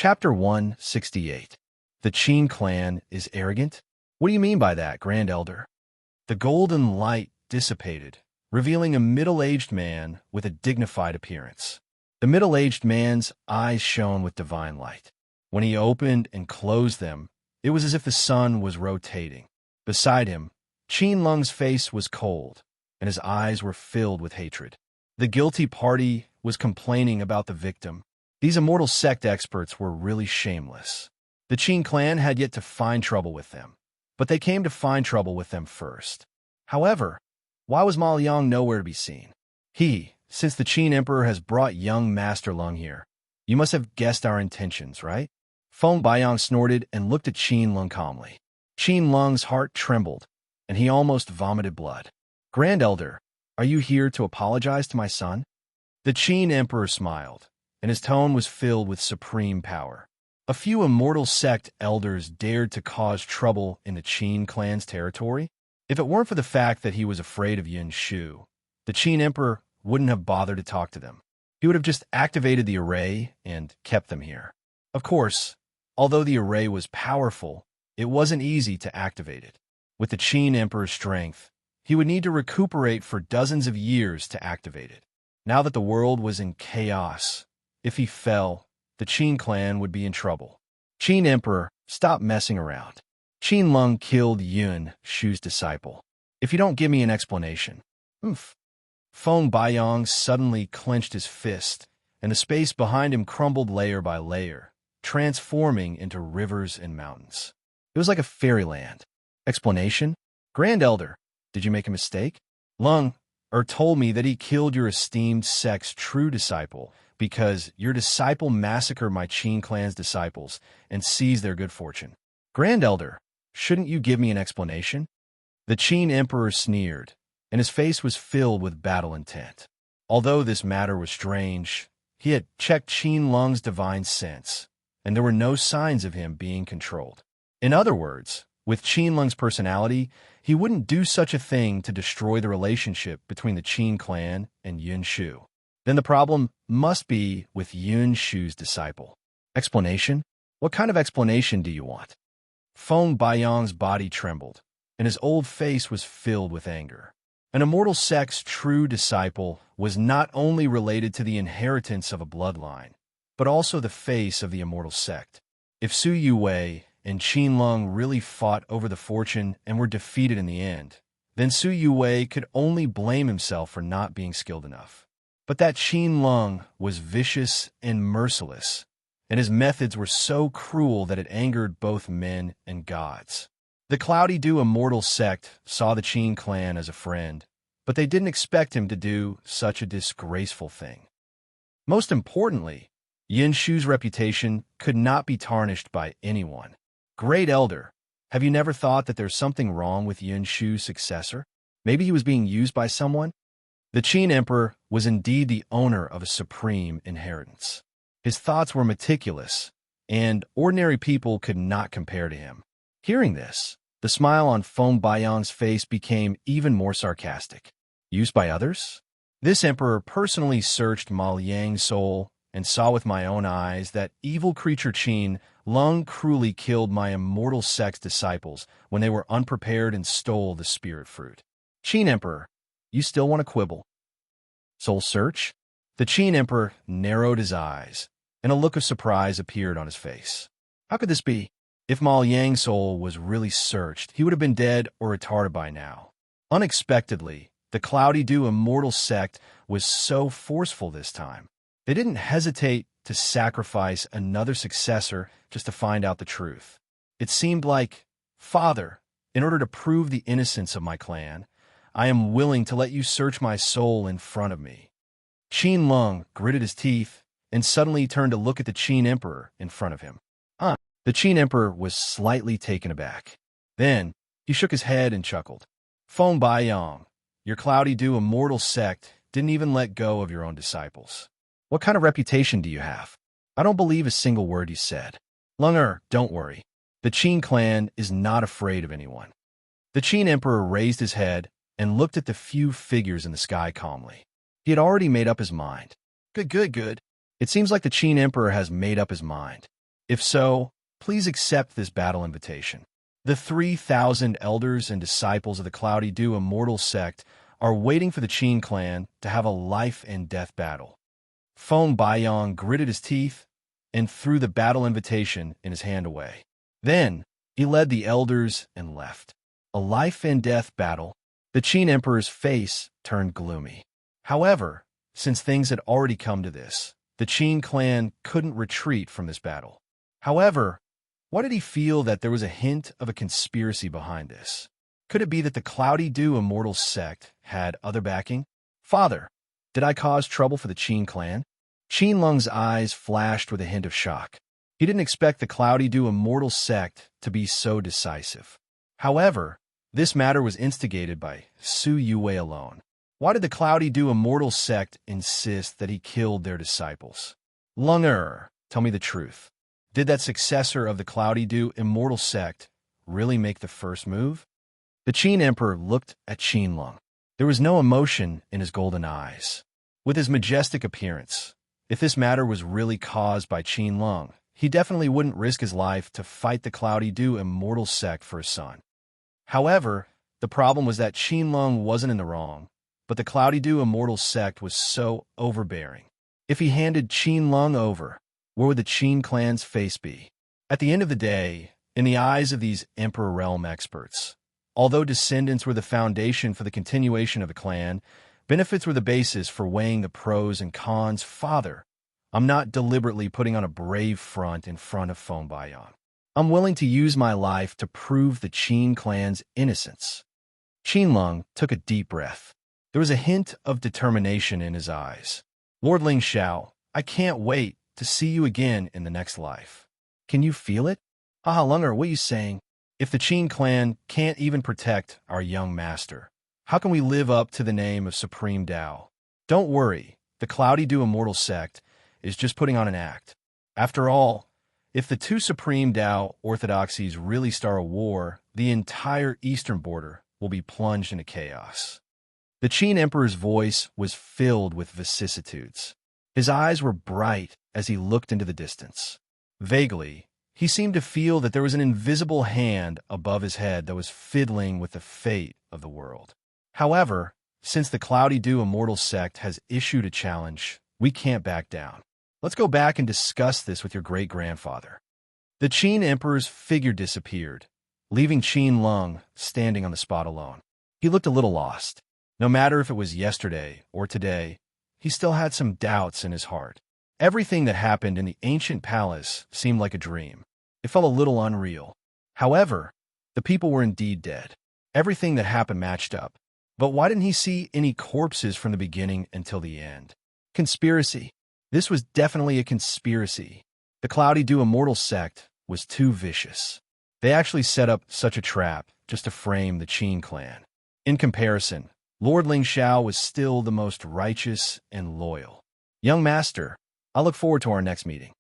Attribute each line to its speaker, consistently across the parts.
Speaker 1: Chapter 168. The Qin clan is arrogant? What do you mean by that, Grand Elder? The golden light dissipated, revealing a middle-aged man with a dignified appearance. The middle-aged man's eyes shone with divine light. When he opened and closed them, it was as if the sun was rotating. Beside him, Qin Lung's face was cold, and his eyes were filled with hatred. The guilty party was complaining about the victim. These immortal sect experts were really shameless. The Qin clan had yet to find trouble with them, but they came to find trouble with them first. However, why was Ma Liang nowhere to be seen? Since the Qin Emperor has brought young Master Lung here, you must have guessed our intentions, right? Feng Baiyang snorted and looked at Qin Lung calmly. Qin Lung's heart trembled, and he almost vomited blood. Grand Elder, are you here to apologize to my son? The Qin Emperor smiled, and his tone was filled with supreme power. A few immortal sect elders dared to cause trouble in the Qin clan's territory. If it weren't for the fact that he was afraid of Yin Shu, the Qin Emperor wouldn't have bothered to talk to them. He would have just activated the array and kept them here. Of course, although the array was powerful, it wasn't easy to activate it. With the Qin Emperor's strength, he would need to recuperate for dozens of years to activate it. Now that the world was in chaos, if he fell, the Qin clan would be in trouble. Qin Emperor, stop messing around. Qin Lung killed Yun Shu's disciple. If you don't give me an explanation. Feng Baiyang suddenly clenched his fist, and the space behind him crumbled layer by layer, transforming into rivers and mountains. It was like a fairyland. Explanation? Grand Elder, did you make a mistake? Lung told me that he killed your esteemed sect's true disciple because your disciple massacred my Qin clan's disciples and seized their good fortune. Grand Elder, shouldn't you give me an explanation? The Qin Emperor sneered, and his face was filled with battle intent. Although this matter was strange, he had checked Qin Lung's divine sense, and there were no signs of him being controlled. In other words, with Qin Lung's personality, he wouldn't do such a thing to destroy the relationship between the Qin clan and Yun Shu. Then the problem must be with Yun Shu's disciple. Explanation? What kind of explanation do you want? Feng Baiyang's body trembled, and his old face was filled with anger. An immortal sect's true disciple was not only related to the inheritance of a bloodline, but also the face of the immortal sect. If Su Yuwei and Qin Lung really fought over the fortune and were defeated in the end, then Su Yuwei could only blame himself for not being skilled enough. But that Qin Lung was vicious and merciless, and his methods were so cruel that it angered both men and gods. The Cloudy Dew immortal sect saw the Qin clan as a friend, but they didn't expect him to do such a disgraceful thing. Most importantly, Yin Shu's reputation could not be tarnished by anyone. Great Elder, have you never thought that there's something wrong with Yin Shu's successor? Maybe he was being used by someone? The Qin Emperor was indeed the owner of a supreme inheritance. His thoughts were meticulous, and ordinary people could not compare to him. Hearing this, the smile on Feng Baiyang's face became even more sarcastic. Used by others? This emperor personally searched Ma Liang's soul and saw with my own eyes that evil creature Qin Lung cruelly killed my immortal sect's disciples when they were unprepared and stole the spirit fruit. Qin Emperor, you still want to quibble? Soul search? The Qin Emperor narrowed his eyes, and a look of surprise appeared on his face. How could this be? If Ma Liang's soul was really searched, he would have been dead or retarded by now. Unexpectedly, the Cloudy Dew immortal sect was so forceful this time. They didn't hesitate to sacrifice another successor just to find out the truth. It seemed like, Father, in order to prove the innocence of my clan, I am willing to let you search my soul in front of me. Qin Lung gritted his teeth and suddenly turned to look at the Qin Emperor in front of him. The Qin Emperor was slightly taken aback. Then, he shook his head and chuckled. Feng Baiyang, your Cloudy Dew immortal sect didn't even let go of your own disciples. What kind of reputation do you have? I don't believe a single word you said. Lunger, don't worry. The Qin clan is not afraid of anyone. The Qin Emperor raised his head and looked at the few figures in the sky calmly. He had already made up his mind. Good. It seems like the Qin Emperor has made up his mind. If so, please accept this battle invitation. The 3,000 elders and disciples of the Cloudy Dew Immortal sect are waiting for the Qin clan to have a life-and-death battle. Feng Baiyong gritted his teeth and threw the battle invitation in his hand away. Then, he led the elders and left. A life-and-death battle. The Qin Emperor's face turned gloomy. However, since things had already come to this, the Qin clan couldn't retreat from this battle. However, why did he feel that there was a hint of a conspiracy behind this? Could it be that the Cloudy Dew Immortal sect had other backing? Father, did I cause trouble for the Qin clan? Qin Lung's eyes flashed with a hint of shock. He didn't expect the Cloudy Dew Immortal sect to be so decisive. However, this matter was instigated by Su Yue alone. Why did the Cloudy Dew Immortal sect insist that he killed their disciples? Lunger, tell me the truth. Did that successor of the Cloudy Dew Immortal sect really make the first move? The Qin Emperor looked at Qin Lung. There was no emotion in his golden eyes. With his majestic appearance, if this matter was really caused by Qin Lung, he definitely wouldn't risk his life to fight the Cloudy Dew Immortal sect for his son. However, the problem was that Qin Lung wasn't in the wrong, but the Cloudy Dew Immortal sect was so overbearing. If he handed Qin Lung over, where would the Qin clan's face be? At the end of the day, in the eyes of these Emperor Realm experts, although descendants were the foundation for the continuation of the clan, benefits were the basis for weighing the pros and cons. Father, I'm not deliberately putting on a brave front in front of Feng Baiyong. I'm willing to use my life to prove the Qin clan's innocence. Qin Lung took a deep breath. There was a hint of determination in his eyes. Lord Ling Xiao, I can't wait to see you again in the next life. Can you feel it? Haha, Lunger, what are you saying? If the Qin clan can't even protect our young master, how can we live up to the name of Supreme Tao? Don't worry, the Cloudy Dew Immortal sect is just putting on an act. After all, if the two Supreme Tao orthodoxies really start a war, the entire eastern border will be plunged into chaos. The Qin Emperor's voice was filled with vicissitudes. His eyes were bright as he looked into the distance. Vaguely, he seemed to feel that there was an invisible hand above his head that was fiddling with the fate of the world. However, since the Cloudy Dew Immortal sect has issued a challenge, we can't back down. Let's go back and discuss this with your great-grandfather. The Qin Emperor's figure disappeared, leaving Qin Lung standing on the spot alone. He looked a little lost. No matter if it was yesterday or today, he still had some doubts in his heart. Everything that happened in the ancient palace seemed like a dream. It felt a little unreal. However, the people were indeed dead. Everything that happened matched up. But why didn't he see any corpses from the beginning until the end? Conspiracy. This was definitely a conspiracy. The Cloudy Dew Immortal sect was too vicious. They actually set up such a trap just to frame the Qin clan. In comparison, Lord Ling Xiao was still the most righteous and loyal. Young master, I look forward to our next meeting.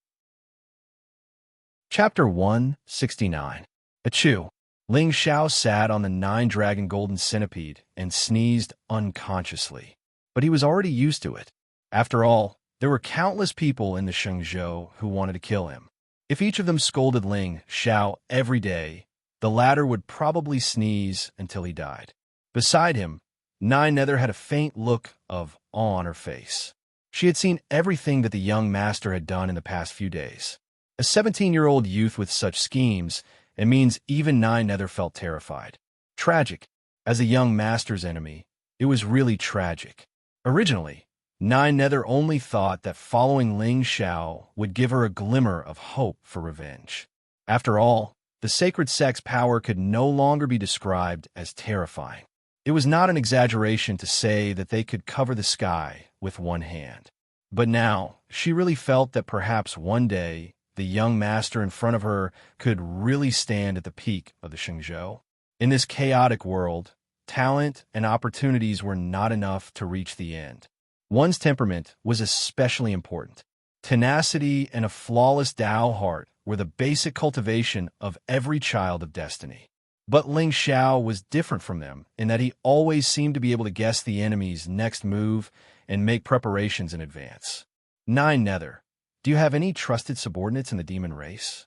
Speaker 1: Chapter 169. Achoo. Ling Xiao sat on the 9-dragon golden centipede and sneezed unconsciously. But he was already used to it. After all, there were countless people in the Shengzhou who wanted to kill him. If each of them scolded Ling Xiao every day, the latter would probably sneeze until he died. Beside him, Nine Nether had a faint look of awe on her face. She had seen everything that the young master had done in the past few days. A 17-year-old youth with such schemes, it means even Nine Nether felt terrified. Tragic. As a young master's enemy, it was really tragic. Originally, Nine Nether only thought that following Ling Xiao would give her a glimmer of hope for revenge. After all, the sacred sect's power could no longer be described as terrifying. It was not an exaggeration to say that they could cover the sky with one hand. But now, she really felt that perhaps one day, the young master in front of her could really stand at the peak of the Shengzhou. In this chaotic world, talent and opportunities were not enough to reach the end. One's temperament was especially important. Tenacity and a flawless Tao heart were the basic cultivation of every child of destiny. But Ling Xiao was different from them in that he always seemed to be able to guess the enemy's next move and make preparations in advance. Nine Nether, do you have any trusted subordinates in the demon race?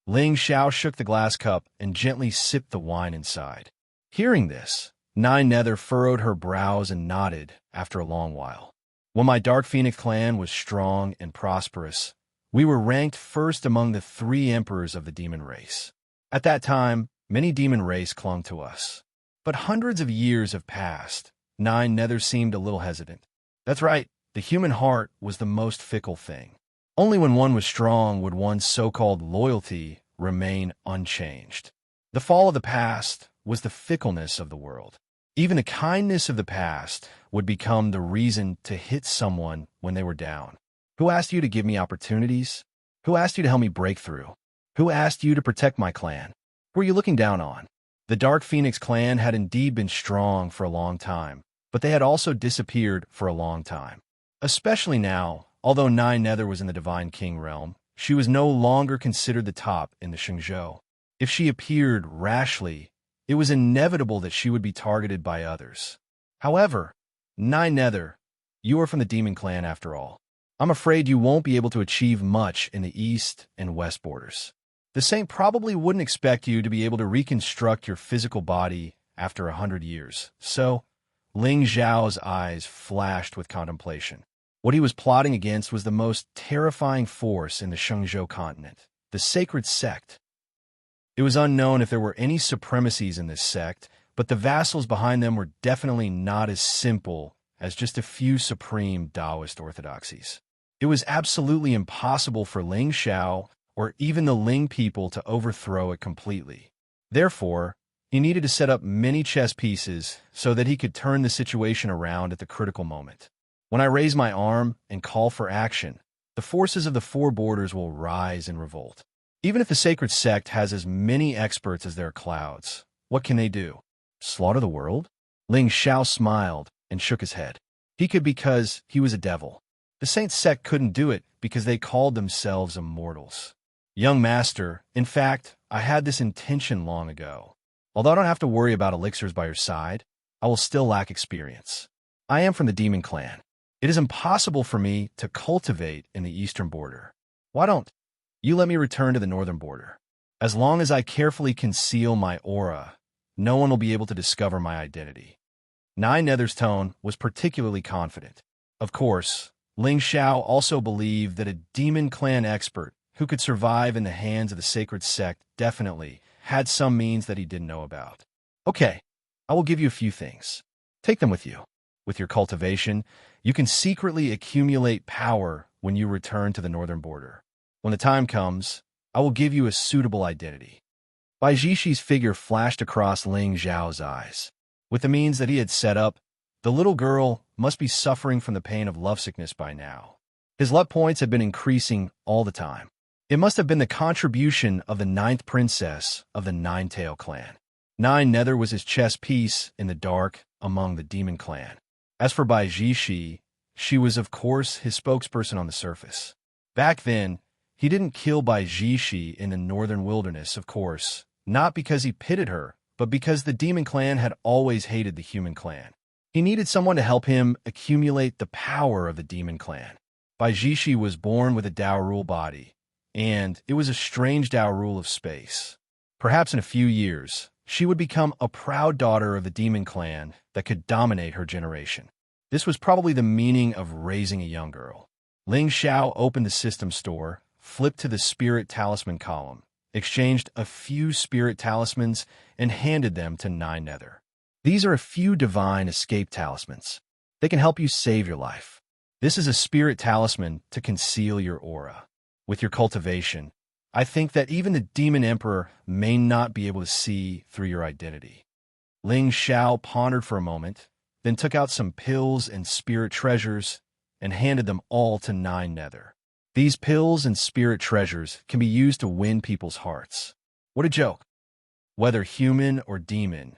Speaker 1: Ling Xiao shook the glass cup and gently sipped the wine inside. Hearing this, Nine Nether furrowed her brows and nodded after a long while. When my Dark Phoenix clan was strong and prosperous, we were ranked first among the 3 emperors of the demon race. At that time, many demon race clung to us. But hundreds of years have passed. Nine Nether seemed a little hesitant. That's right, the human heart was the most fickle thing. Only when one was strong would one's so-called loyalty remain unchanged. The fall of the past was the fickleness of the world. Even the kindness of the past would become the reason to hit someone when they were down. Who asked you to give me opportunities? Who asked you to help me break through? Who asked you to protect my clan? Who are you looking down on? The Dark Phoenix clan had indeed been strong for a long time, but they had also disappeared for a long time. Especially now, although Nine Nether was in the Divine King realm, she was no longer considered the top in the Shenzhou. If she appeared rashly, it was inevitable that she would be targeted by others. However, Nine Nether, you are from the Demon Clan after all. I'm afraid you won't be able to achieve much in the east and west borders. The Saint probably wouldn't expect you to be able to reconstruct your physical body after 100 years. So, Ling Zhao's eyes flashed with contemplation. What he was plotting against was the most terrifying force in the Shenzhou continent, the sacred sect. It was unknown if there were any supremacies in this sect, but the vassals behind them were definitely not as simple as just a few supreme Taoist orthodoxies. It was absolutely impossible for Ling Xiao or even the Ling people to overthrow it completely. Therefore, he needed to set up many chess pieces so that he could turn the situation around at the critical moment. When I raise my arm and call for action, the forces of the 4 borders will rise in revolt. Even if the sacred sect has as many experts as their clouds, what can they do? Slaughter the world? Ling Xiao smiled and shook his head. He could because he was a devil. The Saint sect couldn't do it because they called themselves immortals. Young master, in fact, I had this intention long ago. Although I don't have to worry about elixirs by your side, I will still lack experience. I am from the Demon Clan. It is impossible for me to cultivate in the eastern border. Why don't you let me return to the northern border? As long as I carefully conceal my aura, no one will be able to discover my identity. Nine Nether's tone was particularly confident. Of course, Ling Xiao also believed that a Demon Clan expert who could survive in the hands of the sacred sect definitely had some means that he didn't know about. Okay, I will give you a few things. Take them with you. With your cultivation, you can secretly accumulate power when you return to the northern border. When the time comes, I will give you a suitable identity. Bai Jishi's figure flashed across Ling Zhao's eyes. With the means that he had set up, the little girl must be suffering from the pain of lovesickness by now. His luck points had been increasing all the time. It must have been the contribution of the 9th princess of the Nine-Tail clan. Nine Nether was his chess piece in the dark among the Demon Clan. As for Bai Jishi, she was of course his spokesperson on the surface. Back then, he didn't kill Bai Jishi in the northern wilderness, of course, not because he pitied her, but because the Demon Clan had always hated the human clan. He needed someone to help him accumulate the power of the Demon Clan. Bai Jishi was born with a Dao rule body, and it was a strange Dao rule of space. Perhaps in a few years, she would become a proud daughter of the Demon Clan that could dominate her generation. This was probably the meaning of raising a young girl. Ling Xiao opened the system store, flipped to the Spirit Talisman column, exchanged a few Spirit Talismans, and handed them to Nine Nether. These are a few divine escape talismans. They can help you save your life. This is a Spirit Talisman to conceal your aura. With your cultivation, I think that even the Demon Emperor may not be able to see through your identity. Ling Xiao pondered for a moment, then took out some pills and spirit treasures and handed them all to Nine Nether. These pills and spirit treasures can be used to win people's hearts. What a joke. Whether human or demon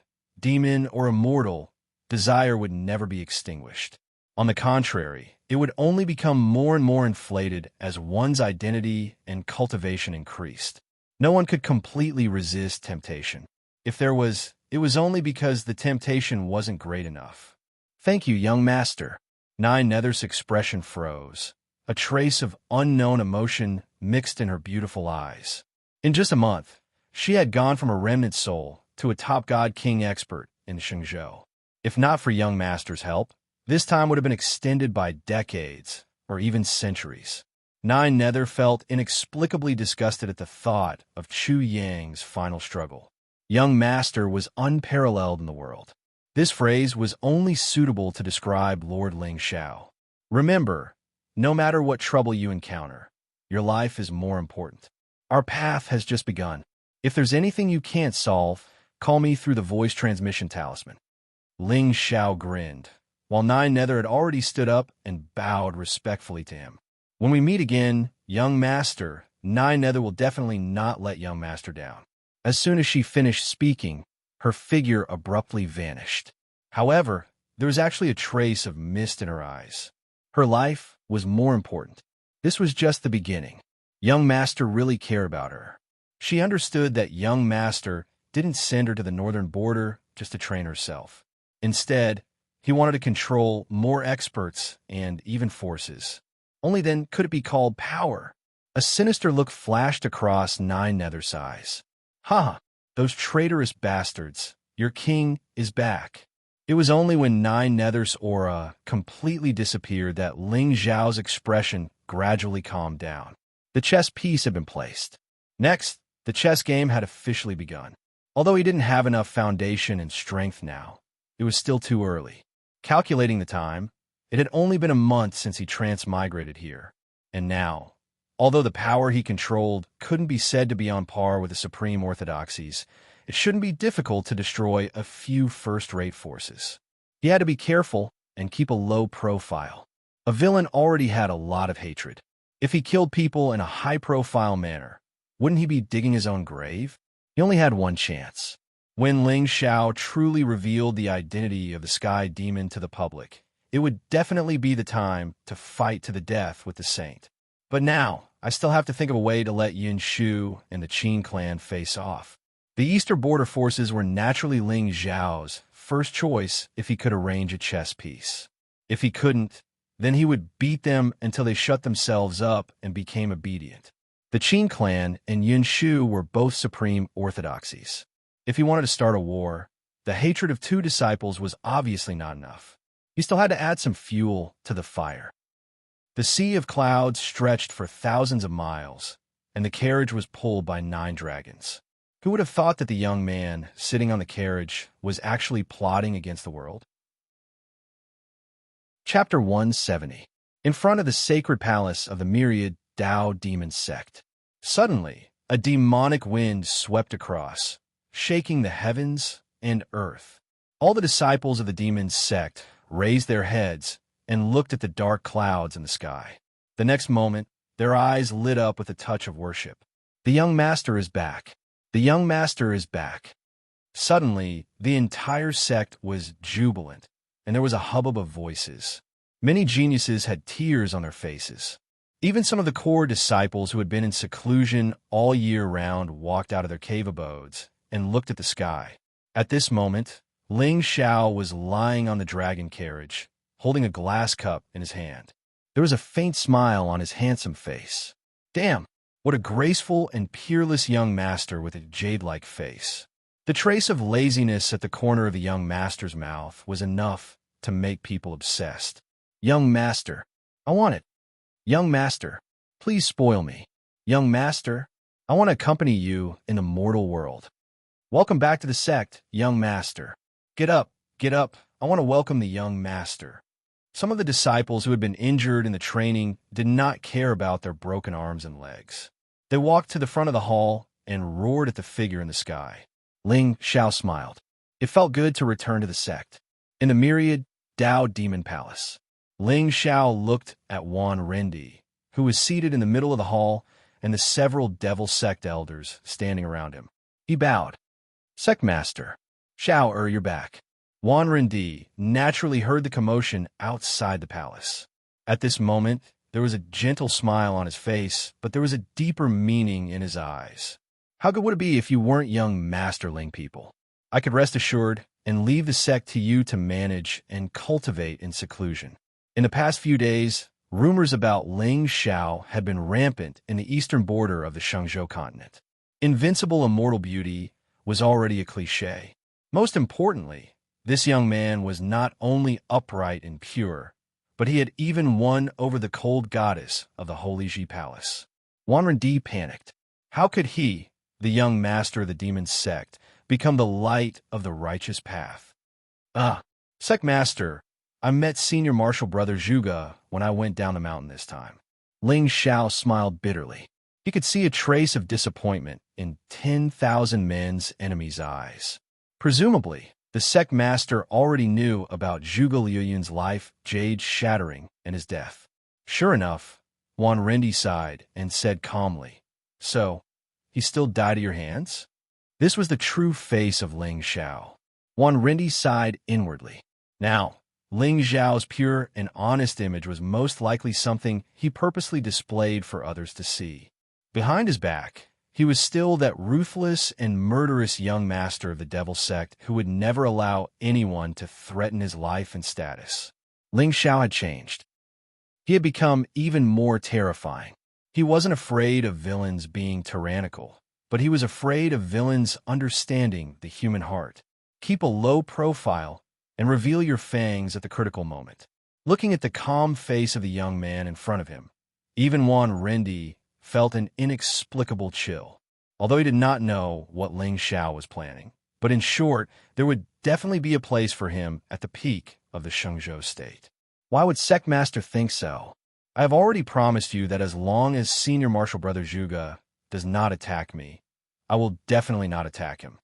Speaker 1: or immortal, desire would never be extinguished. On the contrary, it would only become more and more inflated as one's identity and cultivation increased. No one could completely resist temptation. If there was, it was only because the temptation wasn't great enough. Thank you, young master. Nine Nether's expression froze. A trace of unknown emotion mixed in her beautiful eyes. In just a month, she had gone from a remnant soul to a top god king expert in Shenzhou. If not for young master's help, this time would have been extended by decades or even centuries. Nine Nether felt inexplicably disgusted at the thought of Chu Yang's final struggle. Young master was unparalleled in the world. This phrase was only suitable to describe Lord Ling Xiao. Remember, no matter what trouble you encounter, your life is more important. Our path has just begun. If there's anything you can't solve, call me through the voice transmission talisman. Ling Xiao grinned, while Nine Nether had already stood up and bowed respectfully to him. When we meet again, young master, Nine Nether will definitely not let young master down. As soon as she finished speaking, her figure abruptly vanished. However, there was actually a trace of mist in her eyes. Her life was more important. This was just the beginning. Young master really cared about her. She understood that young master didn't send her to the northern border just to train herself. Instead, he wanted to control more experts and even forces. Only then could it be called power. A sinister look flashed across Nine Nether's eyes. Ha! Those traitorous bastards. Your king is back. It was only when Nine Nether's aura completely disappeared that Ling Xiao's expression gradually calmed down. The chess piece had been placed. Next, the chess game had officially begun. Although he didn't have enough foundation and strength now, it was still too early. Calculating the time, it had only been a month since he transmigrated here. And now, although the power he controlled couldn't be said to be on par with the supreme orthodoxies, it shouldn't be difficult to destroy a few first-rate forces. He had to be careful and keep a low profile. A villain already had a lot of hatred. If he killed people in a high-profile manner, wouldn't he be digging his own grave? He only had one chance. When Ling Xiao truly revealed the identity of the Sky Demon to the public, it would definitely be the time to fight to the death with the Saint. But now, I still have to think of a way to let Yin Shu and the Qin clan face off. The Eastern border forces were naturally Ling Xiao's first choice if he could arrange a chess piece. If he couldn't, then he would beat them until they shut themselves up and became obedient. The Qin clan and Yin Shu were both supreme orthodoxies. If he wanted to start a war, the hatred of two disciples was obviously not enough. He still had to add some fuel to the fire. The sea of clouds stretched for thousands of miles, and the carriage was pulled by 9 dragons. Who would have thought that the young man sitting on the carriage was actually plotting against the world? Chapter 170. In front of the sacred palace of the myriad Tao demon sect. Suddenly, a demonic wind swept across, shaking the heavens and earth. All the disciples of the demon sect raised their heads and looked at the dark clouds in the sky. The next moment, their eyes lit up with a touch of worship. The young master is back. The young master is back. Suddenly, the entire sect was jubilant, and there was a hubbub of voices. Many geniuses had tears on their faces. Even some of the core disciples who had been in seclusion all year round walked out of their cave abodes and looked at the sky. At this moment, Ling Xiao was lying on the dragon carriage, holding a glass cup in his hand. There was a faint smile on his handsome face. Damn, what a graceful and peerless young master with a jade-like face. The trace of laziness at the corner of the young master's mouth was enough to make people obsessed. Young master, I want it. Young master, please spoil me. Young master, I want to accompany you in the mortal world. Welcome back to the sect, young master. Get up, I want to welcome the young master. Some of the disciples who had been injured in the training did not care about their broken arms and legs. They walked to the front of the hall and roared at the figure in the sky. Ling Xiao smiled. It felt good to return to the sect. In the myriad Tao Demon Palace, Ling Xiao looked at Wan Rendi, who was seated in the middle of the hall, and the several devil sect elders standing around him. He bowed. Sect Master, Xiao you're back. Wan Rendi naturally heard the commotion outside the palace. At this moment, there was a gentle smile on his face, but there was a deeper meaning in his eyes. How good would it be if you weren't young masterling people? I could rest assured and leave the sect to you to manage and cultivate in seclusion. In the past few days, rumors about Ling Xiao had been rampant in the eastern border of the Shenzhou continent. Invincible immortal beauty was already a cliché. Most importantly, this young man was not only upright and pure, but he had even won over the cold goddess of the Holy Ji Palace. Wanren panicked. How could he, the young master of the demon sect, become the light of the righteous path? Sect master, I met senior martial brother Zhuge when I went down the mountain this time. Ling Xiao smiled bitterly. He could see a trace of disappointment in 10,000 men's enemies' eyes. Presumably, the sect master already knew about Zhuge Liuyun's life, jade shattering, and his death. Sure enough, Wan Rendi sighed and said calmly, "So, he still died at your hands?" This was the true face of Ling Xiao. Wan Rendi sighed inwardly. Now, Ling Xiao's pure and honest image was most likely something he purposely displayed for others to see. Behind his back, he was still that ruthless and murderous young master of the devil sect who would never allow anyone to threaten his life and status. Ling Xiao had changed. He had become even more terrifying. He wasn't afraid of villains being tyrannical, but he was afraid of villains understanding the human heart. Keep a low profile and reveal your fangs at the critical moment. Looking at the calm face of the young man in front of him, even Wan Rendi felt an inexplicable chill, although he did not know what Ling Xiao was planning. But in short, there would definitely be a place for him at the peak of the Shengzhou state. Why would Sect Master think so? I have already promised you that as long as Senior Martial Brother Zhuge does not attack me, I will definitely not attack him.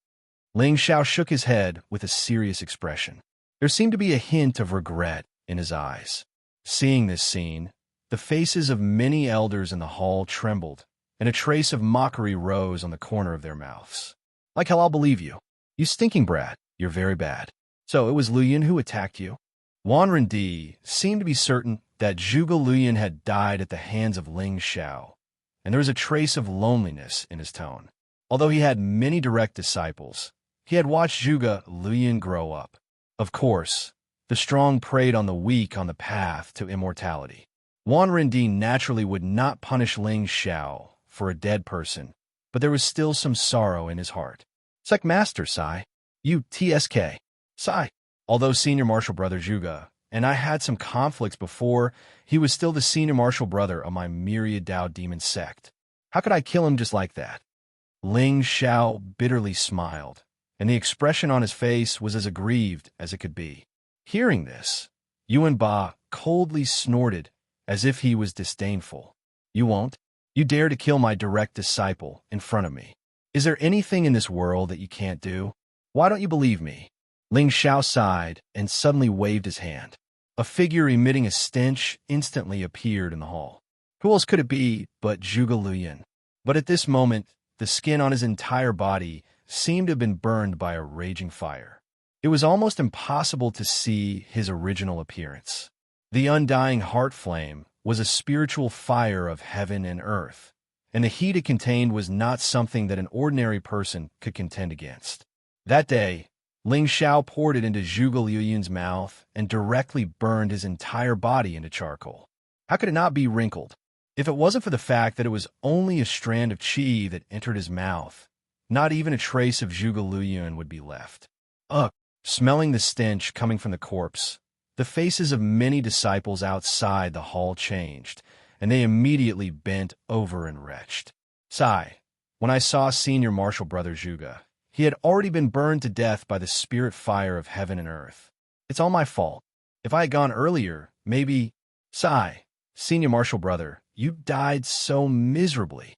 Speaker 1: Ling Xiao shook his head with a serious expression. There seemed to be a hint of regret in his eyes. Seeing this scene, the faces of many elders in the hall trembled, and a trace of mockery rose on the corner of their mouths. Like hell, I'll believe you. You stinking brat, you're very bad. So it was Luyan who attacked you? Wan Rendi seemed to be certain that Zhuge Liuyun had died at the hands of Ling Xiao, and there was a trace of loneliness in his tone. Although he had many direct disciples, he had watched Zhuge Liuyun grow up. Of course, the strong preyed on the weak on the path to immortality. Wan Rendi naturally would not punish Ling Xiao for a dead person, but there was still some sorrow in his heart. Sect Master, Sai. You TSK. Sai. Although Senior Martial Brother Zhuge and I had some conflicts before, he was still the Senior Martial Brother of my myriad Dao demon sect. How could I kill him just like that? Ling Xiao bitterly smiled, and the expression on his face was as aggrieved as it could be. Hearing this, Yuan Ba coldly snorted as if he was disdainful. You won't? You dare to kill my direct disciple in front of me. Is there anything in this world that you can't do? Why don't you believe me? Ling Xiao sighed and suddenly waved his hand. A figure emitting a stench instantly appeared in the hall. Who else could it be but Zhuge Liuyun? But at this moment, the skin on his entire body seemed to have been burned by a raging fire. It was almost impossible to see his original appearance. The undying heart flame was a spiritual fire of heaven and earth, and the heat it contained was not something that an ordinary person could contend against. That day, Ling Xiao poured it into Zhuge Liuyun's mouth and directly burned his entire body into charcoal. How could it not be wrinkled? If it wasn't for the fact that it was only a strand of qi that entered his mouth, not even a trace of Zhuge Liuyun would be left. Ugh! Smelling the stench coming from the corpse, the faces of many disciples outside the hall changed, and they immediately bent over and retched. Sai, when I saw Senior Martial Brother Zhuge, he had already been burned to death by the spirit fire of heaven and earth. It's all my fault. If I had gone earlier, maybe... Sai, Senior Martial Brother, you died so miserably.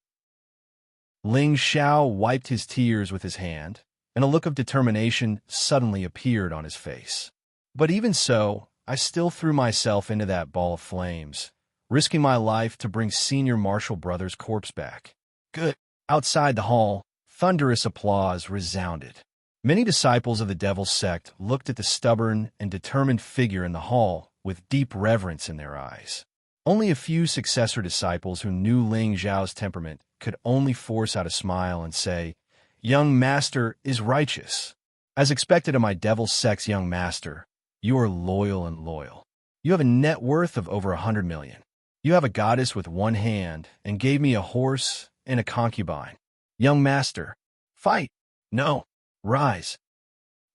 Speaker 1: Ling Xiao wiped his tears with his hand, and a look of determination suddenly appeared on his face. But even so, I still threw myself into that ball of flames, risking my life to bring Senior Martial Brother's corpse back. Good. Outside the hall, thunderous applause resounded. Many disciples of the Devil sect looked at the stubborn and determined figure in the hall with deep reverence in their eyes. Only a few successor disciples who knew Ling Xiao's temperament could only force out a smile and say, "Young master is righteous. As expected of my Devil sect's young master, you are loyal and loyal. You have a net worth of over 100 million. You have a goddess with one hand and gave me a horse and a concubine. Young master, fight! No, rise!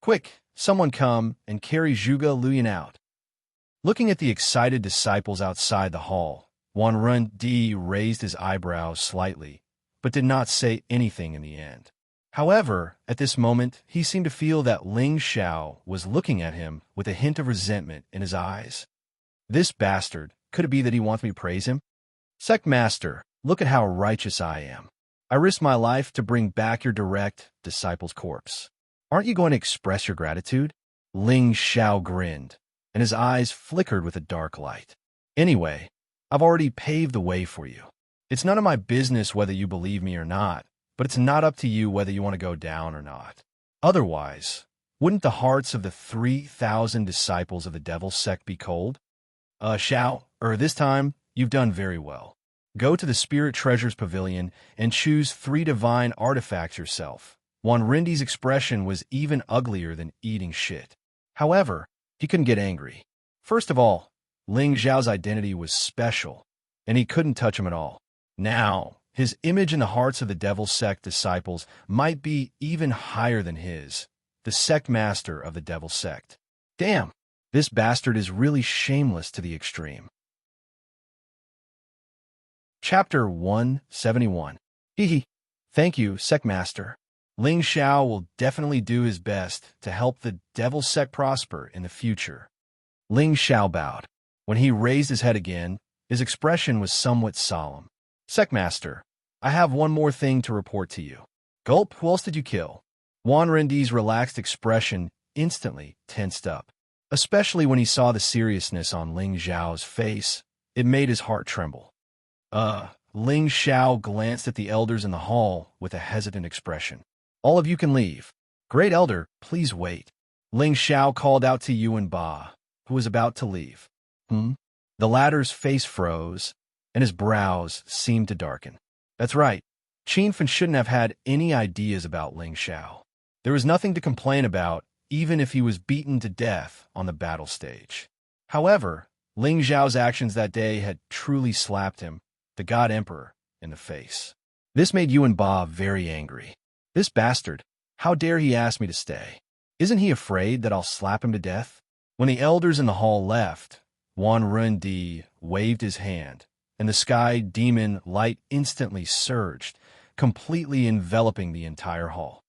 Speaker 1: Quick, someone come and carry Zhuge Liang out. Looking at the excited disciples outside the hall, Di raised his eyebrows slightly, but did not say anything in the end. However, at this moment, he seemed to feel that Ling Xiao was looking at him with a hint of resentment in his eyes. This bastard, could it be that he wants me to praise him? Sect master, look at how righteous I am. I risked my life to bring back your direct disciple's corpse. Aren't you going to express your gratitude? Ling Xiao grinned, and his eyes flickered with a dark light. Anyway, I've already paved the way for you. It's none of my business whether you believe me or not, but it's not up to you whether you want to go down or not. Otherwise, wouldn't the hearts of the 3,000 disciples of the Devil's Sect be cold? This time, you've done very well. Go to the Spirit Treasures Pavilion and choose 3 divine artifacts yourself. Rindi's expression was even uglier than eating shit. However, he couldn't get angry. First of all, Ling Xiao's identity was special, and he couldn't touch him at all. Now, his image in the hearts of the Devil's Sect disciples might be even higher than his, the sect master of the Devil's Sect. Damn, this bastard is really shameless to the extreme. Chapter 171. Hehe. Thank you, sect master. Ling Xiao will definitely do his best to help the Devil's Sect prosper in the future. Ling Xiao bowed. When he raised his head again, his expression was somewhat solemn. Sect master, I have one more thing to report to you. Gulp, who else did you kill? Rindi's relaxed expression instantly tensed up. Especially when he saw the seriousness on Ling Xiao's face, it made his heart tremble. Ling Xiao glanced at the elders in the hall with a hesitant expression. All of you can leave. Great Elder, please wait. Ling Xiao called out to Yuan Ba, who was about to leave. The latter's face froze, and his brows seemed to darken. That's right. Qin Fen shouldn't have had any ideas about Ling Xiao. There was nothing to complain about, even if he was beaten to death on the battle stage. However, Ling Xiao's actions that day had truly slapped him, the God Emperor, in the face. This made Yuan Ba very angry. This bastard, how dare he ask me to stay? Isn't he afraid that I'll slap him to death? When the elders in the hall left, Di waved his hand, and the sky demon light instantly surged, completely enveloping the entire hall.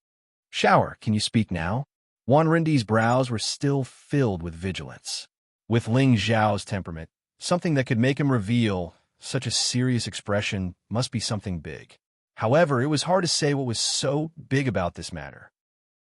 Speaker 1: Shower, can you speak now? Rindi's brows were still filled with vigilance. With Ling Xiao's temperament, something that could make him reveal such a serious expression must be something big. However, it was hard to say what was so big about this matter.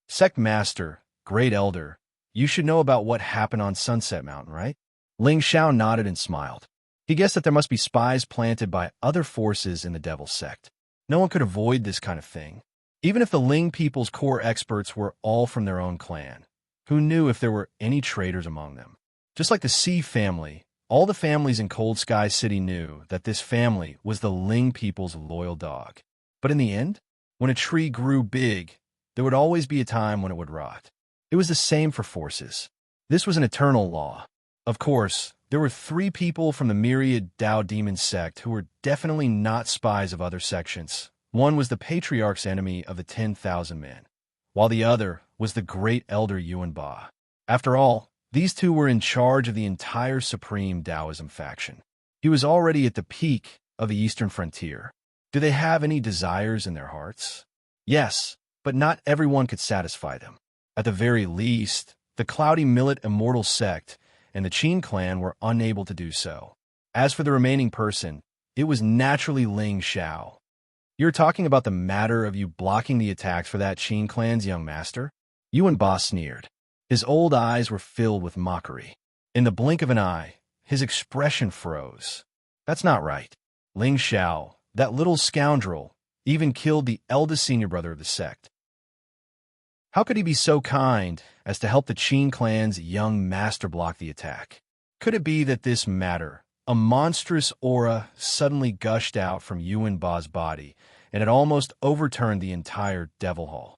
Speaker 1: Sect Master, Great Elder, you should know about what happened on Sunset Mountain, right? Ling Xiao nodded and smiled. He guessed that there must be spies planted by other forces in the Devil's Sect. No one could avoid this kind of thing. Even if the Ling people's core experts were all from their own clan, who knew if there were any traitors among them? Just like the Xi family, all the families in Cold Sky City knew that this family was the Ling people's loyal dog. But in the end, when a tree grew big, there would always be a time when it would rot. It was the same for forces. This was an eternal law. Of course, there were 3 people from the myriad Dao Demon sect who were definitely not spies of other sections. One was the Patriarch's enemy of the 10,000 men, while the other was the Great Elder Yuan Ba. After all, these 2 were in charge of the entire Supreme Taoism faction. He was already at the peak of the Eastern frontier. Do they have any desires in their hearts? Yes, but not everyone could satisfy them. At the very least, the Cloudy Millet Immortal sect and the Qin clan were unable to do so. As for the remaining person, it was naturally Ling Xiao. You're talking about the matter of you blocking the attacks for that Qin clan's young master? Yuan Ba sneered. His old eyes were filled with mockery. In the blink of an eye, his expression froze. That's not right. Ling Xiao, that little scoundrel, even killed the eldest senior brother of the sect. How could he be so kind as to help the Qin clan's young master block the attack? Could it be that this matter, a monstrous aura, suddenly gushed out from Yuan Ba's body, and it almost overturned the entire Devil Hall?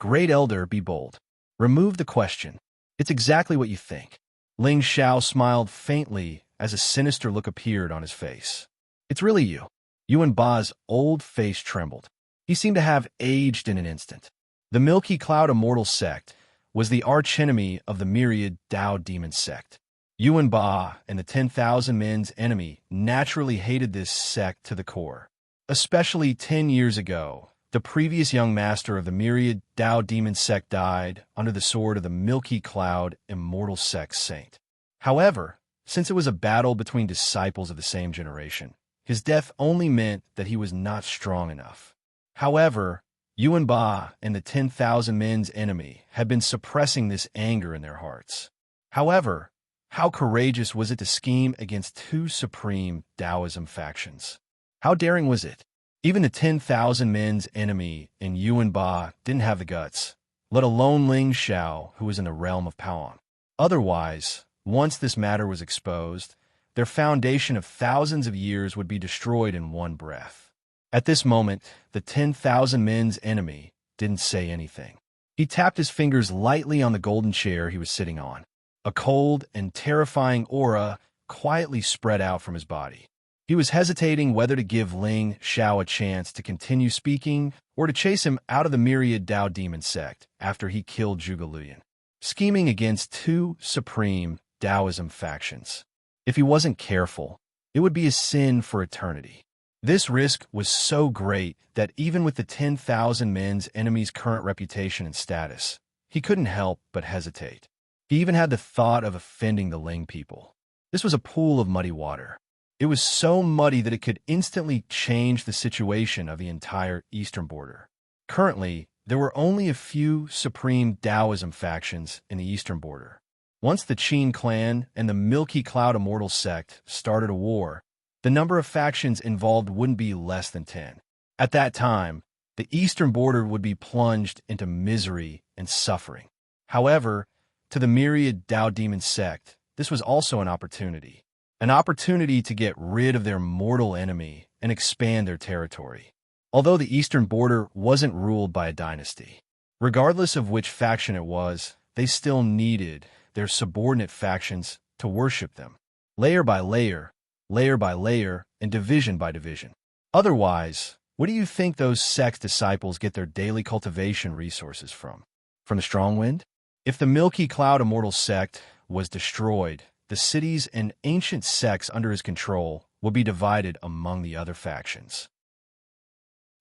Speaker 1: Great Elder, be bold. Remove the question. It's exactly what you think. Ling Xiao smiled faintly as a sinister look appeared on his face. It's really you. Yuan Ba's old face trembled. He seemed to have aged in an instant. The Milky Cloud Immortal sect was the archenemy of the myriad Tao demon sect. Yuan Ba and the 10,000 Men's enemy naturally hated this sect to the core. Especially 10 years ago, the previous young master of the myriad Tao demon sect died under the sword of the Milky Cloud Immortal sect saint. However, since it was a battle between disciples of the same generation, his death only meant that he was not strong enough. However, Yuan Ba and the 10,000 Men's enemy had been suppressing this anger in their hearts. However, how courageous was it to scheme against two supreme Taoism factions? How daring was it? Even the 10,000 Men's enemy and Yuan Ba didn't have the guts, let alone Ling Xiao, who was in the realm of Paon. Otherwise, once this matter was exposed, their foundation of thousands of years would be destroyed in one breath. At this moment, the 10,000 Men's enemy didn't say anything. He tapped his fingers lightly on the golden chair he was sitting on. A cold and terrifying aura quietly spread out from his body. He was hesitating whether to give Ling Xiao a chance to continue speaking or to chase him out of the myriad Tao demon sect after he killed Zhuge Liang, scheming against two supreme Taoism factions. If he wasn't careful, it would be a sin for eternity. This risk was so great that even with the 10,000 Men's enemy's current reputation and status, he couldn't help but hesitate. He even had the thought of offending the Ling people. This was a pool of muddy water. It was so muddy that it could instantly change the situation of the entire eastern border. Currently, there were only a few supreme Taoism factions in the eastern border. Once the Qin clan and the Milky Cloud Immortal sect started a war, the number of factions involved wouldn't be less than 10. At that time, the eastern border would be plunged into misery and suffering. However, to the myriad Tao demon sect, this was also an opportunity to get rid of their mortal enemy and expand their territory. Although the eastern border wasn't ruled by a dynasty, regardless of which faction it was, they still needed their subordinate factions to worship them, layer by layer, and division by division. Otherwise, what do you think those sect's disciples get their daily cultivation resources from? From the strong wind? If the Milky Cloud Immortal sect was destroyed, the cities and ancient sects under his control would be divided among the other factions.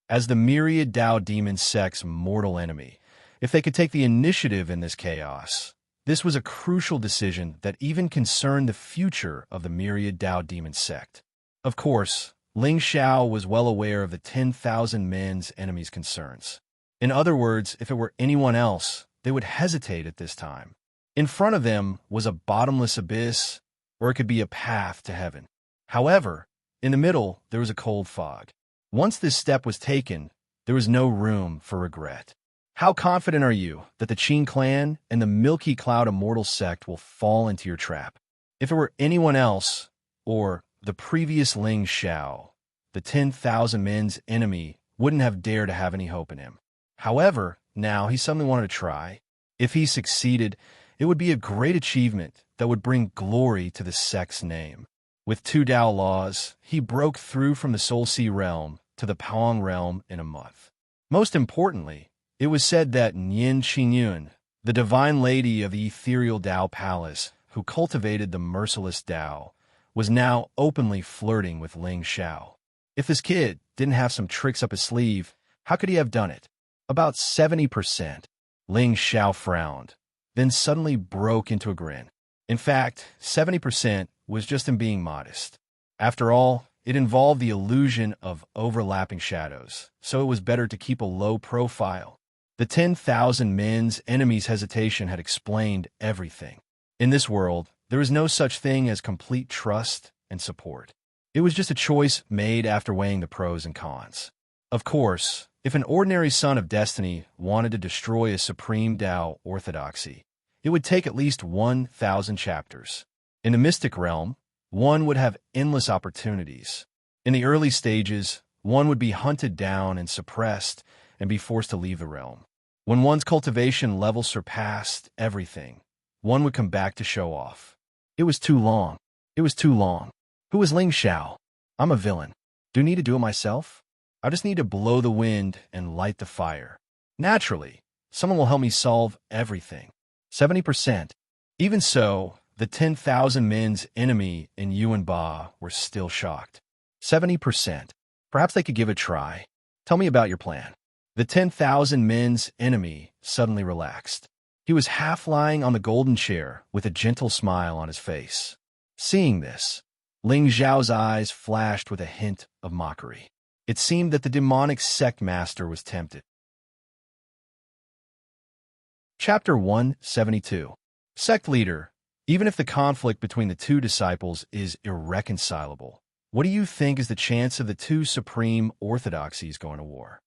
Speaker 1: As the myriad Tao demon sect's mortal enemy, if they could take the initiative in this chaos, this was a crucial decision that even concerned the future of the myriad Tao demon sect. Of course, Ling Xiao was well aware of the 10,000 Men's enemy's concerns. In other words, if it were anyone else, they would hesitate at this time. In front of them was a bottomless abyss, or it could be a path to heaven. However, in the middle, there was a cold fog. Once this step was taken, there was no room for regret. How confident are you that the Qin clan and the Milky Cloud Immortal sect will fall into your trap? If it were anyone else, or the previous Ling Xiao, the 10,000 Men's enemy wouldn't have dared to have any hope in him. However, now he suddenly wanted to try. If he succeeded, it would be a great achievement that would bring glory to the sect's name. With 2 Tao laws, he broke through from the Soul Sea realm to the Paong realm in a month. Most importantly, it was said that Nian Qingyun, the divine lady of the ethereal Tao palace who cultivated the merciless Tao, was now openly flirting with Ling Xiao. If this kid didn't have some tricks up his sleeve, how could he have done it? About 70%. Ling Xiao frowned, then suddenly broke into a grin. In fact, 70% was just him being modest. After all, it involved the illusion of overlapping shadows, so it was better to keep a low profile. The 10,000 Men's enemy's hesitation had explained everything. In this world, there is no such thing as complete trust and support. It was just a choice made after weighing the pros and cons. Of course, if an ordinary son of destiny wanted to destroy a supreme Tao orthodoxy, it would take at least 1,000 chapters. In the mystic realm, one would have endless opportunities. In the early stages, one would be hunted down and suppressed and be forced to leave the realm. When one's cultivation level surpassed everything, one would come back to show off. It was too long. It was too long. Who was Ling Xiao? I'm a villain. Do I need to do it myself? I just need to blow the wind and light the fire. Naturally, someone will help me solve everything. 70%. Even so, the 10,000 men's enemy in Ba were still shocked. 70%. Perhaps they could give it a try. Tell me about your plan. The 10,000 men's enemy suddenly relaxed. He was half lying on the golden chair with a gentle smile on his face. Seeing this, Ling Zhao's eyes flashed with a hint of mockery. It seemed that the demonic sect master was tempted. Chapter 172. Sect Leader. Even if the conflict between the two disciples is irreconcilable, what do you think is the chance of the two supreme orthodoxies going to war?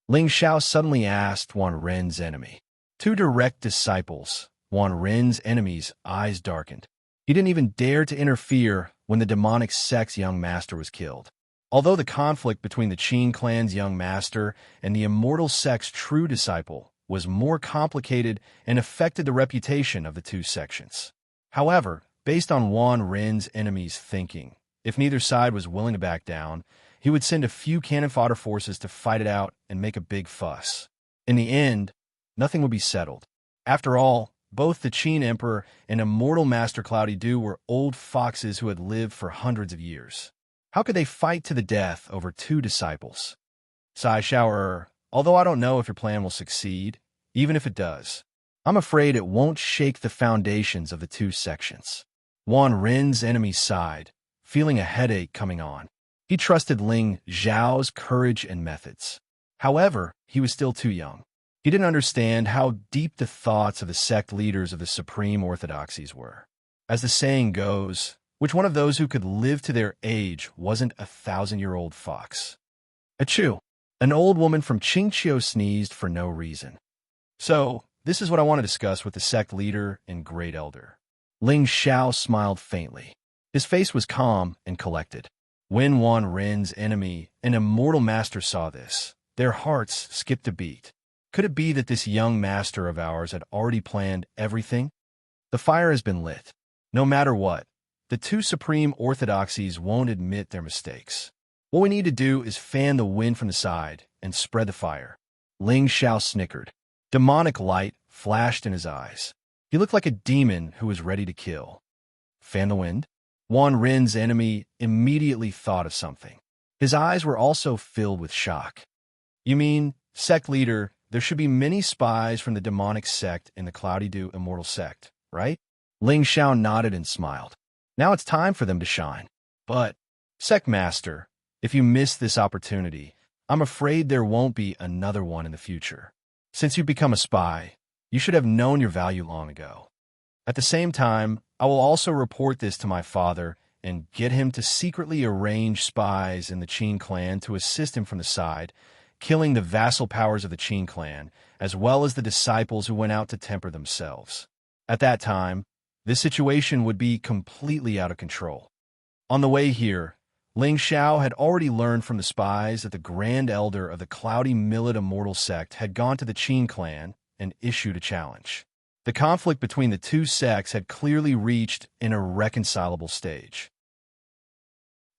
Speaker 1: Ling Xiao suddenly asked Wan Ren's enemy. Two direct disciples. Wan Ren's enemy's eyes darkened. He didn't even dare to interfere when the demonic sect's young master was killed. Although the conflict between the Qin clan's young master and the immortal sect's true disciple was more complicated and affected the reputation of the two sections. However, based on Wan Ren's enemy's thinking, if neither side was willing to back down, he would send a few cannon fodder forces to fight it out and make a big fuss. In the end, nothing would be settled. After all, both the Qin Emperor and immortal Master Cloudy Dew were old foxes who had lived for hundreds of years. How could they fight to the death over two disciples? Sai Shower, although I don't know if your plan will succeed, even if it does, I'm afraid it won't shake the foundations of the two sections. Wan Ren's enemy sighed, feeling a headache coming on. He trusted Ling Zhao's courage and methods. However, he was still too young. He didn't understand how deep the thoughts of the sect leaders of the supreme orthodoxies were. As the saying goes, which one of those who could live to their age wasn't a 1,000-year-old fox? Achoo! An old woman from Qingqiu sneezed for no reason. So, this is what I want to discuss with the sect leader and great elder. Ling Xiao smiled faintly. His face was calm and collected. When Wan Ren's enemy, an immortal master, saw this, their hearts skipped a beat. Could it be that this young master of ours had already planned everything? The fire has been lit. No matter what, the two supreme orthodoxies won't admit their mistakes. What we need to do is fan the wind from the side and spread the fire. Ling Xiao snickered. Demonic light flashed in his eyes. He looked like a demon who was ready to kill. Fan the wind? Wan Ren's enemy immediately thought of something. His eyes were also filled with shock. You mean, sect leader, there should be many spies from the demonic sect in the Cloudy Dew immortal sect, right? Ling Xiao nodded and smiled. Now it's time for them to shine. But, sect master, if you miss this opportunity, I'm afraid there won't be another one in the future. Since you've become a spy, you should have known your value long ago. At the same time, I will also report this to my father and get him to secretly arrange spies in the Qin clan to assist him from the side, killing the vassal powers of the Qin clan, as well as the disciples who went out to temper themselves. At that time, this situation would be completely out of control. On the way here, Ling Xiao had already learned from the spies that the Grand Elder of the Cloudy Millet Immortal Sect had gone to the Qin clan and issued a challenge. The conflict between the two sects had clearly reached an irreconcilable stage.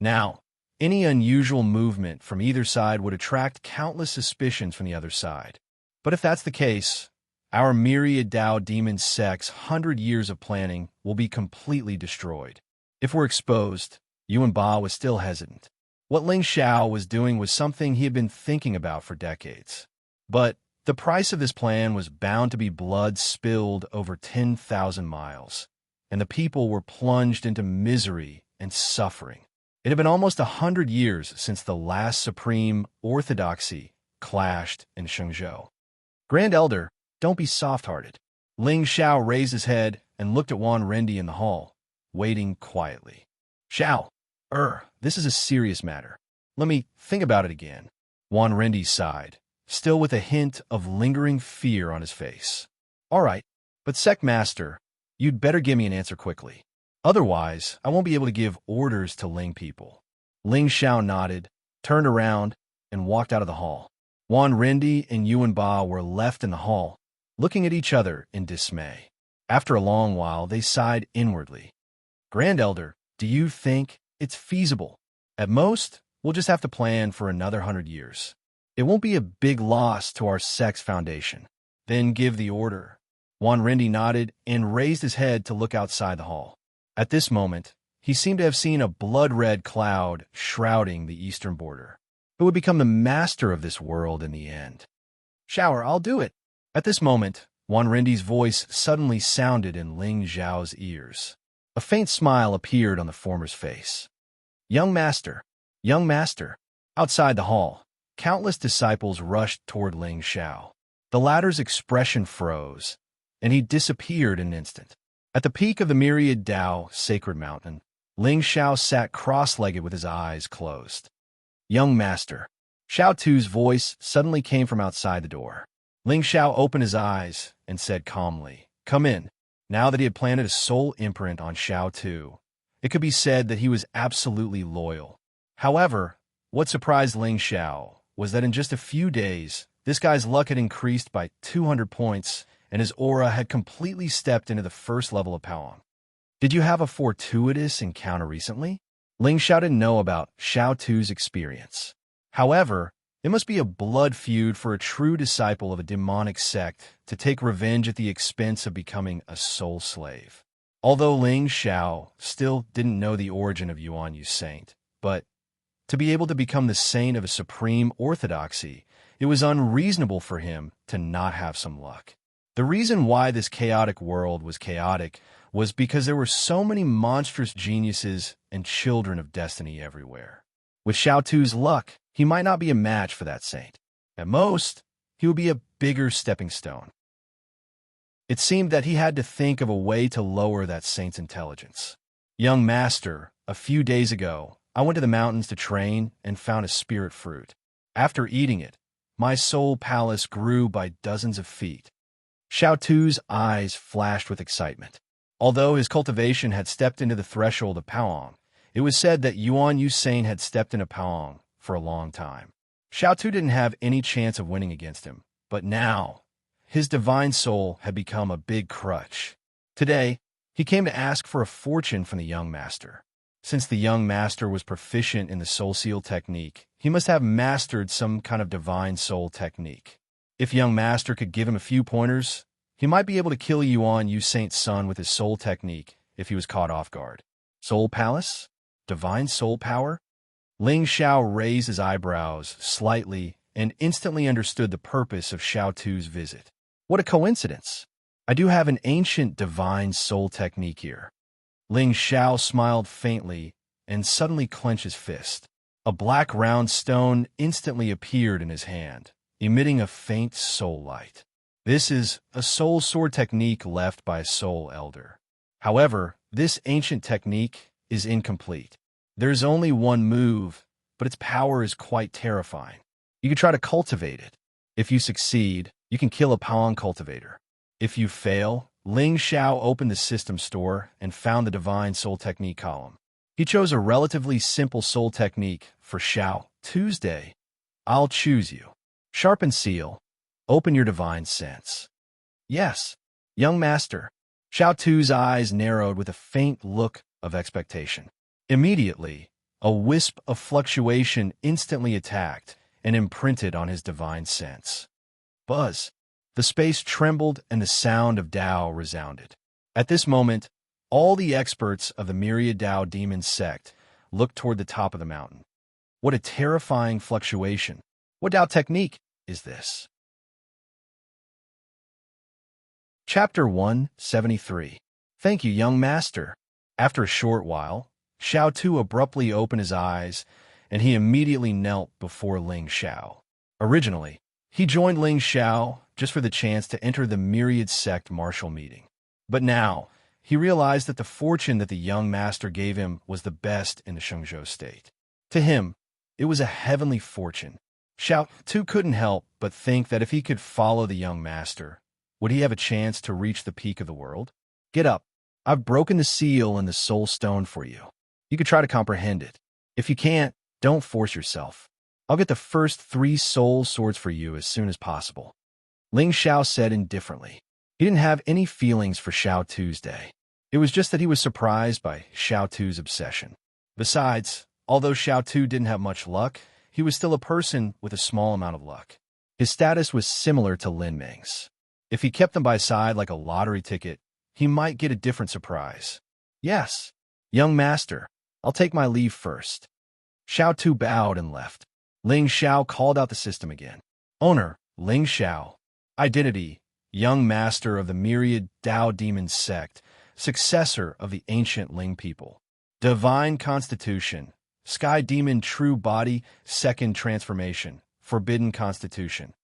Speaker 1: Now, any unusual movement from either side would attract countless suspicions from the other side. But if that's the case, our myriad Dao demon sect's 100 years of planning will be completely destroyed. If we're exposed, Ba was still hesitant. What Ling Xiao was doing was something he had been thinking about for decades. But the price of this plan was bound to be blood spilled over 10,000 miles, and the people were plunged into misery and suffering. It had been almost 100 years since the last supreme orthodoxy clashed in Shenzhou. Grand Elder, don't be soft-hearted. Ling Xiao raised his head and looked at Wan Rendi in the hall, waiting quietly. Xiao, this is a serious matter. Let me think about it again. Wan Rendi sighed, still with a hint of lingering fear on his face. All right, but Sect Master, you'd better give me an answer quickly. Otherwise, I won't be able to give orders to Ling people. Ling Xiao nodded, turned around, and walked out of the hall. Wan Rendi and Ba were left in the hall, looking at each other in dismay. After a long while, they sighed inwardly. Grand Elder, do you think it's feasible? At most, we'll just have to plan for another 100 years. It won't be a big loss to our sex foundation. Then give the order. Juan Rindy nodded and raised his head to look outside the hall. At this moment, he seemed to have seen a blood-red cloud shrouding the eastern border. Who would become the master of this world in the end? Shower, I'll do it. At this moment, Juan Rindy's voice suddenly sounded in Ling Zhao's ears. A faint smile appeared on the former's face. Young master, young master. Outside the hall, countless disciples rushed toward Ling Zhao. The latter's expression froze, and he disappeared in an instant. At the peak of the Myriad Dao sacred mountain, Ling Zhao sat cross-legged with his eyes closed. Young master. Xiao Tu's voice suddenly came from outside the door. Ling Zhao opened his eyes and said calmly, "Come in." Now that he had planted a soul imprint on Xiao Tu, it could be said that he was absolutely loyal. However, what surprised Ling Zhao was that in just a few days, this guy's luck had increased by 200 points, and his aura had completely stepped into the first level of Paoang. Did you have a fortuitous encounter recently? Ling Zhao didn't know about Xiao Tu's experience. However, it must be a blood feud for a true disciple of a demonic sect to take revenge at the expense of becoming a soul slave. Although Ling Zhao still didn't know the origin of Yuan Yu Saint, but to be able to become the saint of a supreme orthodoxy, it was unreasonable for him to not have some luck. The reason why this chaotic world was chaotic was because there were so many monstrous geniuses and children of destiny everywhere. With Xiao Tu's luck, he might not be a match for that saint. At most, he would be a bigger stepping stone. It seemed that he had to think of a way to lower that saint's intelligence. Young master, a few days ago, I went to the mountains to train and found a spirit fruit. After eating it, my soul palace grew by dozens of feet. Xiao Tu's eyes flashed with excitement. Although his cultivation had stepped into the threshold of Paoang, it was said that Yuan Yu Saint had stepped into Paoang for a long time. Xiao Tu didn't have any chance of winning against him, but now, his divine soul had become a big crutch. Today, he came to ask for a fortune from the young master. Since the young master was proficient in the soul seal technique, he must have mastered some kind of divine soul technique. If young master could give him a few pointers, he might be able to kill Yuan Yu Saint's son with his soul technique if he was caught off guard. Soul palace? Divine soul power? Ling Zhao raised his eyebrows slightly and instantly understood the purpose of Xiao Tu's visit. What a coincidence! I do have an ancient divine soul technique here. Ling Zhao smiled faintly and suddenly clenched his fist. A black round stone instantly appeared in his hand, emitting a faint soul light. This is a soul sword technique left by a soul elder. However, this ancient technique is incomplete. There's only one move, but its power is quite terrifying. You can try to cultivate it. If you succeed, you can kill a Paoang cultivator. If you fail, Ling Zhao opened the system store and found the Divine Soul Technique column. He chose a relatively simple soul technique for Xiao Tuesday. I'll choose you. Sharpen seal. Open your divine sense. Yes, young master. Xiao Tu's eyes narrowed with a faint look of expectation. Immediately, a wisp of fluctuation instantly attacked and imprinted on his divine sense. Buzz. The space trembled and the sound of Dao resounded. At this moment, all the experts of the Myriad Dao demon sect looked toward the top of the mountain. What a terrifying fluctuation. What Dao technique is this? Chapter 173. Thank you, young master. After a short while, Xiao Tu abruptly opened his eyes, and he immediately knelt before Ling Zhao. Originally, he joined Ling Zhao just for the chance to enter the Myriad Sect martial meeting. But now, he realized that the fortune that the young master gave him was the best in the Shenzhou state. To him, it was a heavenly fortune. Xiao Tu couldn't help but think that if he could follow the young master, would he have a chance to reach the peak of the world? Get up. I've broken the seal and the soul stone for you. You could try to comprehend it. If you can't, don't force yourself. I'll get the first 3 soul swords for you as soon as possible. Ling Zhao said indifferently. He didn't have any feelings for Xiao Tuesday. It was just that he was surprised by Xiao Tu's obsession. Besides, Although Xiao Tu didn't have much luck, he was still a person with a small amount of luck. His status was similar to Lin Ming's. If he kept them by his side like a lottery ticket, he might get a different surprise. Yes, young master, I'll take my leave first. Xiao Tu bowed and left. Ling Xiao called out the system again. Owner, Ling Xiao. Identity, young master of the myriad Dao demon sect, successor of the ancient Ling people. Divine constitution, sky demon true body, second transformation, forbidden constitution.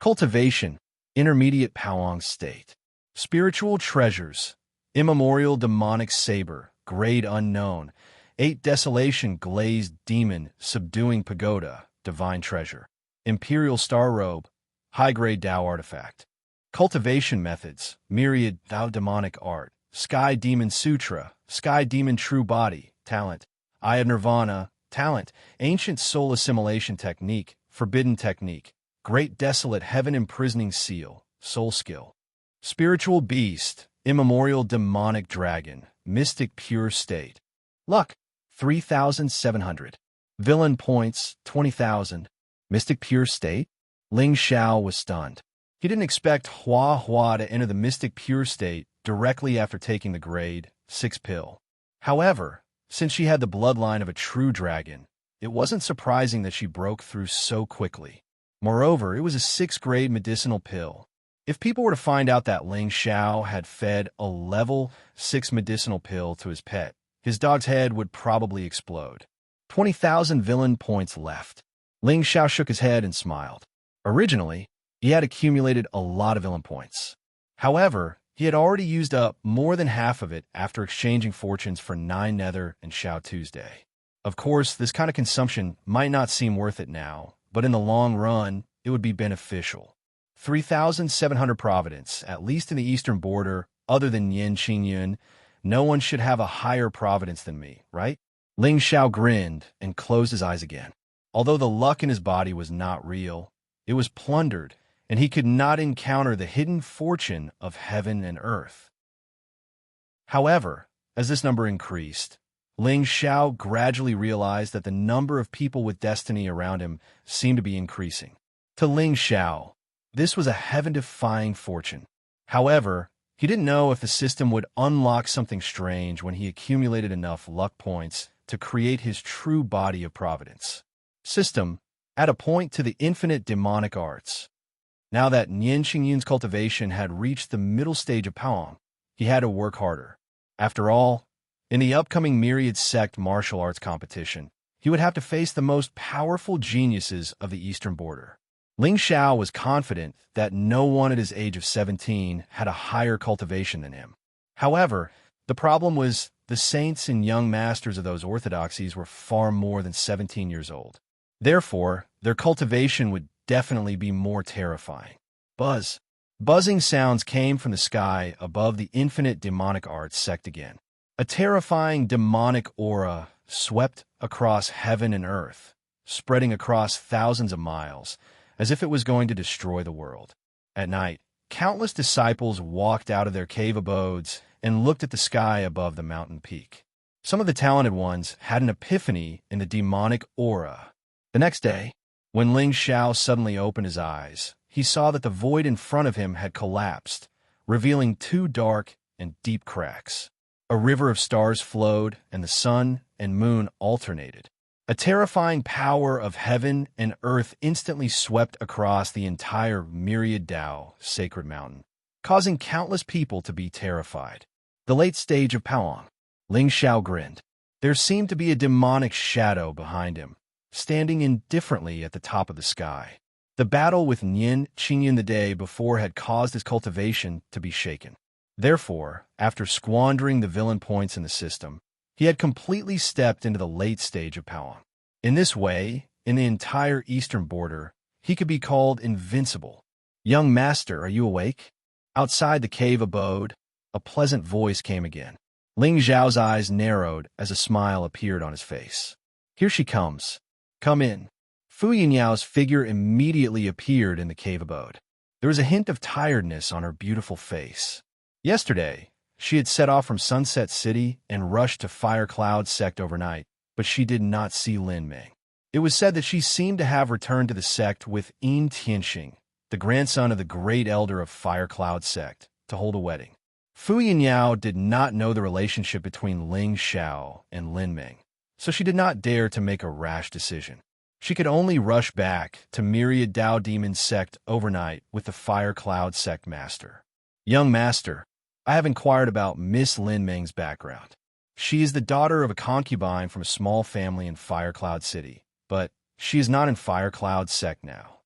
Speaker 1: Cultivation, intermediate Powong state. Spiritual treasures, immemorial demonic saber, grade unknown. 8 desolation glazed demon, subduing pagoda, divine treasure. Imperial star robe, high-grade Dao artifact. Cultivation methods, myriad Dao demonic art. Sky demon sutra, sky demon true body, talent. Eye of nirvana, talent. Ancient soul assimilation technique, forbidden technique. Great desolate heaven imprisoning seal, soul skill. Spiritual beast, immemorial demonic dragon, mystic pure state. Luck, 3,700. Villain points, 20,000. Mystic pure state? Ling Xiao was stunned. He didn't expect Hua Hua to enter the mystic pure state directly after taking the grade 6 pill. However, since she had the bloodline of a true dragon, it wasn't surprising that she broke through so quickly. Moreover, it was a 6th-grade medicinal pill. If people were to find out that Ling Xiao had fed a level 6 medicinal pill to his pet, his dog's head would probably explode. 20,000 villain points left. Ling Xiao shook his head and smiled. Originally, he had accumulated a lot of villain points. However, he had already used up more than half of it after exchanging fortunes for 9 Nether and Xiao Tuesday. Of course, this kind of consumption might not seem worth it now, but in the long run, it would be beneficial. 3,700 Providence, at least in the eastern border, other than Yin Qingyun, no one should have a higher Providence than me, right? Ling Xiao grinned and closed his eyes again. Although the luck in his body was not real, it was plundered, and he could not encounter the hidden fortune of heaven and earth. However, as this number increased, Ling Xiao gradually realized that the number of people with destiny around him seemed to be increasing. To Ling Xiao, this was a heaven-defying fortune. However, he didn't know if the system would unlock something strange when he accumulated enough luck points to create his true body of providence. System, add a point to the infinite demonic arts. Now that Nian Qingyun's cultivation had reached the middle stage of Powong, he had to work harder. After all, in the upcoming Myriad Sect martial arts competition, he would have to face the most powerful geniuses of the eastern border. Ling Xiao was confident that no one at his age of 17 had a higher cultivation than him. However, the problem was the saints and young masters of those orthodoxies were far more than 17 years old. Therefore, their cultivation would definitely be more terrifying. Buzz. Buzzing sounds came from the sky above the infinite demonic arts sect again. A terrifying demonic aura swept across heaven and earth, spreading across thousands of miles, as if it was going to destroy the world. At night, countless disciples walked out of their cave abodes and looked at the sky above the mountain peak. Some of the talented ones had an epiphany in the demonic aura. The next day, when Ling Xiao suddenly opened his eyes, he saw that the void in front of him had collapsed, revealing 2 dark and deep cracks. A river of stars flowed, and the sun and moon alternated. A terrifying power of heaven and earth instantly swept across the entire Myriad Dao sacred mountain, causing countless people to be terrified. The late stage of Powong. Ling Xiao grinned. There seemed to be a demonic shadow behind him, standing indifferently at the top of the sky. The battle with Nian Qingyun the day before had caused his cultivation to be shaken. Therefore, after squandering the villain points in the system, he had completely stepped into the late stage of Powong. In this way, in the entire eastern border, he could be called invincible. Young master, are you awake? Outside the cave abode, a pleasant voice came again. Ling Xiao's eyes narrowed as a smile appeared on his face. Here she comes. Come in. Fu Yinyao's figure immediately appeared in the cave abode. There was a hint of tiredness on her beautiful face. Yesterday, she had set off from Sunset City and rushed to Fire Cloud Sect overnight, but she did not see Lin Ming. It was said that she seemed to have returned to the sect with Yin Tianxing, the grandson of the great elder of Fire Cloud sect, to hold a wedding. Fu Yinyao did not know the relationship between Ling Xiao and Lin Ming, so she did not dare to make a rash decision. She could only rush back to Myriad Dao Demon sect overnight with the Fire Cloud sect master. Young master, I have inquired about Miss Lin Ming's background. She is the daughter of a concubine from a small family in Fire Cloud City, but she is not in Fire Cloud sect now.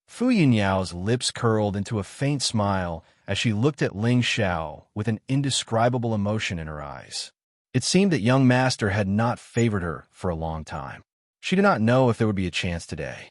Speaker 1: Fu Yinyao's lips curled into a faint smile as she looked at Ling Xiao with an indescribable emotion in her eyes. It seemed that young master had not favored her for a long time. She did not know if there would be a chance today.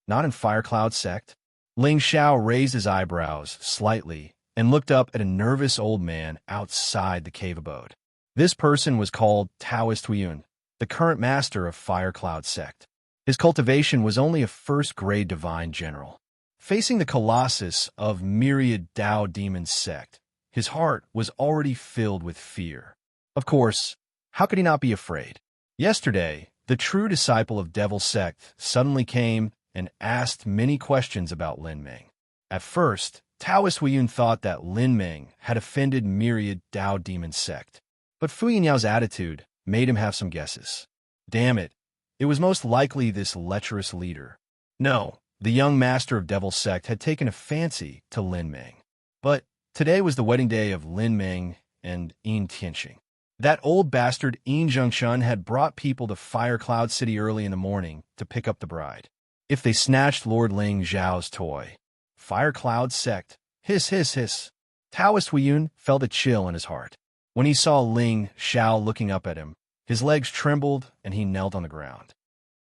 Speaker 1: Not in Fire Cloud sect? Ling Xiao raised his eyebrows slightly and looked up at a nervous old man outside the cave abode. This person was called Taoist Huiyun, the current master of Fire Cloud sect. His cultivation was only a first-grade divine general. Facing the colossus of Myriad Dao Demon sect, his heart was already filled with fear. Of course, how could he not be afraid? Yesterday, the true disciple of Devil sect suddenly came and asked many questions about Lin Ming. At first, Taoist Huiyun thought that Lin Ming had offended Myriad Dao Demon sect, but Fu Yinyao's attitude made him have some guesses. Damn it, it was most likely this lecherous leader. No, the young master of Devil sect had taken a fancy to Lin Ming. But today was the wedding day of Lin Ming and Yin Tianxing. That old bastard Yin Zhengshun had brought people to Fire Cloud City early in the morning to pick up the bride. If they snatched Lord Ling Zhao's toy. Fire Cloud sect. Hiss, hiss, hiss. Taoist Huiyun felt a chill in his heart. When he saw Ling Xiao looking up at him, his legs trembled and he knelt on the ground.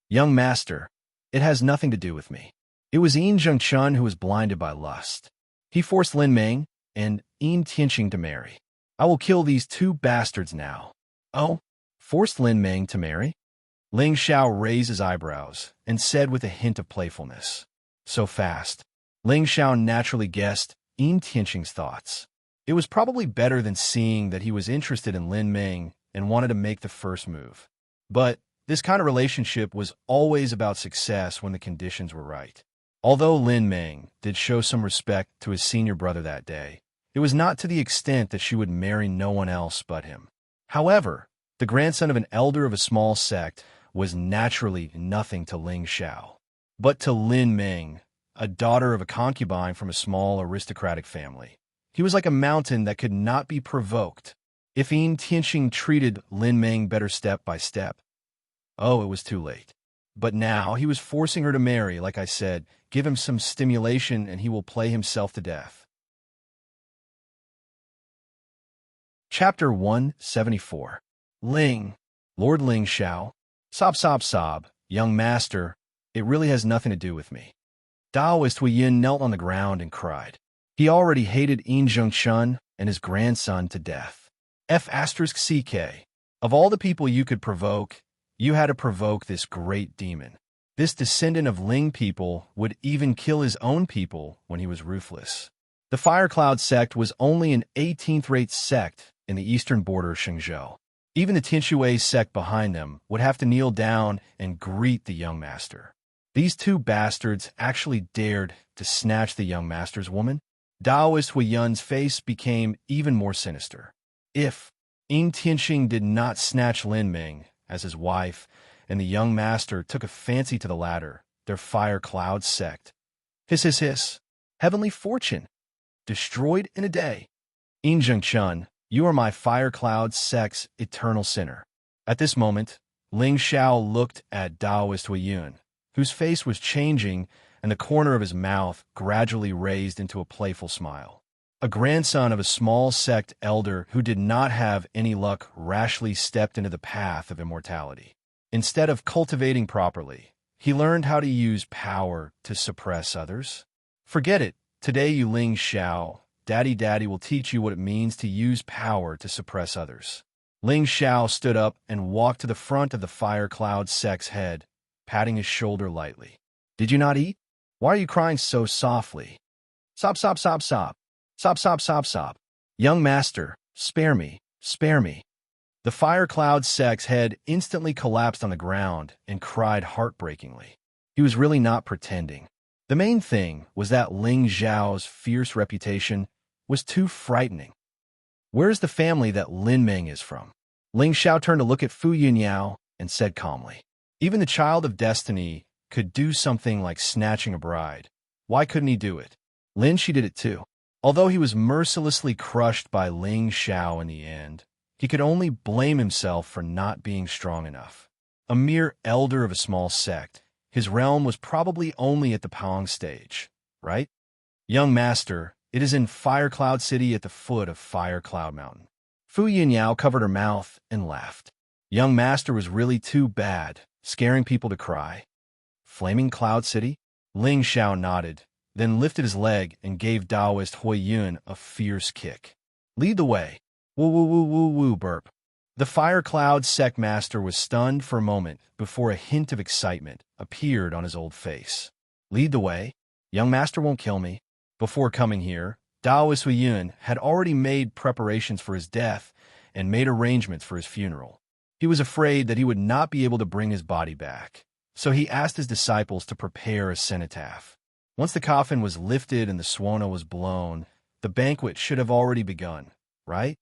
Speaker 1: Young master, it has nothing to do with me. It was Yin Zhengchun who was blinded by lust. He forced Lin Ming and Yin Tianxing to marry. I will kill these two bastards now. Oh, forced Lin Ming to marry? Ling Xiao raised his eyebrows and said with a hint of playfulness. So fast. Ling Xiao naturally guessed Yin Tianxing's thoughts. It was probably better than seeing that he was interested in Lin Ming and wanted to make the first move. But this kind of relationship was always about success when the conditions were right. Although Lin Ming did show some respect to his senior brother that day, it was not to the extent that she would marry no one else but him. However, the grandson of an elder of a small sect was naturally nothing to Ling Xiao. But to Lin Ming, a daughter of a concubine from a small aristocratic family, he was like a mountain that could not be provoked. If Yin Tianxing treated Lin Ming better step by step, oh, it was too late. But now he was forcing her to marry, like I said, give him some stimulation and he will play himself to death. Chapter 174. Ling. Lord Ling Xiao. Sob, sob, sob. Young master, it really has nothing to do with me. Taoist Huiyun knelt on the ground and cried. He already hated Yin Zhengshun and his grandson to death. F***CK. Of all the people you could provoke, you had to provoke this great demon. This descendant of Ling people would even kill his own people when he was ruthless. The Fire Cloud sect was only an 18th-rate sect in the eastern border of Shenzhou. Even the Tianshui sect behind them would have to kneel down and greet the young master. These two bastards actually dared to snatch the young master's woman. Taoist Huiyun's face became even more sinister. If Yin Tianxing did not snatch Lin Ming as his wife, and the young master took a fancy to the latter, their Fire Cloud sect. Hiss, hiss, hiss. Heavenly fortune. Destroyed in a day. Yin Zhengchun, you are my Fire Cloud sect's eternal sinner. At this moment, Ling Xiao looked at Taoist Huiyun, whose face was changing and the corner of his mouth gradually raised into a playful smile. A grandson of a small sect elder who did not have any luck rashly stepped into the path of immortality. Instead of cultivating properly, he learned how to use power to suppress others. Forget it. Today, you Ling Xiao, Daddy will teach you what it means to use power to suppress others. Ling Xiao stood up and walked to the front of the Fire Cloud sect's head, patting his shoulder lightly. Did you not eat? Why are you crying so softly? Sob, sob, sob, sob. Sob, sob, sob, sob. Young master, spare me, spare me. The fire cloud sect's head instantly collapsed on the ground and cried heartbreakingly. He was really not pretending. The main thing was that Ling Zhao's fierce reputation was too frightening. Where's the family that Lin Meng is from? Ling Xiao turned to look at Fu Yunyao and said calmly, even the child of destiny could do something like snatching a bride. Why couldn't he do it? Lin Shi did it too. Although he was mercilessly crushed by Ling Xiao in the end, he could only blame himself for not being strong enough. A mere elder of a small sect, his realm was probably only at the Pong stage, right? Young master, it is in Fire Cloud City at the foot of Fire Cloud Mountain. Fu Yinyao covered her mouth and laughed. Young master was really too bad, scaring people to cry. Flaming Cloud City? Ling Xiao nodded, then lifted his leg and gave Taoist Hui Yun a fierce kick. Lead the way. Woo woo woo woo woo burp. The Fire Cloud sect master was stunned for a moment before a hint of excitement appeared on his old face. Lead the way? Young master won't kill me. Before coming here, Taoist Hui Yun had already made preparations for his death and made arrangements for his funeral. He was afraid that he would not be able to bring his body back, so he asked his disciples to prepare a cenotaph. Once the coffin was lifted and the swana was blown, the banquet should have already begun, right?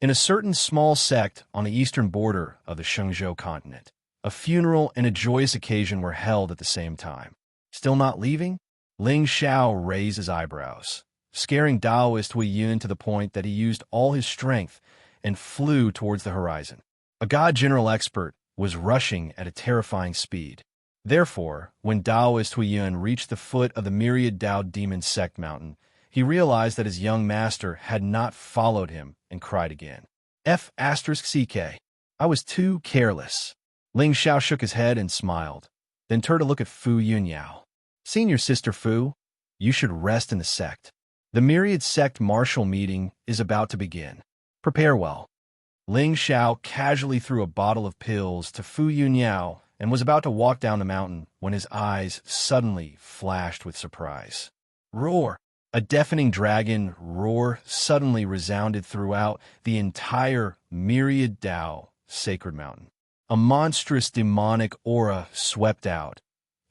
Speaker 1: In a certain small sect on the eastern border of the Shenzhou continent, a funeral and a joyous occasion were held at the same time. Still not leaving? Ling Xiao raised his eyebrows, scaring Taoist Hui Yun to the point that he used all his strength and flew towards the horizon. A god general expert was rushing at a terrifying speed. Therefore, when Taoist Hui Yun reached the foot of the myriad Tao demon sect mountain, he realized that his young master had not followed him and cried again. F***CK. I was too careless. Ling Xiao shook his head and smiled, then turned to look at Fu Yunyao. Senior Sister Fu, you should rest in the sect. The myriad sect martial meeting is about to begin. Prepare well. Ling Xiao casually threw a bottle of pills to Fu Yunyao and was about to walk down the mountain when his eyes suddenly flashed with surprise. Roar! A deafening dragon roar suddenly resounded throughout the entire myriad Tao sacred mountain. A monstrous demonic aura swept out,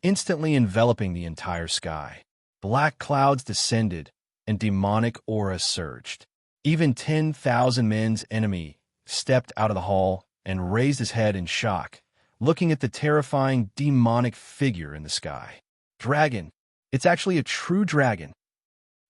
Speaker 1: instantly enveloping the entire sky. Black clouds descended, and demonic aura surged. Even 10,000 men's enemy stepped out of the hall and raised his head in shock, looking at the terrifying demonic figure in the sky. Dragon! It's actually a true dragon.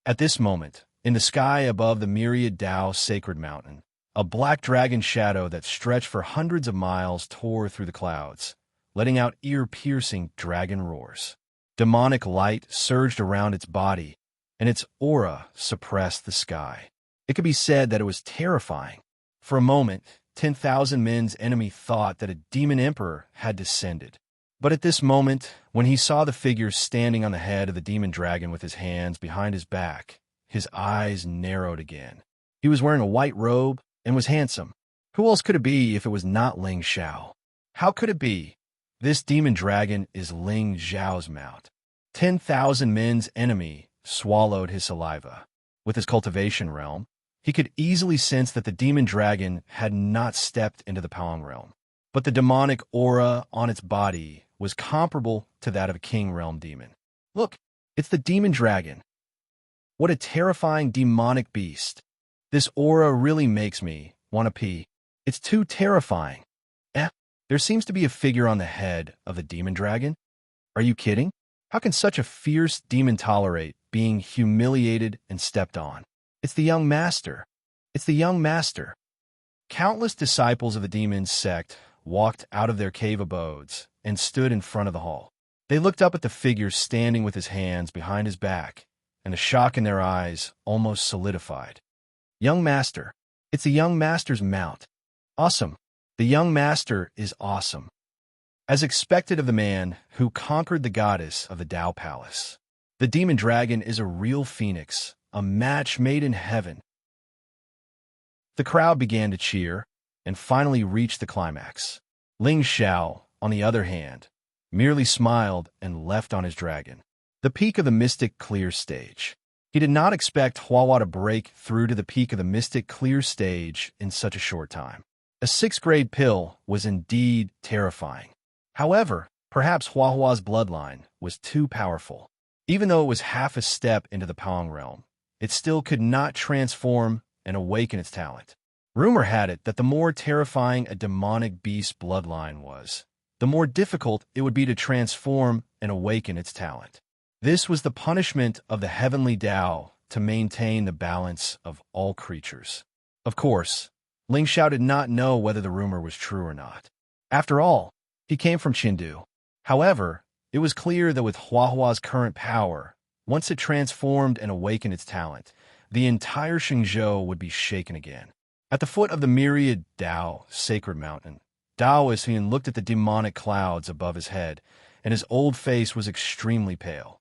Speaker 1: At this moment, in the sky above the myriad Tao sacred mountain, a black dragon shadow that stretched for hundreds of miles tore through the clouds, letting out ear-piercing dragon roars. Demonic light surged around its body, and its aura suppressed the sky. It could be said that it was terrifying. For a moment, 10,000 men's enemy thought that a demon emperor had descended. But at this moment, when he saw the figure standing on the head of the demon dragon with his hands behind his back, his eyes narrowed again. He was wearing a white robe and was handsome. Who else could it be if it was not Ling Xiao? How could it be? This demon dragon is Ling Xiao's mount. 10,000 men's enemy swallowed his saliva. With his cultivation realm, he could easily sense that the demon dragon had not stepped into the Pong realm. But the demonic aura on its body was comparable to that of a king realm demon. Look, it's the demon dragon. What a terrifying demonic beast. This aura really makes me want to pee. It's too terrifying. There seems to be a figure on the head of the demon dragon. Are you kidding? How can such a fierce demon tolerate being humiliated and stepped on? It's the young master. It's the young master. Countless disciples of the demon sect walked out of their cave abodes and stood in front of the hall. They looked up at the figure standing with his hands behind his back, and the shock in their eyes almost solidified. Young master. It's the young master's mount. Awesome. The young master is awesome. As expected of the man who conquered the goddess of the Tao Palace, the demon dragon is a real phoenix, a match made in heaven. The crowd began to cheer and finally reached the climax. Ling Xiao, on the other hand, merely smiled and left on his dragon. The peak of the mystic clear stage. He did not expect Huahua to break through to the peak of the mystic clear stage in such a short time. A sixth-grade pill was indeed terrifying. However, perhaps Huahua's bloodline was too powerful. Even though it was half a step into the Pong realm, it still could not transform and awaken its talent. Rumor had it that the more terrifying a demonic beast's bloodline was, the more difficult it would be to transform and awaken its talent. This was the punishment of the heavenly Tao to maintain the balance of all creatures. Of course, Ling Xiao did not know whether the rumor was true or not. After all, he came from Qindu. However, it was clear that with Huahua's current power, once it transformed and awakened its talent, the entire Xingzhou would be shaken again. At the foot of the myriad Dao sacred mountain, Daoist Yuan looked at the demonic clouds above his head, and his old face was extremely pale.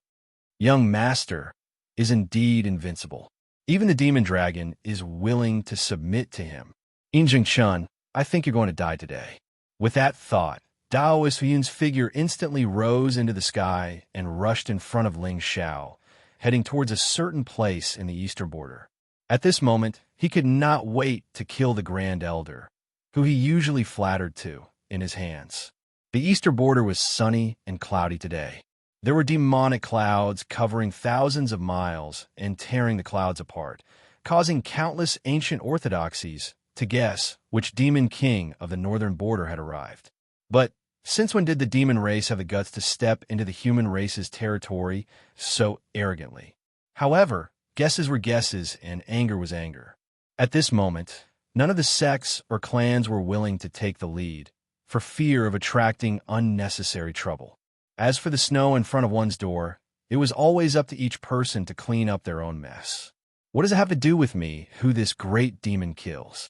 Speaker 1: Young master is indeed invincible. Even the demon dragon is willing to submit to him. Yinjing Chun, I think you're going to die today. With that thought, Daoist Yun's figure instantly rose into the sky and rushed in front of Ling Xiao, heading towards a certain place in the eastern border. At this moment, he could not wait to kill the Grand Elder, who he usually flattered to, in his hands. The eastern border was sunny and cloudy today. There were demonic clouds covering thousands of miles and tearing the clouds apart, causing countless ancient orthodoxies to guess which demon king of the northern border had arrived. But since when did the demon race have the guts to step into the human race's territory so arrogantly? However, guesses were guesses and anger was anger. At this moment, none of the sects or clans were willing to take the lead, for fear of attracting unnecessary trouble. As for the snow in front of one's door, it was always up to each person to clean up their own mess. What does it have to do with me who this great demon kills?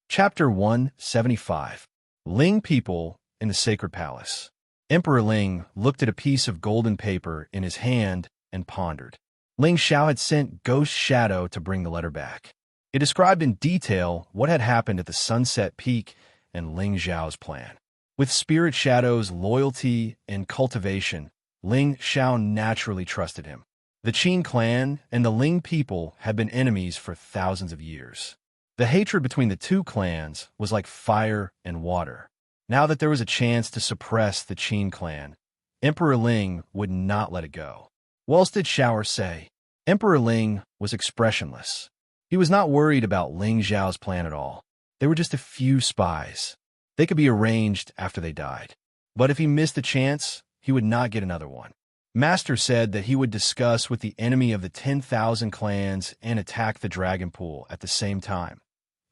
Speaker 1: Chapter 175. Ling People in the Sacred Palace. Emperor Ling looked at a piece of golden paper in his hand and pondered. Ling Xiao had sent Ghost Shadow to bring the letter back. It described in detail what had happened at the Sunset Peak and Ling Xiao's plan. With Spirit Shadow's loyalty and cultivation, Ling Xiao naturally trusted him. The Qin clan and the Ling people had been enemies for thousands of years. The hatred between the two clans was like fire and water. Now that there was a chance to suppress the Qin clan, Emperor Ling would not let it go. What else did Shower say? Emperor Ling was expressionless. He was not worried about Ling Xiao's plan at all. They were just a few spies. They could be arranged after they died. But if he missed the chance, he would not get another one. Master said that he would discuss with the enemy of the 10,000 clans and attack the Dragon Pool at the same time.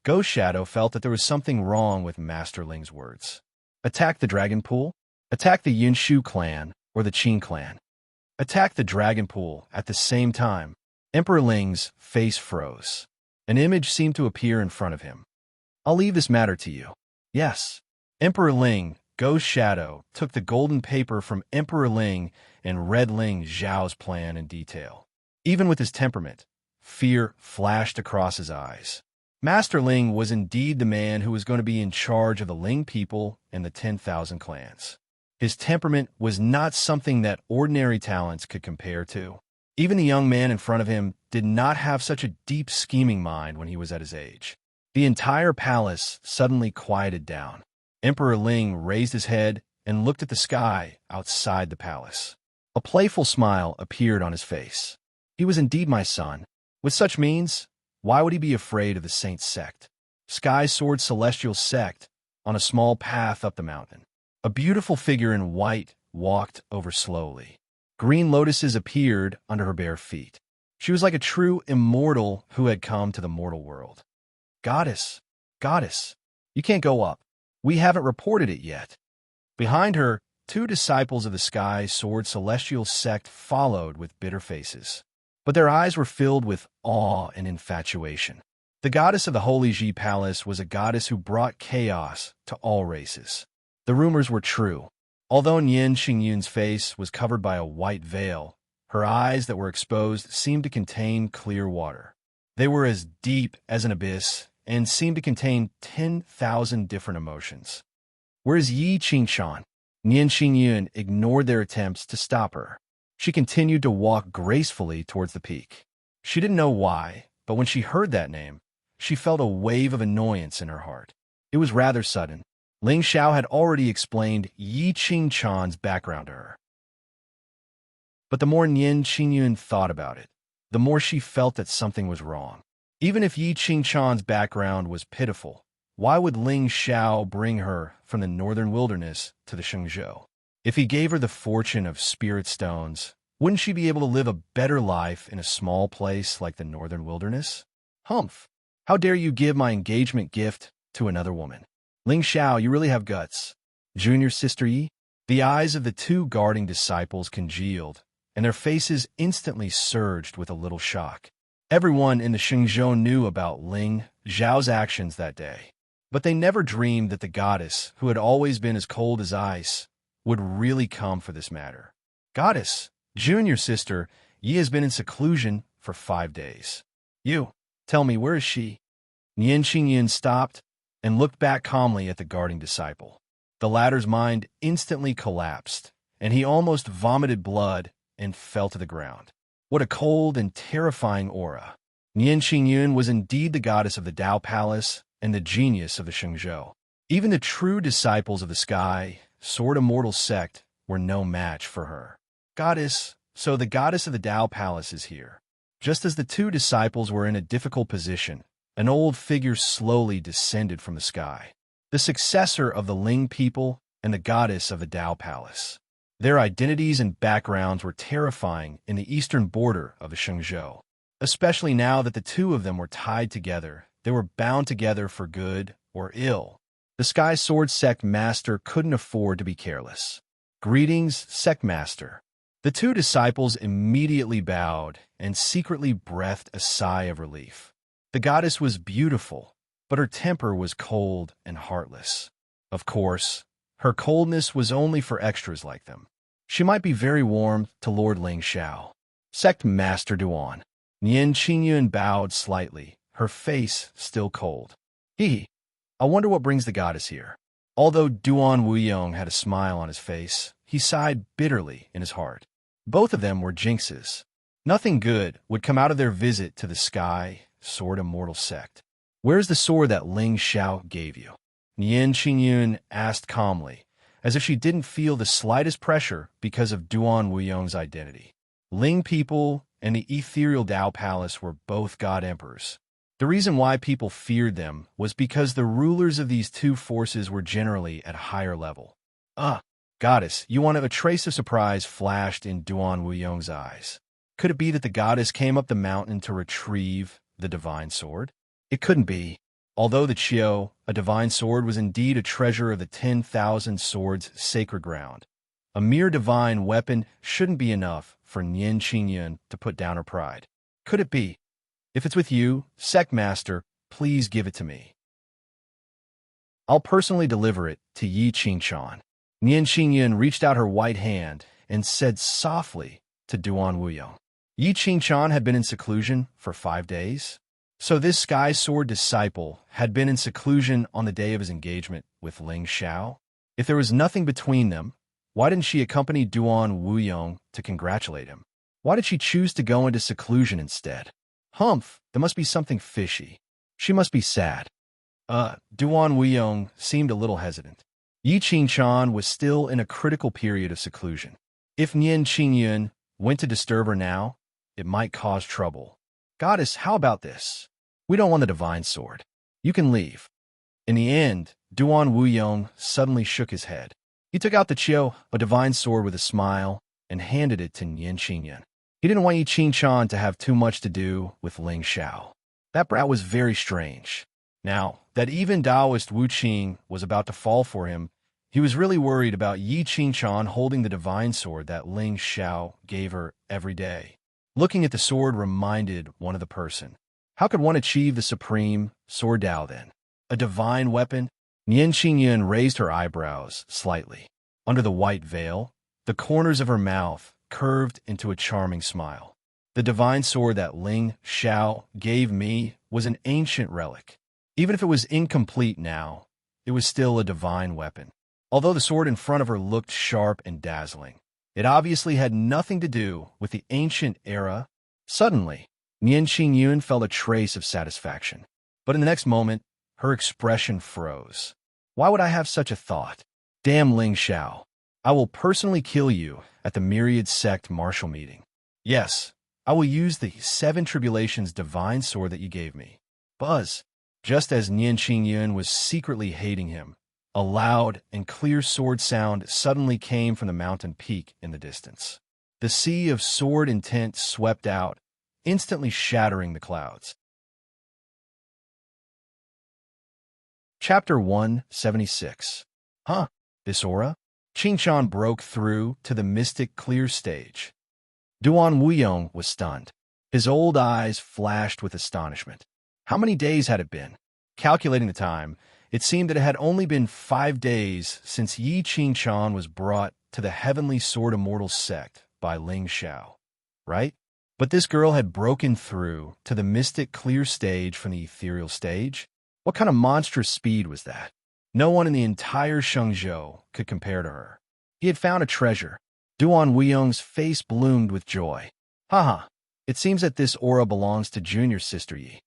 Speaker 1: Ghost Shadow felt that there was something wrong with Master Ling's words. Attack the Dragon Pool? Attack the Yinshu clan or the Qin clan? Attack the Dragon Pool at the same time. Emperor Ling's face froze. An image seemed to appear in front of him. I'll leave this matter to you. Yes. Emperor Ling, Ghost Shadow, took the golden paper from Emperor Ling and read Ling Xiao's plan in detail. Even with his temperament, fear flashed across his eyes. Master Ling was indeed the man who was going to be in charge of the Ling people and the 10,000 clans. His temperament was not something that ordinary talents could compare to. Even the young man in front of him did not have such a deep scheming mind when he was at his age. The entire palace suddenly quieted down. Emperor Ling raised his head and looked at the sky outside the palace. A playful smile appeared on his face. He was indeed my son. With such means, why would he be afraid of the Saint sect? Sky Sword Celestial sect on a small path up the mountain. A beautiful figure in white walked over slowly. Green lotuses appeared under her bare feet. She was like a true immortal who had come to the mortal world. Goddess, goddess, you can't go up. We haven't reported it yet. Behind her, two disciples of the Sky Sword Celestial sect followed with bitter faces. But their eyes were filled with awe and infatuation. The goddess of the Holy Ji Palace was a goddess who brought chaos to all races. The rumors were true. Although Nian Xingyun's face was covered by a white veil, her eyes that were exposed seemed to contain clear water. They were as deep as an abyss and seemed to contain 10,000 different emotions. Whereas Yi Qingshan, Nian Xingyun ignored their attempts to stop her. She continued to walk gracefully towards the peak. She didn't know why, but when she heard that name, she felt a wave of annoyance in her heart. It was rather sudden. Ling Xiao had already explained Yi Qingchan's background to her. But the more Nian Qingyun thought about it, the more she felt that something was wrong. Even if Yi Qingchan's background was pitiful, why would Ling Xiao bring her from the northern wilderness to the Shengzhou? If he gave her the fortune of spirit stones, wouldn't she be able to live a better life in a small place like the northern wilderness? Humph! How dare you give my engagement gift to another woman? Ling Xiao, you really have guts. Junior sister Yi? The eyes of the two guarding disciples congealed, and their faces instantly surged with a little shock. Everyone in the Shengzhou knew about Ling Xiao's actions that day, but they never dreamed that the goddess, who had always been as cold as ice, would really come for this matter. Goddess, junior sister, Yi has been in seclusion for 5 days. You, tell me, where is she? Nian Qingyan stopped and looked back calmly at the guarding disciple. The latter's mind instantly collapsed, and he almost vomited blood and fell to the ground. What a cold and terrifying aura. Nian Qingyun was indeed the goddess of the Dao Palace and the genius of the Shengzhou. Even the true disciples of the sky, sword immortal sect, were no match for her. Goddess, so the goddess of the Dao Palace is here. Just as the two disciples were in a difficult position, an old figure slowly descended from the sky. The successor of the Ling people and the goddess of the Dao Palace. Their identities and backgrounds were terrifying in the eastern border of the Shengzhou. Especially now that the two of them were tied together, they were bound together for good or ill. The Sky Sword Sect Master couldn't afford to be careless. Greetings, Sect Master. The two disciples immediately bowed and secretly breathed a sigh of relief. The goddess was beautiful, but her temper was cold and heartless. Of course, her coldness was only for extras like them. She might be very warm to Lord Ling Xiao. Sect Master Duan. Nian Qingyun bowed slightly, her face still cold. I wonder what brings the goddess here. Although Duan Wuyong had a smile on his face, he sighed bitterly in his heart. Both of them were jinxes. Nothing good would come out of their visit to the Sky Sword Immortal Sect. Where's the sword that Ling Xiao gave you? Nian Qingyun asked calmly, as if she didn't feel the slightest pressure because of Duan Wuyong's identity. Ling people and the ethereal Dao Palace were both god emperors. The reason why people feared them was because the rulers of these two forces were generally at a higher level. Goddess, you wanted. A trace of surprise flashed in Duan Wuyong's eyes. Could it be that the goddess came up the mountain to retrieve the divine sword? It couldn't be. Although the Qiu, a divine sword, was indeed a treasure of the 10,000 swords sacred ground, a mere divine weapon shouldn't be enough for Nian Qingyun to put down her pride. Could it be? If it's with you, Sect Master, please give it to me. I'll personally deliver it to Yi Qingchan. Nian Qingyun reached out her white hand and said softly to Duan Wuyong. Yi Qingchan had been in seclusion for 5 days. So this Sky Sword disciple had been in seclusion on the day of his engagement with Ling Xiao? If there was nothing between them, why didn't she accompany Duan Wuyong to congratulate him? Why did she choose to go into seclusion instead? Humph, there must be something fishy. She must be sad. Duan Wuyong seemed a little hesitant. Yi Qingchan was still in a critical period of seclusion. If Nian Qingyun went to disturb her now, it might cause trouble. Goddess, how about this? We don't want the divine sword. You can leave. In the end, Duan Wuyong suddenly shook his head. He took out the Qiu, a divine sword, with a smile, and handed it to Nian Qingyun. He didn't want Yi Qingchan to have too much to do with Ling Xiao. That brat was very strange. Now, that even Taoist Wu Qing was about to fall for him, he was really worried about Yi Qingchan holding the divine sword that Ling Xiao gave her every day. Looking at the sword reminded one of the person. How could one achieve the supreme sword Dao then? A divine weapon? Nian Qingyun raised her eyebrows slightly. Under the white veil, the corners of her mouth curved into a charming smile. The divine sword that Ling Xiao gave me was an ancient relic. Even if it was incomplete now, it was still a divine weapon. Although the sword in front of her looked sharp and dazzling, It obviously had nothing to do with the ancient era. Suddenly, Nian Qingyun felt a trace of satisfaction. But in the next moment, her expression froze. Why would I have such a thought? Damn Ling Xiao. I will personally kill you at the Myriad Sect Marshal meeting. Yes, I will use the Seven Tribulations divine sword that you gave me. Buzz. Just as Nian Qingyun was secretly hating him, a loud and clear sword sound suddenly came from the mountain peak in the distance. The sea of sword intent swept out, instantly shattering the clouds. Chapter 176. Huh? This aura? Qingshan broke through to the mystic clear stage. Duan Wuyong was stunned. His old eyes flashed with astonishment. How many days had it been? Calculating the time, it seemed that it had only been 5 days since Yi Qingshan was brought to the Heavenly Sword Immortal sect by Ling Xiao, right? But this girl had broken through to the mystic clear stage from the ethereal stage? What kind of monstrous speed was that? No one in the entire Shengzhou could compare to her. He had found a treasure. Duan Wuyong's face bloomed with joy. Haha, it seems that this aura belongs to junior sister Yi.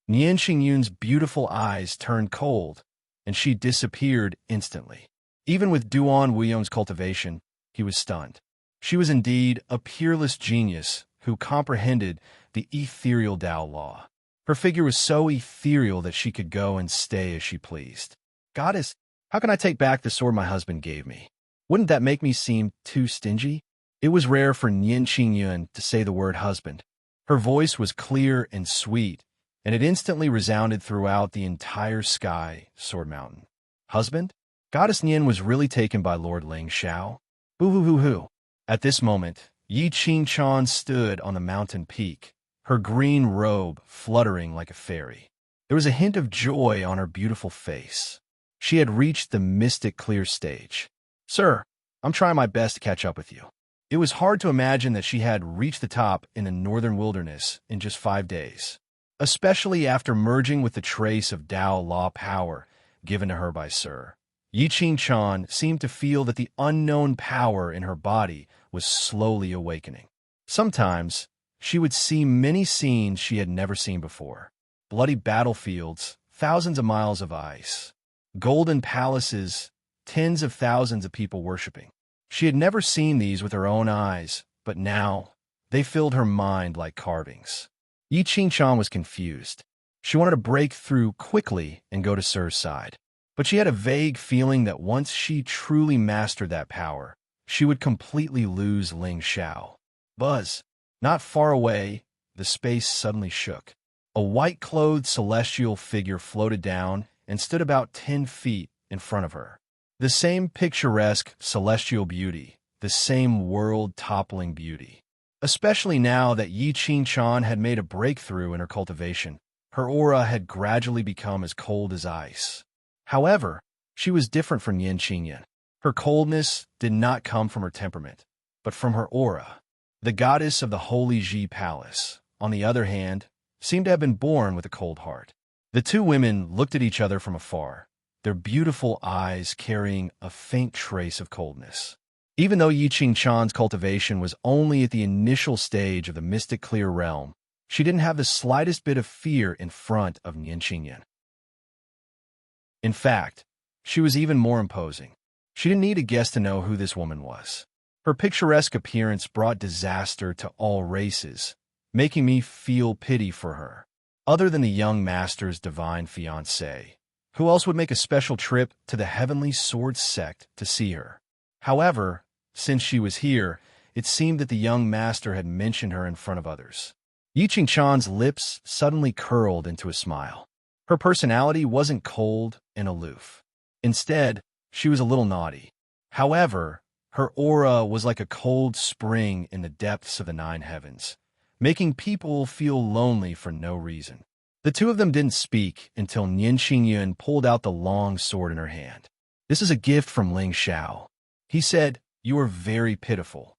Speaker 1: Nian Qingyun's beautiful eyes turned cold, and she disappeared instantly. Even with Duan Wuyong's cultivation, he was stunned. She was indeed a peerless genius who comprehended the ethereal Dao law. Her figure was so ethereal that she could go and stay as she pleased. Goddess, how can I take back the sword my husband gave me? Wouldn't that make me seem too stingy? It was rare for Nian Qingyun to say the word husband. Her voice was clear and sweet, and it instantly resounded throughout the entire sky, Sword Mountain. Husband? Goddess Nian was really taken by Lord Ling Xiao. Boo-hoo-hoo-hoo. At this moment, Yi Qingshan stood on the mountain peak, her green robe fluttering like a fairy. There was a hint of joy on her beautiful face. She had reached the mystic clear stage. Sir, I'm trying my best to catch up with you. It was hard to imagine that she had reached the top in the northern wilderness in just 5 days, especially after merging with the trace of Dao law power given to her by Sir. Yi Qingshan seemed to feel that the unknown power in her body was slowly awakening. Sometimes, she would see many scenes she had never seen before. Bloody battlefields, thousands of miles of ice, golden palaces, tens of thousands of people worshipping. She had never seen these with her own eyes, but now they filled her mind like carvings. Yi Qingshan was confused. She wanted to break through quickly and go to Sir's side. But she had a vague feeling that once she truly mastered that power, she would completely lose Ling Xiao. Buzz. Not far away, the space suddenly shook. A white-clothed celestial figure floated down and stood about 10 feet in front of her. The same picturesque celestial beauty, the same world-toppling beauty. Especially now that Yi Qingshan had made a breakthrough in her cultivation, her aura had gradually become as cold as ice. However, she was different from Nian Qingyun. Her coldness did not come from her temperament, but from her aura. The goddess of the Holy Ji Palace, on the other hand, seemed to have been born with a cold heart. The two women looked at each other from afar, their beautiful eyes carrying a faint trace of coldness. Even though Yi Qingshan's cultivation was only at the initial stage of the mystic clear realm, she didn't have the slightest bit of fear in front of Nian Qingyun. In fact, she was even more imposing. She didn't need a guess to know who this woman was. Her picturesque appearance brought disaster to all races, making me feel pity for her. Other than the young master's divine fiancé, who else would make a special trip to the Heavenly Sword sect to see her? However, since she was here, it seemed that the young master had mentioned her in front of others. Yi Qingshan's lips suddenly curled into a smile. Her personality wasn't cold and aloof. Instead, she was a little naughty. However, her aura was like a cold spring in the depths of the 9 heavens, making people feel lonely for no reason. The two of them didn't speak until Nian Qingyun pulled out the long sword in her hand. This is a gift from Ling Xiao. He said, "You are very pitiful."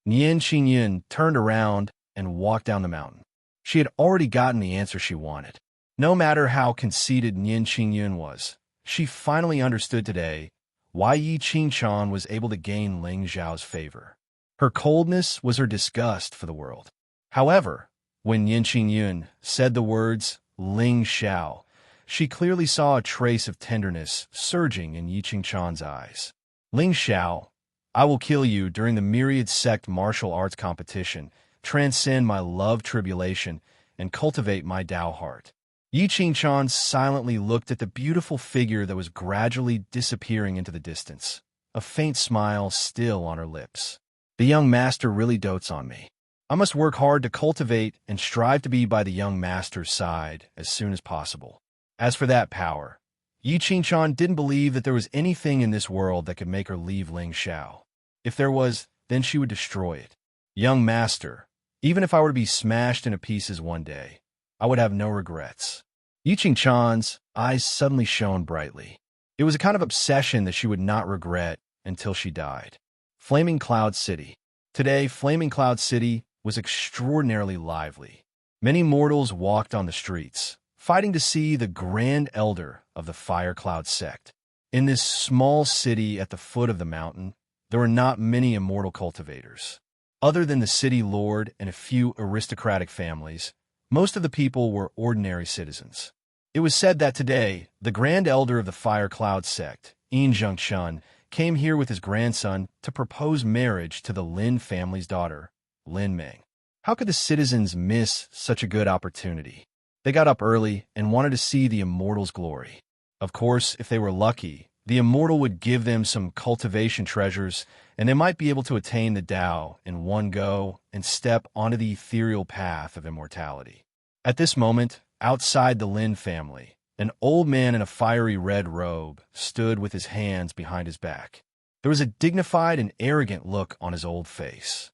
Speaker 1: Nian Qingyun turned around and walked down the mountain. She had already gotten the answer she wanted. No matter how conceited Nian Qingyun was, she finally understood today why Yi Qingshan was able to gain Ling Xiao's favor. Her coldness was her disgust for the world. However, when Yin Qingyun said the words Ling Xiao, she clearly saw a trace of tenderness surging in Yi Qingchan's eyes. Ling Xiao, I will kill you during the myriad sect martial arts competition, transcend my love tribulation, and cultivate my Tao heart. Yi Qingchan silently looked at the beautiful figure that was gradually disappearing into the distance, a faint smile still on her lips. The young master really dotes on me. I must work hard to cultivate and strive to be by the young master's side as soon as possible. As for that power, Yi Qingchan didn't believe that there was anything in this world that could make her leave Ling Xiao. If there was, then she would destroy it. Young master, even if I were to be smashed into pieces one day, I would have no regrets. Yi Qingchan's eyes suddenly shone brightly. It was a kind of obsession that she would not regret until she died. Flaming Cloud City. Today, Flaming Cloud City was extraordinarily lively. Many mortals walked on the streets, fighting to see the Grand Elder of the Fire Cloud sect. In this small city at the foot of the mountain, there were not many immortal cultivators. Other than the city lord and a few aristocratic families, most of the people were ordinary citizens. It was said that today, the Grand Elder of the Fire Cloud sect, Yin Zhengchun, came here with his grandson to propose marriage to the Lin family's daughter, Lin Ming. How could the citizens miss such a good opportunity? They got up early and wanted to see the immortal's glory. Of course, if they were lucky, the immortal would give them some cultivation treasures, and they might be able to attain the Tao in one go and step onto the ethereal path of immortality. At this moment, outside the Lin family, an old man in a fiery red robe stood with his hands behind his back. There was a dignified and arrogant look on his old face.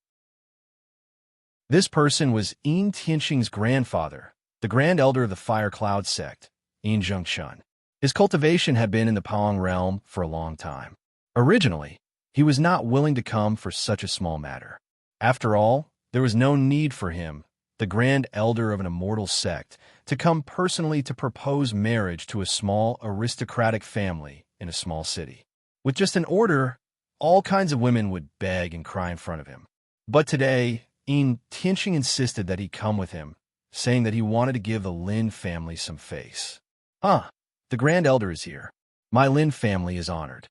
Speaker 1: This person was Yin Tianxing's grandfather, the Grand Elder of the Fire Cloud sect, Yin Zhengchun. His cultivation had been in the Pang realm for a long time. Originally, he was not willing to come for such a small matter. After all, there was no need for him, the Grand Elder of an immortal sect, to come personally to propose marriage to a small aristocratic family in a small city. With just an order, all kinds of women would beg and cry in front of him. But today, Yin Tianxing insisted that he come with him, saying that he wanted to give the Lin family some face. The Grand Elder is here. My Lin family is honored.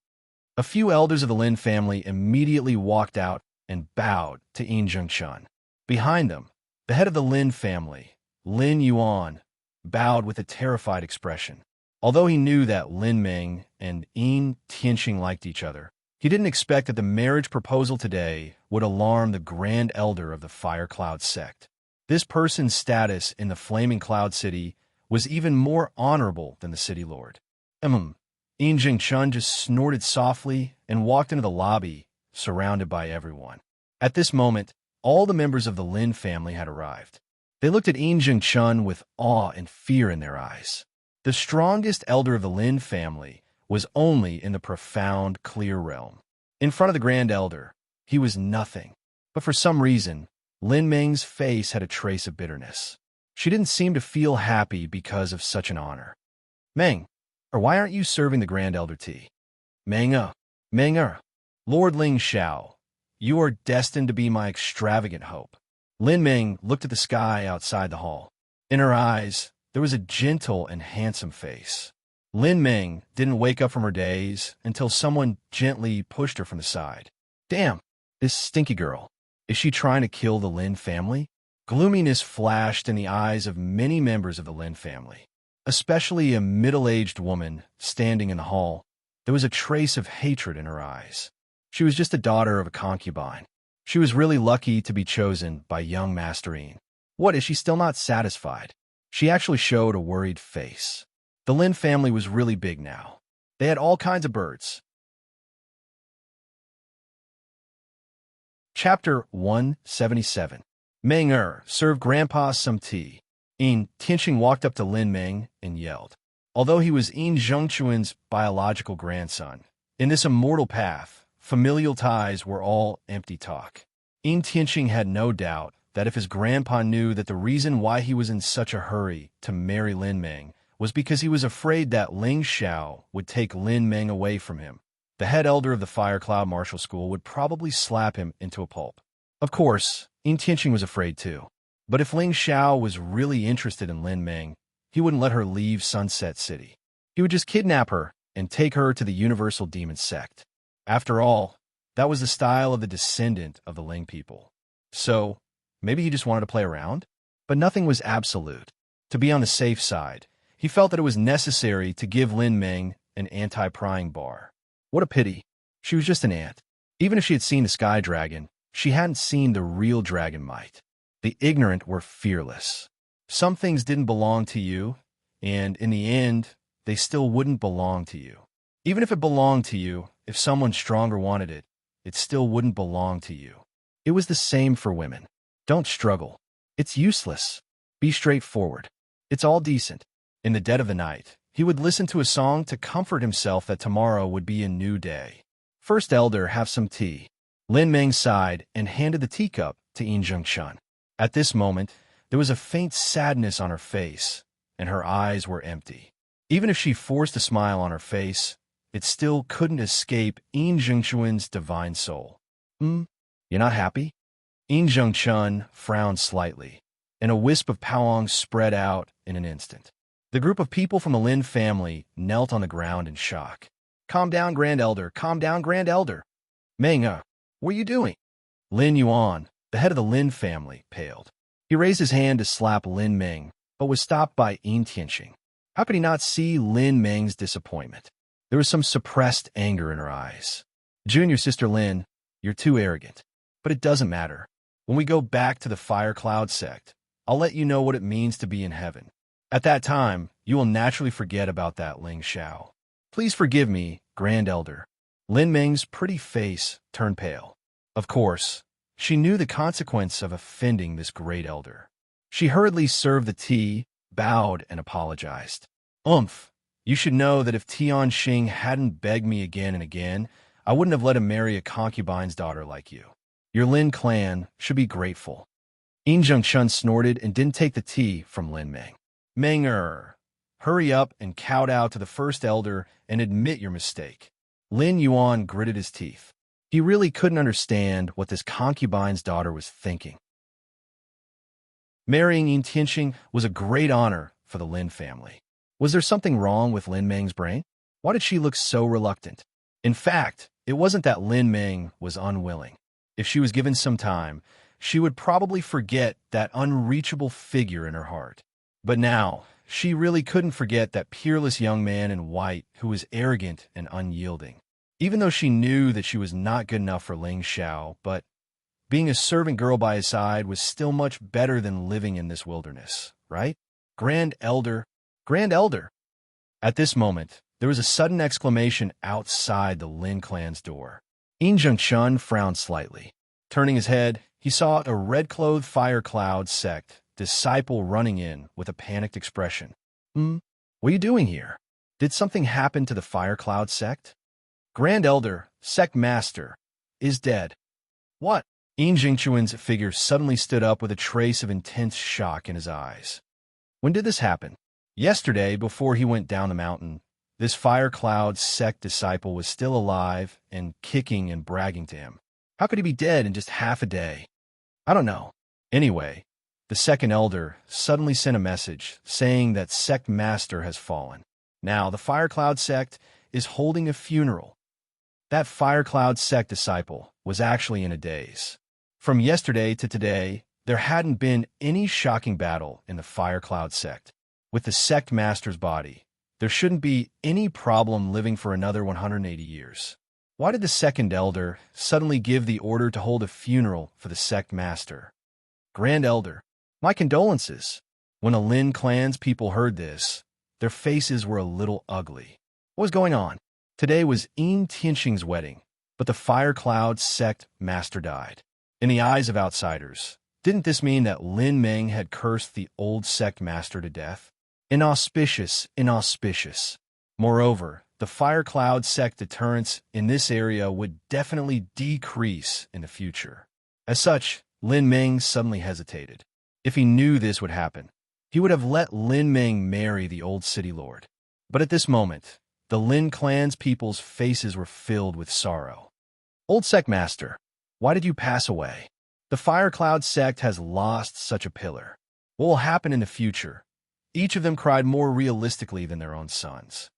Speaker 1: A few elders of the Lin family immediately walked out and bowed to Yin Zhengchun. Behind them, the head of the Lin family, Lin Yuan, bowed with a terrified expression. Although he knew that Lin Ming and Yin Tianxing liked each other, he didn't expect that the marriage proposal today would alarm the Grand Elder of the Fire Cloud sect. This person's status in the Flaming Cloud City was even more honorable than the city lord. Yin Zhengchun just snorted softly and walked into the lobby, surrounded by everyone. At this moment, all the members of the Lin family had arrived. They looked at Yin Zhengchun with awe and fear in their eyes. The strongest elder of the Lin family was only in the profound, clear realm. In front of the Grand Elder, he was nothing. But for some reason, Lin Ming's face had a trace of bitterness. She didn't seem to feel happy because of such an honor. Meng, or why aren't you serving the Grand Elder tea? Meng, Lord Ling Xiao, you are destined to be my extravagant hope. Lin Ming looked at the sky outside the hall. In her eyes, there was a gentle and handsome face. Lin Ming didn't wake up from her daze until someone gently pushed her from the side. Damn, this stinky girl. Is she trying to kill the Lin family? Gloominess flashed in the eyes of many members of the Lin family, especially a middle-aged woman standing in the hall. There was a trace of hatred in her eyes. She was just the daughter of a concubine. She was really lucky to be chosen by young Master Yin. What, is she still not satisfied? She actually showed a worried face. The Lin family was really big now. They had all kinds of birds. Chapter 177. Meng served Grandpa some tea. Yin Tianxing walked up to Lin Ming and yelled. Although he was Yin Zhengchun's biological grandson, in this immortal path, familial ties were all empty talk. Yin Tianxing had no doubt that if his grandpa knew that the reason why he was in such a hurry to marry Lin Ming was because he was afraid that Ling Xiao would take Lin Ming away from him, the head elder of the Fire Cloud Martial School would probably slap him into a pulp. Of course, Yin Tianqing was afraid too. But if Ling Xiao was really interested in Lin Ming, he wouldn't let her leave Sunset City. He would just kidnap her and take her to the Universal Demon Sect. After all, that was the style of the descendant of the Ling people. So, maybe he just wanted to play around? But nothing was absolute. To be on the safe side, he felt that it was necessary to give Lin Ming an anti-prying bar. What a pity. She was just an ant. Even if she had seen the sky dragon, she hadn't seen the real dragon might. The ignorant were fearless. Some things didn't belong to you, and in the end, they still wouldn't belong to you. Even if it belonged to you, if someone stronger wanted it, it still wouldn't belong to you. It was the same for women. Don't struggle. It's useless. Be straightforward. It's all decent. In the dead of the night, he would listen to a song to comfort himself that tomorrow would be a new day. First elder, have some tea. Lin Ming sighed and handed the teacup to Yin Zhengchun. At this moment, there was a faint sadness on her face, and her eyes were empty. Even if she forced a smile on her face, it still couldn't escape Yin Zhengchun's divine soul. You're not happy? Yin Zhengchun frowned slightly, and a wisp of Paoang spread out in an instant. The group of people from the Lin family knelt on the ground in shock. Calm down, Grand Elder. Calm down, Grand Elder. Meng, what are you doing? Lin Yuan, the head of the Lin family, paled. He raised his hand to slap Lin Ming, but was stopped by Yin Tianqing. How could he not see Lin Ming's disappointment? There was some suppressed anger in her eyes. Junior sister Lin, you're too arrogant. But it doesn't matter. When we go back to the Fire Cloud sect, I'll let you know what it means to be in heaven. At that time, you will naturally forget about that Ling Xiao. Please forgive me, Grand Elder. Lin Ming's pretty face turned pale. Of course, she knew the consequence of offending this great elder. She hurriedly served the tea, bowed, and apologized. You should know that if Tian Xing hadn't begged me again and again, I wouldn't have let him marry a concubine's daughter like you. Your Lin clan should be grateful. Yin Zhengchun snorted and didn't take the tea from Lin Ming. Meng, hurry up and kowtow to the first elder and admit your mistake. Lin Yuan gritted his teeth. He really couldn't understand what this concubine's daughter was thinking. Marrying Yin Tianqing was a great honor for the Lin family. Was there something wrong with Lin Ming's brain? Why did she look so reluctant? In fact, it wasn't that Lin Ming was unwilling. If she was given some time, she would probably forget that unreachable figure in her heart. But now, she really couldn't forget that peerless young man in white who was arrogant and unyielding. Even though she knew that she was not good enough for Ling Xiao, but being a servant girl by his side was still much better than living in this wilderness, right? Grand Elder, Grand Elder. At this moment, there was a sudden exclamation outside the Lin clan's door. Yin Zhengchun frowned slightly. Turning his head, he saw a red-clothed Fire Cloud sect disciple running in with a panicked expression. What are you doing here? Did something happen to the Fire Cloud sect? Grand Elder, Sect Master, is dead. What? Yin Jingchuan's figure suddenly stood up with a trace of intense shock in his eyes. When did this happen? Yesterday, before he went down the mountain, this Fire Cloud sect disciple was still alive and kicking and bragging to him. How could he be dead in just half a day? I don't know. Anyway, the second elder suddenly sent a message saying that Sect Master has fallen. Now, the Fire Cloud sect is holding a funeral. That Fire Cloud sect disciple was actually in a daze. From yesterday to today, there hadn't been any shocking battle in the Fire Cloud sect. With the sect master's body, there shouldn't be any problem living for another 180 years. Why did the second elder suddenly give the order to hold a funeral for the sect master? Grand Elder, my condolences. When the Lin clan's people heard this, their faces were a little ugly. What was going on? Today was Yin Tianqing's wedding, but the Fire Cloud sect master died. In the eyes of outsiders, didn't this mean that Lin Ming had cursed the old sect master to death? Inauspicious, inauspicious. Moreover, the Fire Cloud sect deterrence in this area would definitely decrease in the future. As such, Lin Ming suddenly hesitated. If he knew this would happen, he would have let Lin Ming marry the old city lord. But at this moment, the Lin clan's people's faces were filled with sorrow. Old sect master, why did you pass away? The Fire Cloud sect has lost such a pillar. What will happen in the future? Each of them cried more realistically than their own sons.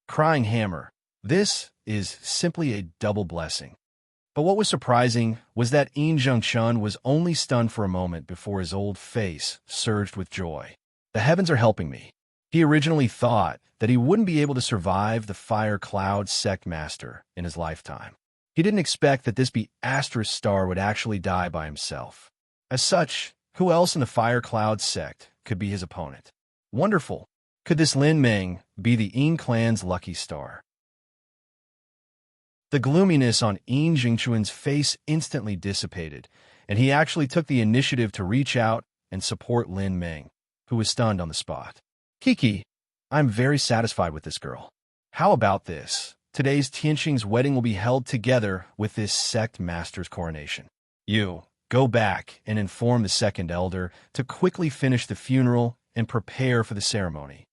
Speaker 1: Crying hammer. This is simply a double blessing. But what was surprising was that Chun was only stunned for a moment before his old face surged with joy. The heavens are helping me. He originally thought that he wouldn't be able to survive the Fire Cloud sect master in his lifetime. He didn't expect that this Asterisk star would actually die by himself. As such, who else in the Fire Cloud sect could be his opponent? Wonderful. Could this Lin Meng be the clan's lucky star? The gloominess on Jingchuan's face instantly dissipated, and he actually took the initiative to reach out and support Lin Meng, who was stunned on the spot. Kiki, I'm very satisfied with this girl. How about this? Today's Tianqing's wedding will be held together with this sect master's coronation. You, go back and inform the second elder to quickly finish the funeral and prepare for the ceremony.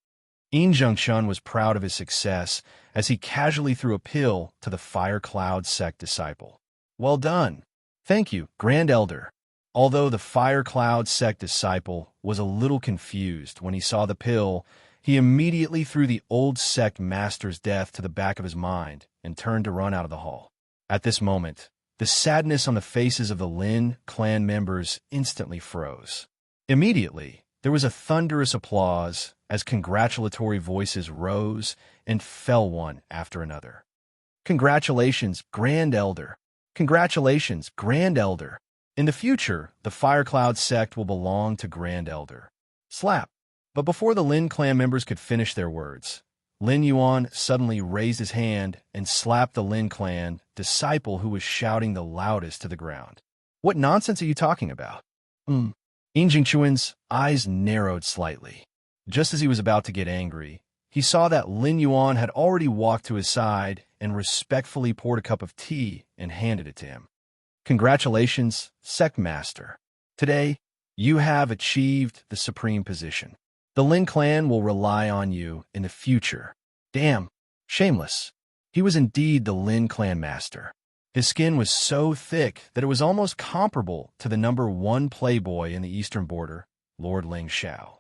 Speaker 1: Chun was proud of his success as he casually threw a pill to the Fire Cloud sect disciple. Well done. Thank you, Grand Elder. Although the Fire Cloud sect disciple was a little confused when he saw the pill, he immediately threw the old sect master's death to the back of his mind and turned to run out of the hall. At this moment, the sadness on the faces of the Lin clan members instantly froze. Immediately, there was a thunderous applause as congratulatory voices rose and fell one after another. Congratulations, Grand Elder. Congratulations, Grand Elder. In the future, the Fire Cloud sect will belong to Grand Elder. Slap. But before the Lin clan members could finish their words, Lin Yuan suddenly raised his hand and slapped the Lin clan disciple who was shouting the loudest to the ground. What nonsense are you talking about? Jingchuan's eyes narrowed slightly. Just as he was about to get angry, he saw that Lin Yuan had already walked to his side and respectfully poured a cup of tea and handed it to him. Congratulations, Sect Master. Today, you have achieved the supreme position. The Lin clan will rely on you in the future. Damn, shameless. He was indeed the Lin clan master. His skin was so thick that it was almost comparable to the #1 playboy in the eastern border, Lord Ling Xiao.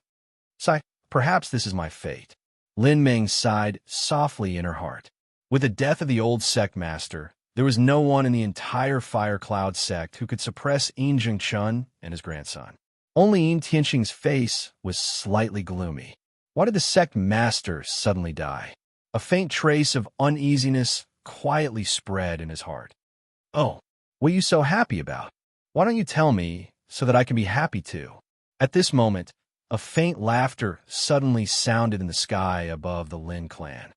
Speaker 1: Sigh, perhaps this is my fate. Lin Meng sighed softly in her heart. With the death of the old sect master, there was no one in the entire Fire Cloud sect who could suppress Chun and his grandson. Only Tianqing's face was slightly gloomy. Why did the sect master suddenly die? A faint trace of uneasiness quietly spread in his heart. Oh, what are you so happy about? Why don't you tell me so that I can be happy too? At this moment, a faint laughter suddenly sounded in the sky above the Lin clan.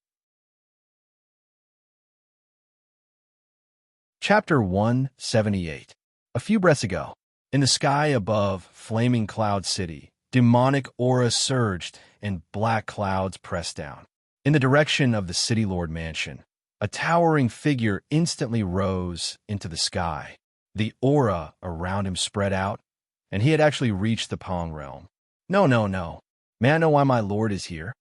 Speaker 1: Chapter 178. A few breaths ago, in the sky above Flaming Cloud City, demonic aura surged and black clouds pressed down. In the direction of the City Lord Mansion, a towering figure instantly rose into the sky. The aura around him spread out, and he had actually reached the Pong realm. No. May I know why my lord is here?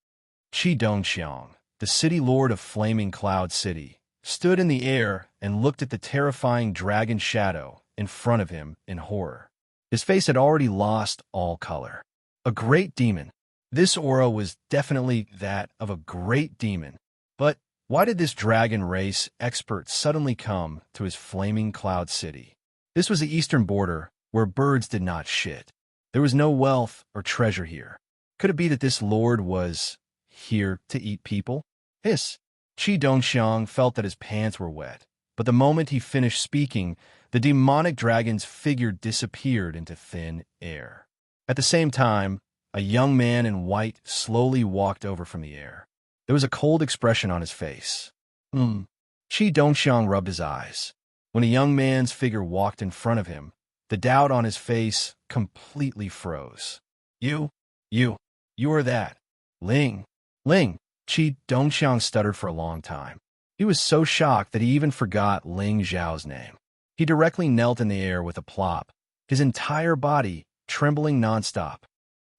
Speaker 1: Qi Dongxiang, the City Lord of Flaming Cloud City, stood in the air and looked at the terrifying dragon shadow in front of him in horror. His face had already lost all color. A great demon. This aura was definitely that of a great demon. But why did this dragon race expert suddenly come to his Flaming Cloud City? This was the eastern border where birds did not shit. There was no wealth or treasure here. Could it be that this lord was here to eat people? Hiss. Qi Dongxiang felt that his pants were wet, but the moment he finished speaking, the demonic dragon's figure disappeared into thin air. At the same time, a young man in white slowly walked over from the air. There was a cold expression on his face. Qi Dongxiang rubbed his eyes. When a young man's figure walked in front of him, the doubt on his face completely froze. You are that. Ling. Qi Dongxiang stuttered for a long time. He was so shocked that he even forgot Ling Zhao's name. He directly knelt in the air with a plop, his entire body trembling nonstop.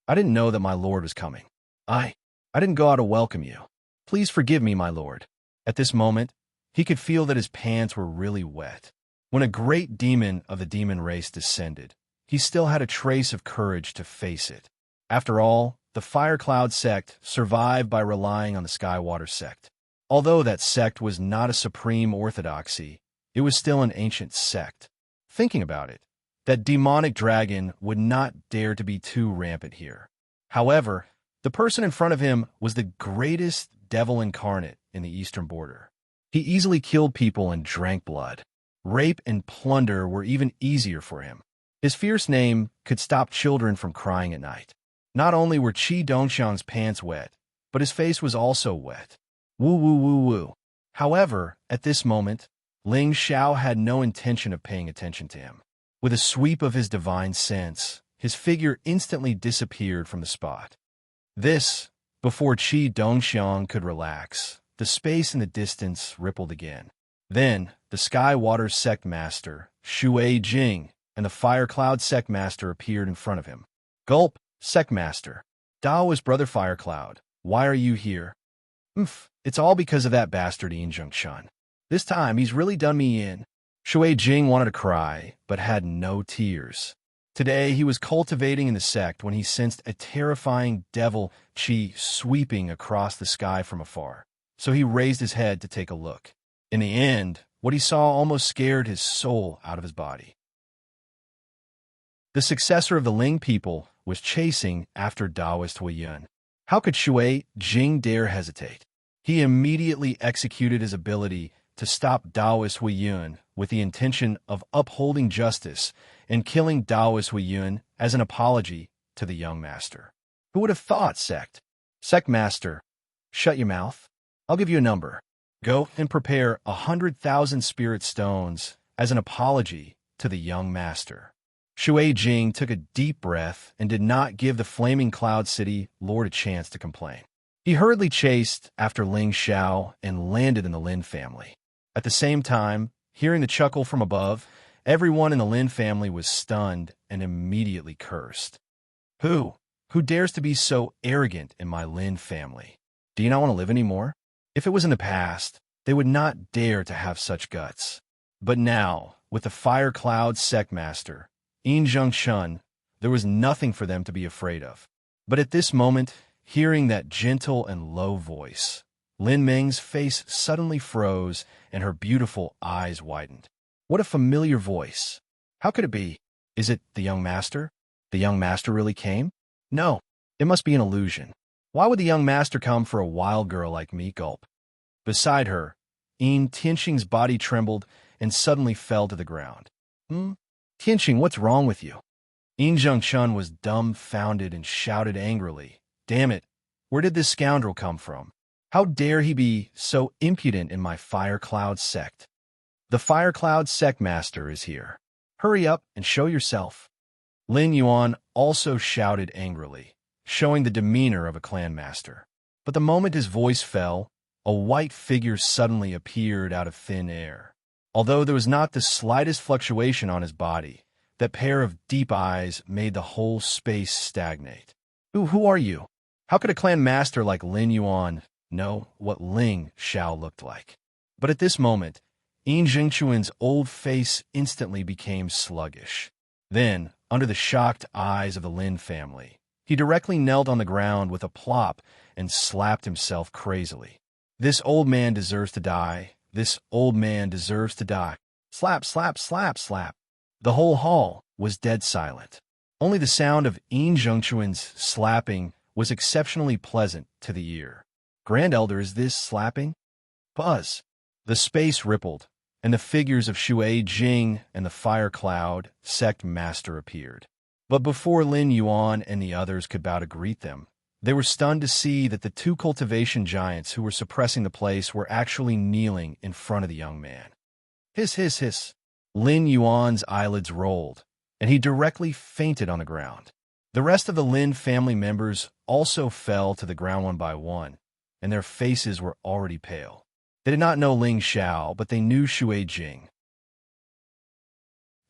Speaker 1: I didn't know that my lord was coming. I didn't go out to welcome you. Please forgive me, my lord. At this moment, he could feel that his pants were really wet. When a great demon of the demon race descended, he still had a trace of courage to face it. After all, the Fire Cloud sect survived by relying on the Skywater sect. Although that sect was not a supreme orthodoxy, it was still an ancient sect. Thinking about it, that demonic dragon would not dare to be too rampant here. However, the person in front of him was the greatest devil incarnate in the eastern border. He easily killed people and drank blood. Rape and plunder were even easier for him. His fierce name could stop children from crying at night. Not only were Qi Dongxiang's pants wet, but his face was also wet. Woo woo woo woo. However, at this moment, Ling Xiao had no intention of paying attention to him. With a sweep of his divine sense, his figure instantly disappeared from the spot. This, before Qi Dongxiang could relax, the space in the distance rippled again. Then, the Sky-Water Sect Master, Shui Jing, and the Fire Cloud Sect Master appeared in front of him. Gulp, Sect Master. Daoist brother Fire Cloud, why are you here? It's all because of that bastard Yin This time, he's really done me in. Shui Jing wanted to cry, but had no tears. Today, he was cultivating in the sect when he sensed a terrifying devil Qi sweeping across the sky from afar. So he raised his head to take a look. In the end, what he saw almost scared his soul out of his body. The successor of the Ling people was chasing after Daoist Huiyun. How could Shui Jing dare hesitate? He immediately executed his ability to stop Daoist Huiyun with the intention of upholding justice and killing Daoist Huiyun as an apology to the young master. Who would have thought, Sect? Sect Master, shut your mouth. I'll give you a number. Go and prepare 100,000 spirit stones as an apology to the young master. Shui Jing took a deep breath and did not give the Flaming Cloud City Lord a chance to complain. He hurriedly chased after Ling Xiao and landed in the Lin family. At the same time, hearing the chuckle from above, everyone in the Lin family was stunned and immediately cursed. Who dares to be so arrogant in my Lin family? Do you not want to live anymore? If it was in the past, they would not dare to have such guts. But now, with the Fire Cloud Sect Master, Yin Zhengshun, there was nothing for them to be afraid of. But at this moment, hearing that gentle and low voice, Lin Ming's face suddenly froze and her beautiful eyes widened. What a familiar voice. How could it be? Is it the young master? The young master really came? No, it must be an illusion. Why would the young master come for a wild girl like me? Gulp. Beside her, Yin Tianxing's body trembled and suddenly fell to the ground. Tianxing, what's wrong with you? Yin Zhengshun was dumbfounded and shouted angrily, Damn it, where did this scoundrel come from? How dare he be so impudent in my Fire Cloud sect? The Fire Cloud sect master is here. Hurry up and show yourself. Lin Yuan also shouted angrily, showing the demeanor of a clan master. But the moment his voice fell, a white figure suddenly appeared out of thin air. Although there was not the slightest fluctuation on his body, that pair of deep eyes made the whole space stagnate. Who are you? How could a clan master like Lin Yuan know what Ling Xiao looked like? But at this moment, Yin Zhengchuan's old face instantly became sluggish. Then, under the shocked eyes of the Lin family, he directly knelt on the ground with a plop and slapped himself crazily. This old man deserves to die. This old man deserves to die. Slap, slap, slap, slap. The whole hall was dead silent. Only the sound of Yin Zhengchuan's slapping was exceptionally pleasant to the ear. Grand Elder, is this slapping? Buzz. The space rippled, and the figures of Shui Jing and the Fire Cloud Sect Master appeared. But before Lin Yuan and the others could bow to greet them, they were stunned to see that the two cultivation giants who were suppressing the place were actually kneeling in front of the young man. Hiss, hiss, hiss. Lin Yuan's eyelids rolled, and he directly fainted on the ground. The rest of the Lin family members also fell to the ground one by one, and their faces were already pale. They did not know Ling Xiao, but they knew Shui Jing.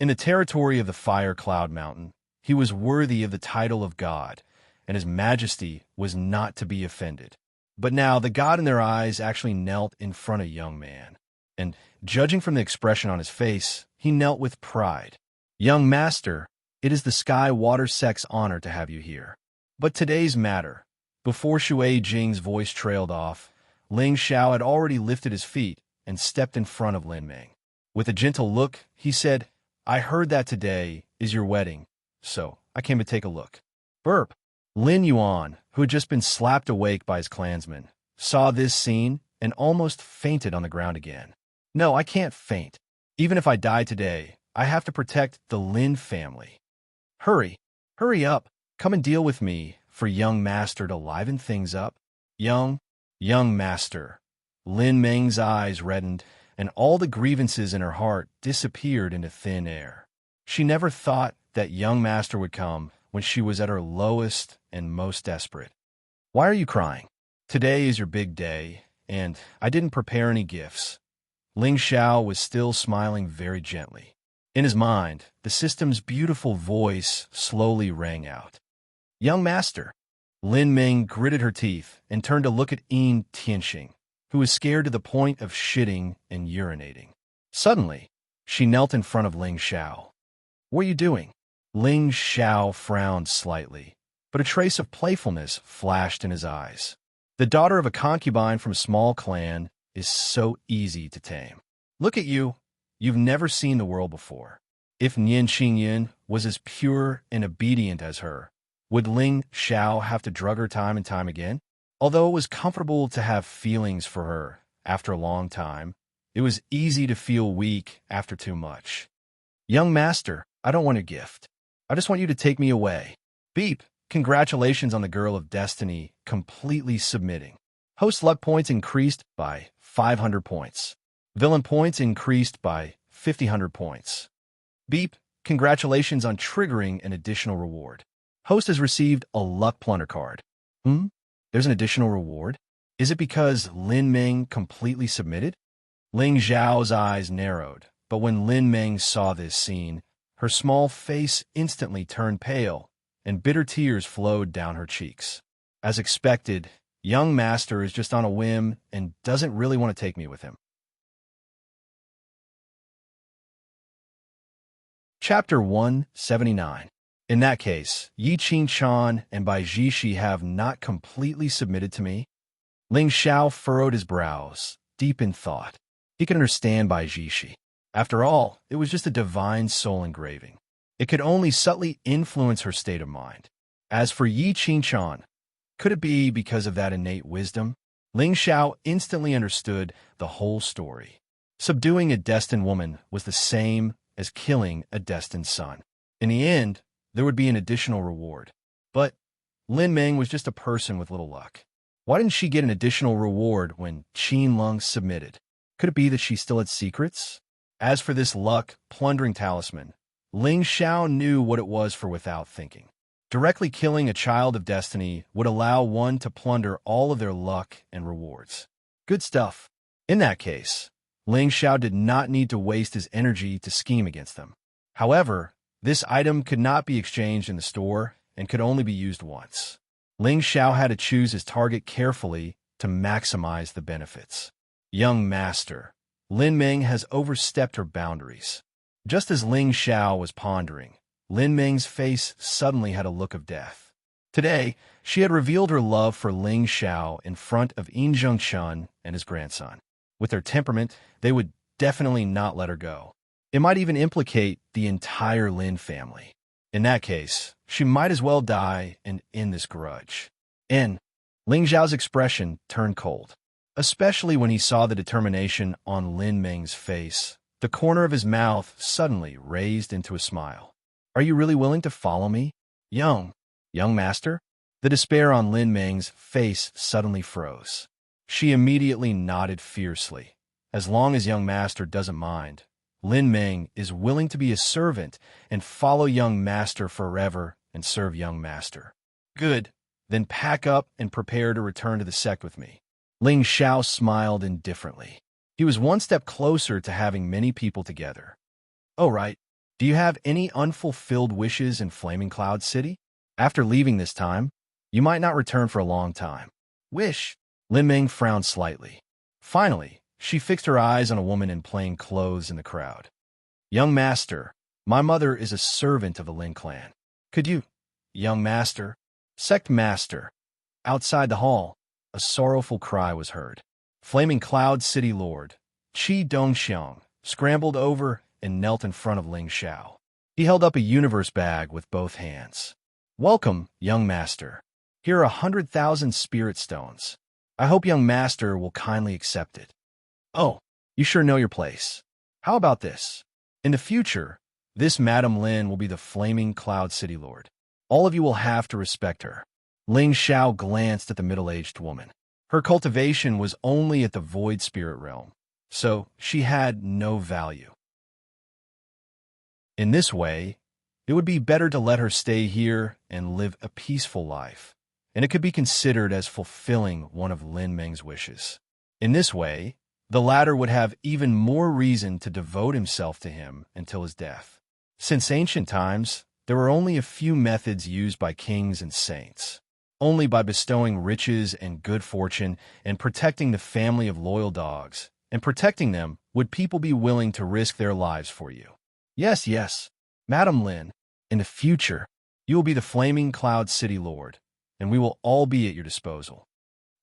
Speaker 1: In the territory of the Fire Cloud Mountain, he was worthy of the title of God, and his majesty was not to be offended. But now the god in their eyes actually knelt in front of a young man, and, judging from the expression on his face, he knelt with pride. Young master, it is the sky water sex honor to have you here. But today's matter. Before Shui Jing's voice trailed off, Ling Xiao had already lifted his feet and stepped in front of Lin Ming. With a gentle look, he said, I heard that today is your wedding, so I came to take a look. Burp. Lin Yuan, who had just been slapped awake by his clansmen, saw this scene and almost fainted on the ground again. No, I can't faint. Even if I die today, I have to protect the Lin family. Hurry up, come and deal with me for young master to liven things up. Young master. Lin Ming's eyes reddened, and all the grievances in her heart disappeared into thin air. She never thought that young master would come when she was at her lowest and most desperate. Why are you crying? Today is your big day, and I didn't prepare any gifts. Ling Xiao was still smiling very gently. In his mind, the system's beautiful voice slowly rang out. Young master. Lin Ming gritted her teeth and turned to look at Yin Tianxing, who was scared to the point of shitting and urinating. Suddenly, she knelt in front of Ling Xiao. What are you doing? Ling Xiao frowned slightly, but a trace of playfulness flashed in his eyes. The daughter of a concubine from a small clan is so easy to tame. Look at you. You've never seen the world before. If Nian Xingyin was as pure and obedient as her, would Ling Xiao have to drug her time and time again? Although it was comfortable to have feelings for her after a long time, it was easy to feel weak after too much. Young master, I don't want a gift. I just want you to take me away. Beep, congratulations on the girl of destiny completely submitting. Host luck points increased by 500 points. Villain points increased by 500 points. Beep, congratulations on triggering an additional reward. Host has received a luck plunder card. There's an additional reward? Is it because Lin Ming completely submitted? Ling Xiao's eyes narrowed, but when Lin Ming saw this scene, her small face instantly turned pale, and bitter tears flowed down her cheeks. As expected, young master is just on a whim and doesn't really want to take me with him. Chapter 179. In that case, Yi Qingchan and Bai Jishi have not completely submitted to me? Ling Xiao furrowed his brows, deep in thought. He could understand Bai Jishi. After all, it was just a divine soul engraving. It could only subtly influence her state of mind. As for Yi Qingchan, could it be because of that innate wisdom? Ling Xiao instantly understood the whole story. Subduing a destined woman was the same as killing a destined son. In the end, there would be an additional reward. But Lin Ming was just a person with little luck. Why didn't she get an additional reward when Qin Lung submitted? Could it be that she still had secrets? As for this luck plundering talisman, Ling Xiao knew what it was for without thinking. Directly killing a child of destiny would allow one to plunder all of their luck and rewards. Good stuff. In that case, Ling Xiao did not need to waste his energy to scheme against them. However, this item could not be exchanged in the store and could only be used once. Ling Xiao had to choose his target carefully to maximize the benefits. Young master, Lin Ming has overstepped her boundaries. Just as Ling Xiao was pondering, Lin Ming's face suddenly had a look of death. Today, she had revealed her love for Ling Xiao in front of Yin Zhengchun and his grandson. With their temperament, they would definitely not let her go. It might even implicate the entire Lin family. In that case, she might as well die and end this grudge. Ling Xiao's expression turned cold, especially when he saw the determination on Lin Ming's face. The corner of his mouth suddenly raised into a smile. Are you really willing to follow me? Young master? The despair on Lin Ming's face suddenly froze. She immediately nodded fiercely. As long as young master doesn't mind, Lin Ming is willing to be a servant and follow young master forever and serve young master. Good, then pack up and prepare to return to the sect with me. Ling Xiao smiled indifferently. He was one step closer to having many people together. Oh, right. Do you have any unfulfilled wishes in Flaming Cloud City? After leaving this time, you might not return for a long time. Wish? Lin Ming frowned slightly. Finally, she fixed her eyes on a woman in plain clothes in the crowd. Young master, my mother is a servant of the Lin clan. Could you, young master, sect master? Outside the hall, a sorrowful cry was heard. Flaming Cloud City Lord, Qi Dongxiang, scrambled over and knelt in front of Ling Xiao. He held up a universe bag with both hands. Welcome, young master. Here are 100,000 spirit stones. I hope young master will kindly accept it. Oh, you sure know your place. How about this? In the future, this Madame Lin will be the Flaming Cloud City Lord. All of you will have to respect her. Ling Xiao glanced at the middle-aged woman. Her cultivation was only at the void spirit realm, so she had no value. In this way, it would be better to let her stay here and live a peaceful life, and it could be considered as fulfilling one of Lin Meng's wishes. In this way, the latter would have even more reason to devote himself to him until his death. Since ancient times, there were only a few methods used by kings and saints. Only by bestowing riches and good fortune and protecting the family of loyal dogs, and protecting them, would people be willing to risk their lives for you. Yes, Madame Lin, in the future, you will be the Flaming Cloud City Lord, and we will all be at your disposal.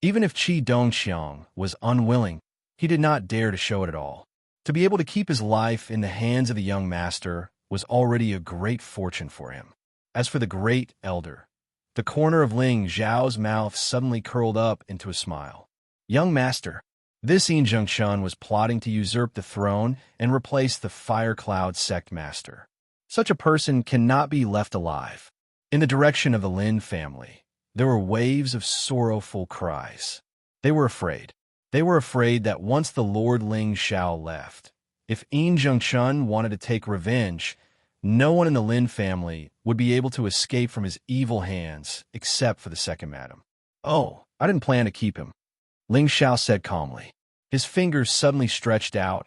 Speaker 1: Even if Qi Dongxiang was unwilling, he did not dare to show it at all. To be able to keep his life in the hands of the young master was already a great fortune for him. As for the great elder, the corner of Ling Xiao's mouth suddenly curled up into a smile. Young master, this Zhengshun was plotting to usurp the throne and replace the Fire Cloud sect master. Such a person cannot be left alive. In the direction of the Lin family, there were waves of sorrowful cries. They were afraid. They were afraid that once the Lord Ling Xiao left, if Zhengshun wanted to take revenge, no one in the Lin family would be able to escape from his evil hands except for the second madam. Oh, I didn't plan to keep him, Ling Xiao said calmly. His fingers suddenly stretched out,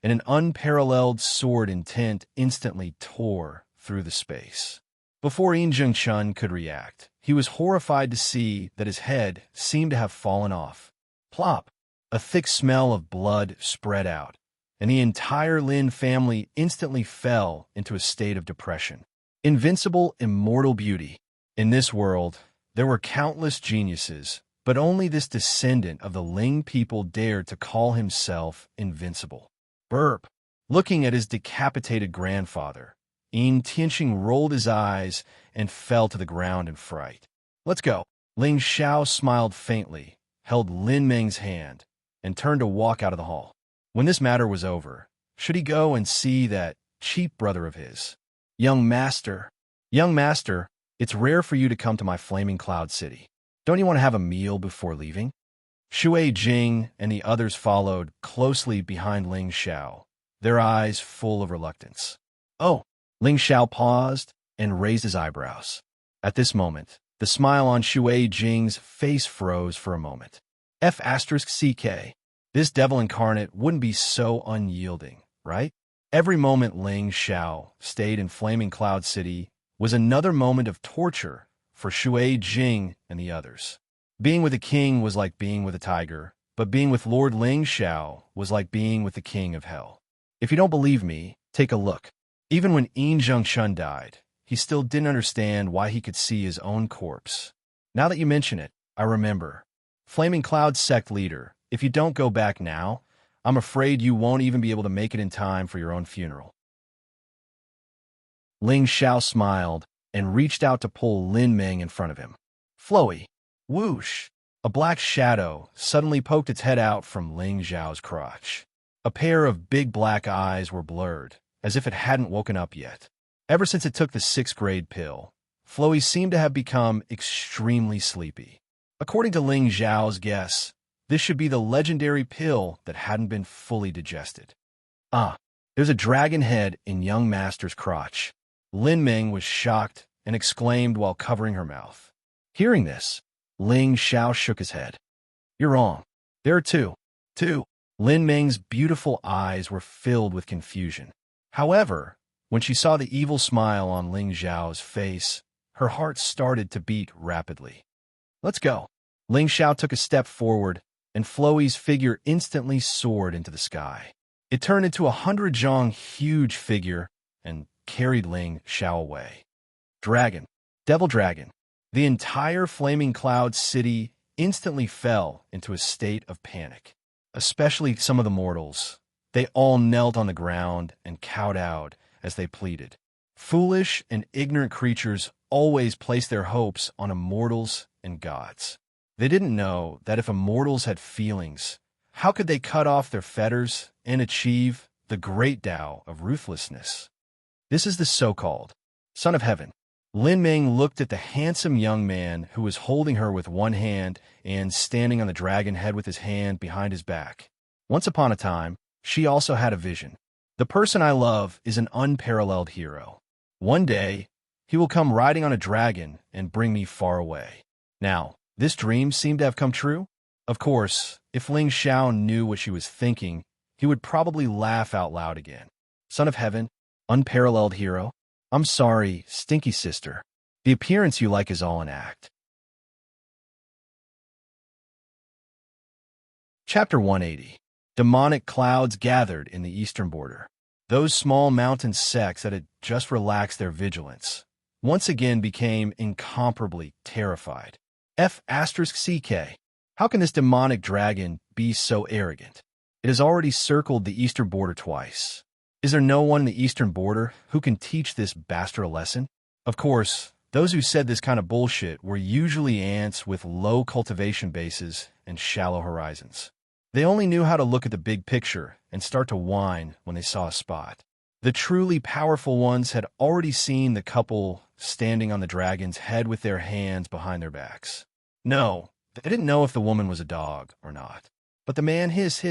Speaker 1: and an unparalleled sword intent instantly tore through the space. Before Zhengshun could react, he was horrified to see that his head seemed to have fallen off. Plop! A thick smell of blood spread out, and the entire Lin family instantly fell into a state of depression. Invincible, immortal beauty. In this world, there were countless geniuses, but only this descendant of the Ling people dared to call himself invincible. Burp! Looking at his decapitated grandfather, Tianqing rolled his eyes and fell to the ground in fright. Let's go. Ling Xiao smiled faintly, held Lin Meng's hand, and turned to walk out of the hall. When this matter was over, should he go and see that cheap brother of his? Young master, it's rare for you to come to my Flaming Cloud City. Don't you want to have a meal before leaving? Shui Jing and the others followed closely behind Ling Xiao, their eyes full of reluctance. Oh, Ling Xiao paused and raised his eyebrows. At this moment, the smile on Shui Jing's face froze for a moment. F***CK. This devil incarnate wouldn't be so unyielding, right? Every moment Ling Xiao stayed in Flaming Cloud City was another moment of torture for Shui Jing and the others. Being with a king was like being with a tiger, but being with Lord Ling Xiao was like being with the king of hell. If you don't believe me, take a look. Even when Zhengshun died, he still didn't understand why he could see his own corpse. Now that you mention it, I remember. Flaming Cloud sect leader, if you don't go back now, I'm afraid you won't even be able to make it in time for your own funeral. Ling Xiao smiled and reached out to pull Lin Meng in front of him. Flowy. Whoosh! A black shadow suddenly poked its head out from Ling Xiao's crotch. A pair of big black eyes were blurred, as if it hadn't woken up yet. Ever since it took the 6th grade pill, Flowy seemed to have become extremely sleepy. According to Ling Xiao's guess, this should be the legendary pill that hadn't been fully digested. There's a dragon head in young master's crotch. Lin Meng was shocked and exclaimed while covering her mouth. Hearing this, Ling Xiao shook his head. You're wrong. There are two. Lin Meng's beautiful eyes were filled with confusion. However, when she saw the evil smile on Ling Xiao's face, her heart started to beat rapidly. Let's go. Ling Xiao took a step forward, and Flowy's figure instantly soared into the sky. It turned into a 100-zhong huge figure and carried Ling Xiao away. Dragon. Devil dragon. The entire flaming cloud city instantly fell into a state of panic, especially some of the mortals. They all knelt on the ground and kowtowed as they pleaded. Foolish and ignorant creatures always place their hopes on immortals and gods. They didn't know that if immortals had feelings, how could they cut off their fetters and achieve the great Tao of ruthlessness? This is the so-called Son of Heaven. Lin Ming looked at the handsome young man who was holding her with one hand and standing on the dragon head with his hand behind his back. Once upon a time, she also had a vision. The person I love is an unparalleled hero. One day, he will come riding on a dragon and bring me far away. Now, this dream seemed to have come true. Of course, if Ling Xiao knew what she was thinking, he would probably laugh out loud again. Son of Heaven, unparalleled hero. I'm sorry, stinky sister. The appearance you like is all an act. Chapter 180. Demonic clouds gathered in the eastern border. Those small mountain sects that had just relaxed their vigilance once again became incomparably terrified. F***CK. How can this demonic dragon be so arrogant? It has already circled the eastern border twice. Is there no one in the eastern border who can teach this bastard a lesson? Of course, those who said this kind of bullshit were usually ants with low cultivation bases and shallow horizons. They only knew how to look at the big picture and start to whine when they saw a spot. The truly powerful ones had already seen the couple standing on the dragon's head with their hands behind their backs. No, they didn't know if the woman was a dog or not. But the man hiss.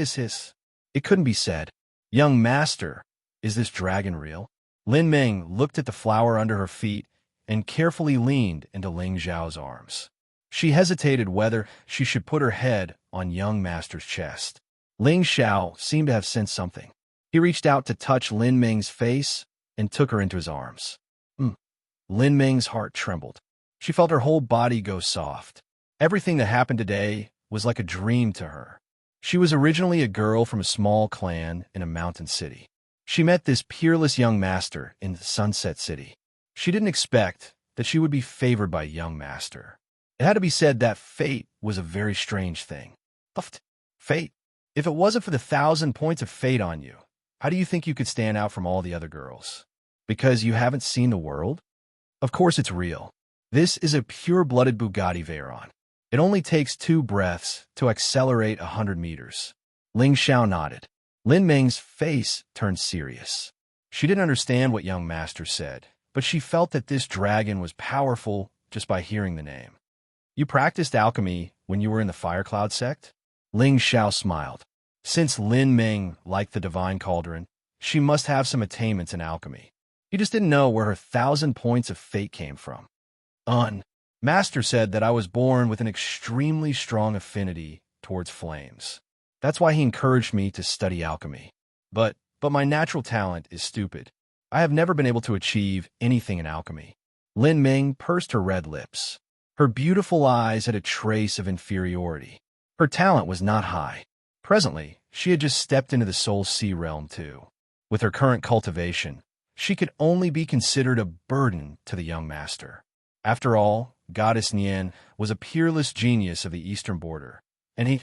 Speaker 1: It couldn't be said. Young master, is this dragon real? Lin Ming looked at the flower under her feet and carefully leaned into Ling Xiao's arms. She hesitated whether she should put her head on young master's chest. Ling Xiao seemed to have sensed something. He reached out to touch Lin Ming's face and took her into his arms. Lin Ming's heart trembled. She felt her whole body go soft. Everything that happened today was like a dream to her. She was originally a girl from a small clan in a mountain city. She met this peerless young master in the Sunset City. She didn't expect that she would be favored by young master. It had to be said that fate was a very strange thing. Fate? If it wasn't for the 1,000 points of fate on you, how do you think you could stand out from all the other girls? Because you haven't seen the world? Of course it's real. This is a pure-blooded Bugatti Veyron. It only takes 2 breaths to accelerate 100 meters. Ling Xiao nodded. Lin Ming's face turned serious. She didn't understand what young master said, but she felt that this dragon was powerful just by hearing the name. You practiced alchemy when you were in the Fire Cloud sect? Ling Xiao smiled. Since Lin Ming liked the divine cauldron, she must have some attainments in alchemy. He just didn't know where her 1,000 points of fate came from. Master said that I was born with an extremely strong affinity towards flames. That's why he encouraged me to study alchemy. But my natural talent is stupid. I have never been able to achieve anything in alchemy. Lin Ming pursed her red lips. Her beautiful eyes had a trace of inferiority. Her talent was not high. Presently, she had just stepped into the Soul Sea realm too. With her current cultivation, she could only be considered a burden to the young master. After all, Goddess Nian was a peerless genius of the eastern border, and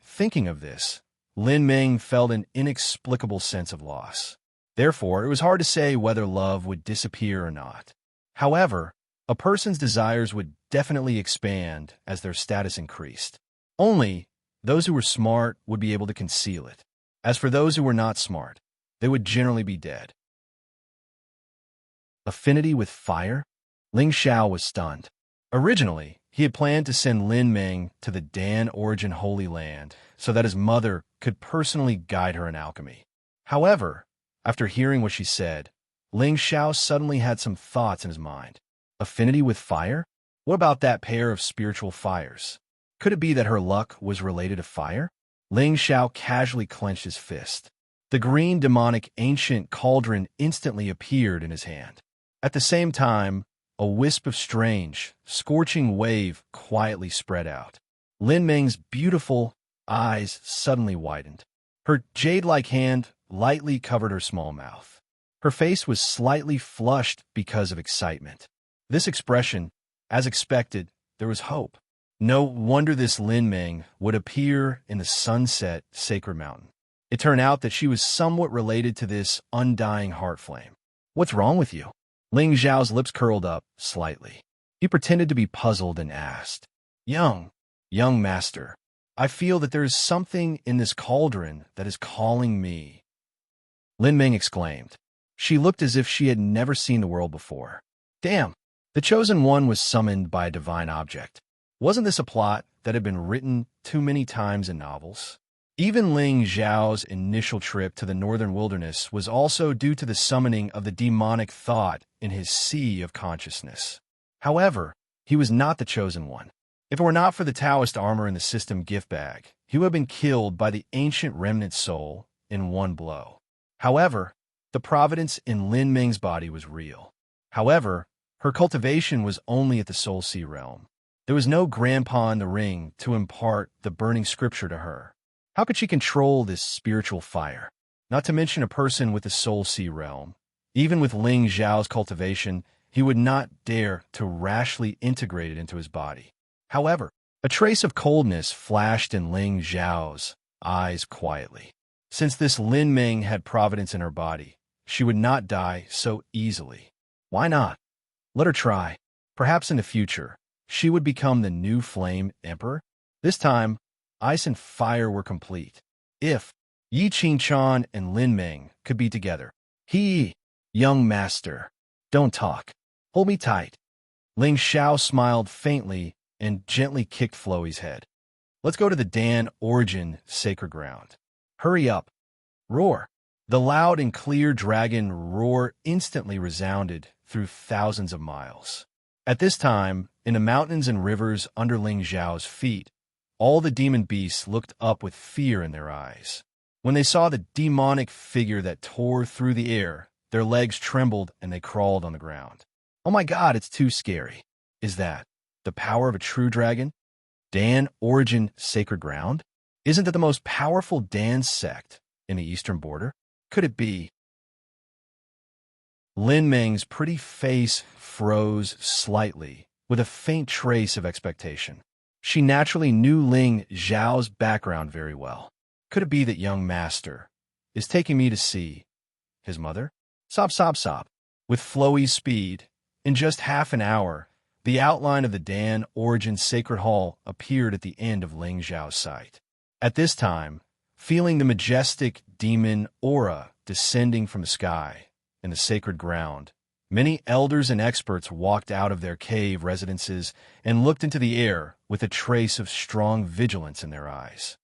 Speaker 1: thinking of this, Lin Ming felt an inexplicable sense of loss. Therefore, it was hard to say whether love would disappear or not. However, a person's desires would definitely expand as their status increased. Only those who were smart would be able to conceal it. As for those who were not smart, they would generally be dead. Affinity with fire? Ling Xiao was stunned. Originally, he had planned to send Lin Ming to the Dan Origin Holy Land so that his mother could personally guide her in alchemy. However, after hearing what she said, Ling Xiao suddenly had some thoughts in his mind. Affinity with fire? What about that pair of spiritual fires? Could it be that her luck was related to fire? Ling Xiao casually clenched his fist. The green demonic ancient cauldron instantly appeared in his hand. At the same time, a wisp of strange, scorching wave quietly spread out. Lin Ming's beautiful eyes suddenly widened. Her jade-like hand lightly covered her small mouth. Her face was slightly flushed because of excitement. This expression, as expected, there was hope. No wonder this Lin Ming would appear in the sunset sacred mountain. It turned out that she was somewhat related to this undying heart flame. What's wrong with you? Ling Zhao's lips curled up slightly. He pretended to be puzzled and asked, young master, I feel that there is something in this cauldron that is calling me. Lin Ming exclaimed. She looked as if she had never seen the world before. Damn, the chosen one was summoned by a divine object. Wasn't this a plot that had been written too many times in novels? Even Ling Zhao's initial trip to the northern wilderness was also due to the summoning of the demonic thought in his sea of consciousness. However, he was not the chosen one. If it were not for the Taoist armor in the system gift bag, he would have been killed by the ancient remnant soul in one blow. However, the providence in Lin Ming's body was real. However, her cultivation was only at the Soul Sea realm. There was no grandpa in the ring to impart the burning scripture to her. How could she control this spiritual fire? Not to mention a person with the Soul Sea realm. Even with Ling Zhao's cultivation, he would not dare to rashly integrate it into his body. However, a trace of coldness flashed in Ling Zhao's eyes quietly. Since this Lin Ming had providence in her body, she would not die so easily. Why not? Let her try. Perhaps in the future, she would become the new Flame Emperor. This time, ice and fire were complete. If Yi Qingchuan and Lin Ming could be together. Young master, don't talk. Hold me tight. Ling Xiao smiled faintly and gently kicked Floey's head. Let's go to the Dan Origin sacred ground. Hurry up. Roar. The loud and clear dragon roar instantly resounded through thousands of miles. At this time, in the mountains and rivers under Ling Zhao's feet, all the demon beasts looked up with fear in their eyes. When they saw the demonic figure that tore through the air, their legs trembled and they crawled on the ground. Oh my God, it's too scary. Is that the power of a true dragon? Dan Origin sacred ground? Isn't that the most powerful Dan sect in the eastern border? Could it be? Lin Ming's pretty face froze slightly, with a faint trace of expectation. She naturally knew Ling Zhao's background very well. Could it be that young master is taking me to see his mother? Sob, sob, sob. With Floey's speed, in just half an hour, the outline of the Dan Origin Sacred Hall appeared at the end of Ling Zhao's sight. At this time, feeling the majestic demon aura descending from the sky in the sacred ground, many elders and experts walked out of their cave residences and looked into the air with a trace of strong vigilance in their eyes.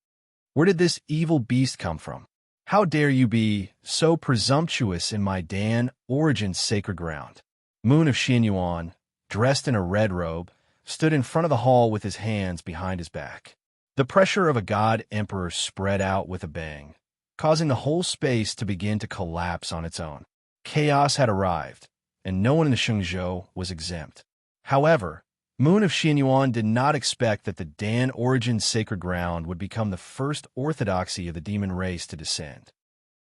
Speaker 1: Where did this evil beast come from? How dare you be so presumptuous in my Dan Origin sacred ground? Moon of Xianyuan, dressed in a red robe, stood in front of the hall with his hands behind his back. The pressure of a god emperor spread out with a bang, causing the whole space to begin to collapse on its own. Chaos had arrived, and no one in the Shengzhou was exempt. However, Moon of Xianyuan did not expect that the Dan Origin sacred ground would become the first orthodoxy of the demon race to descend.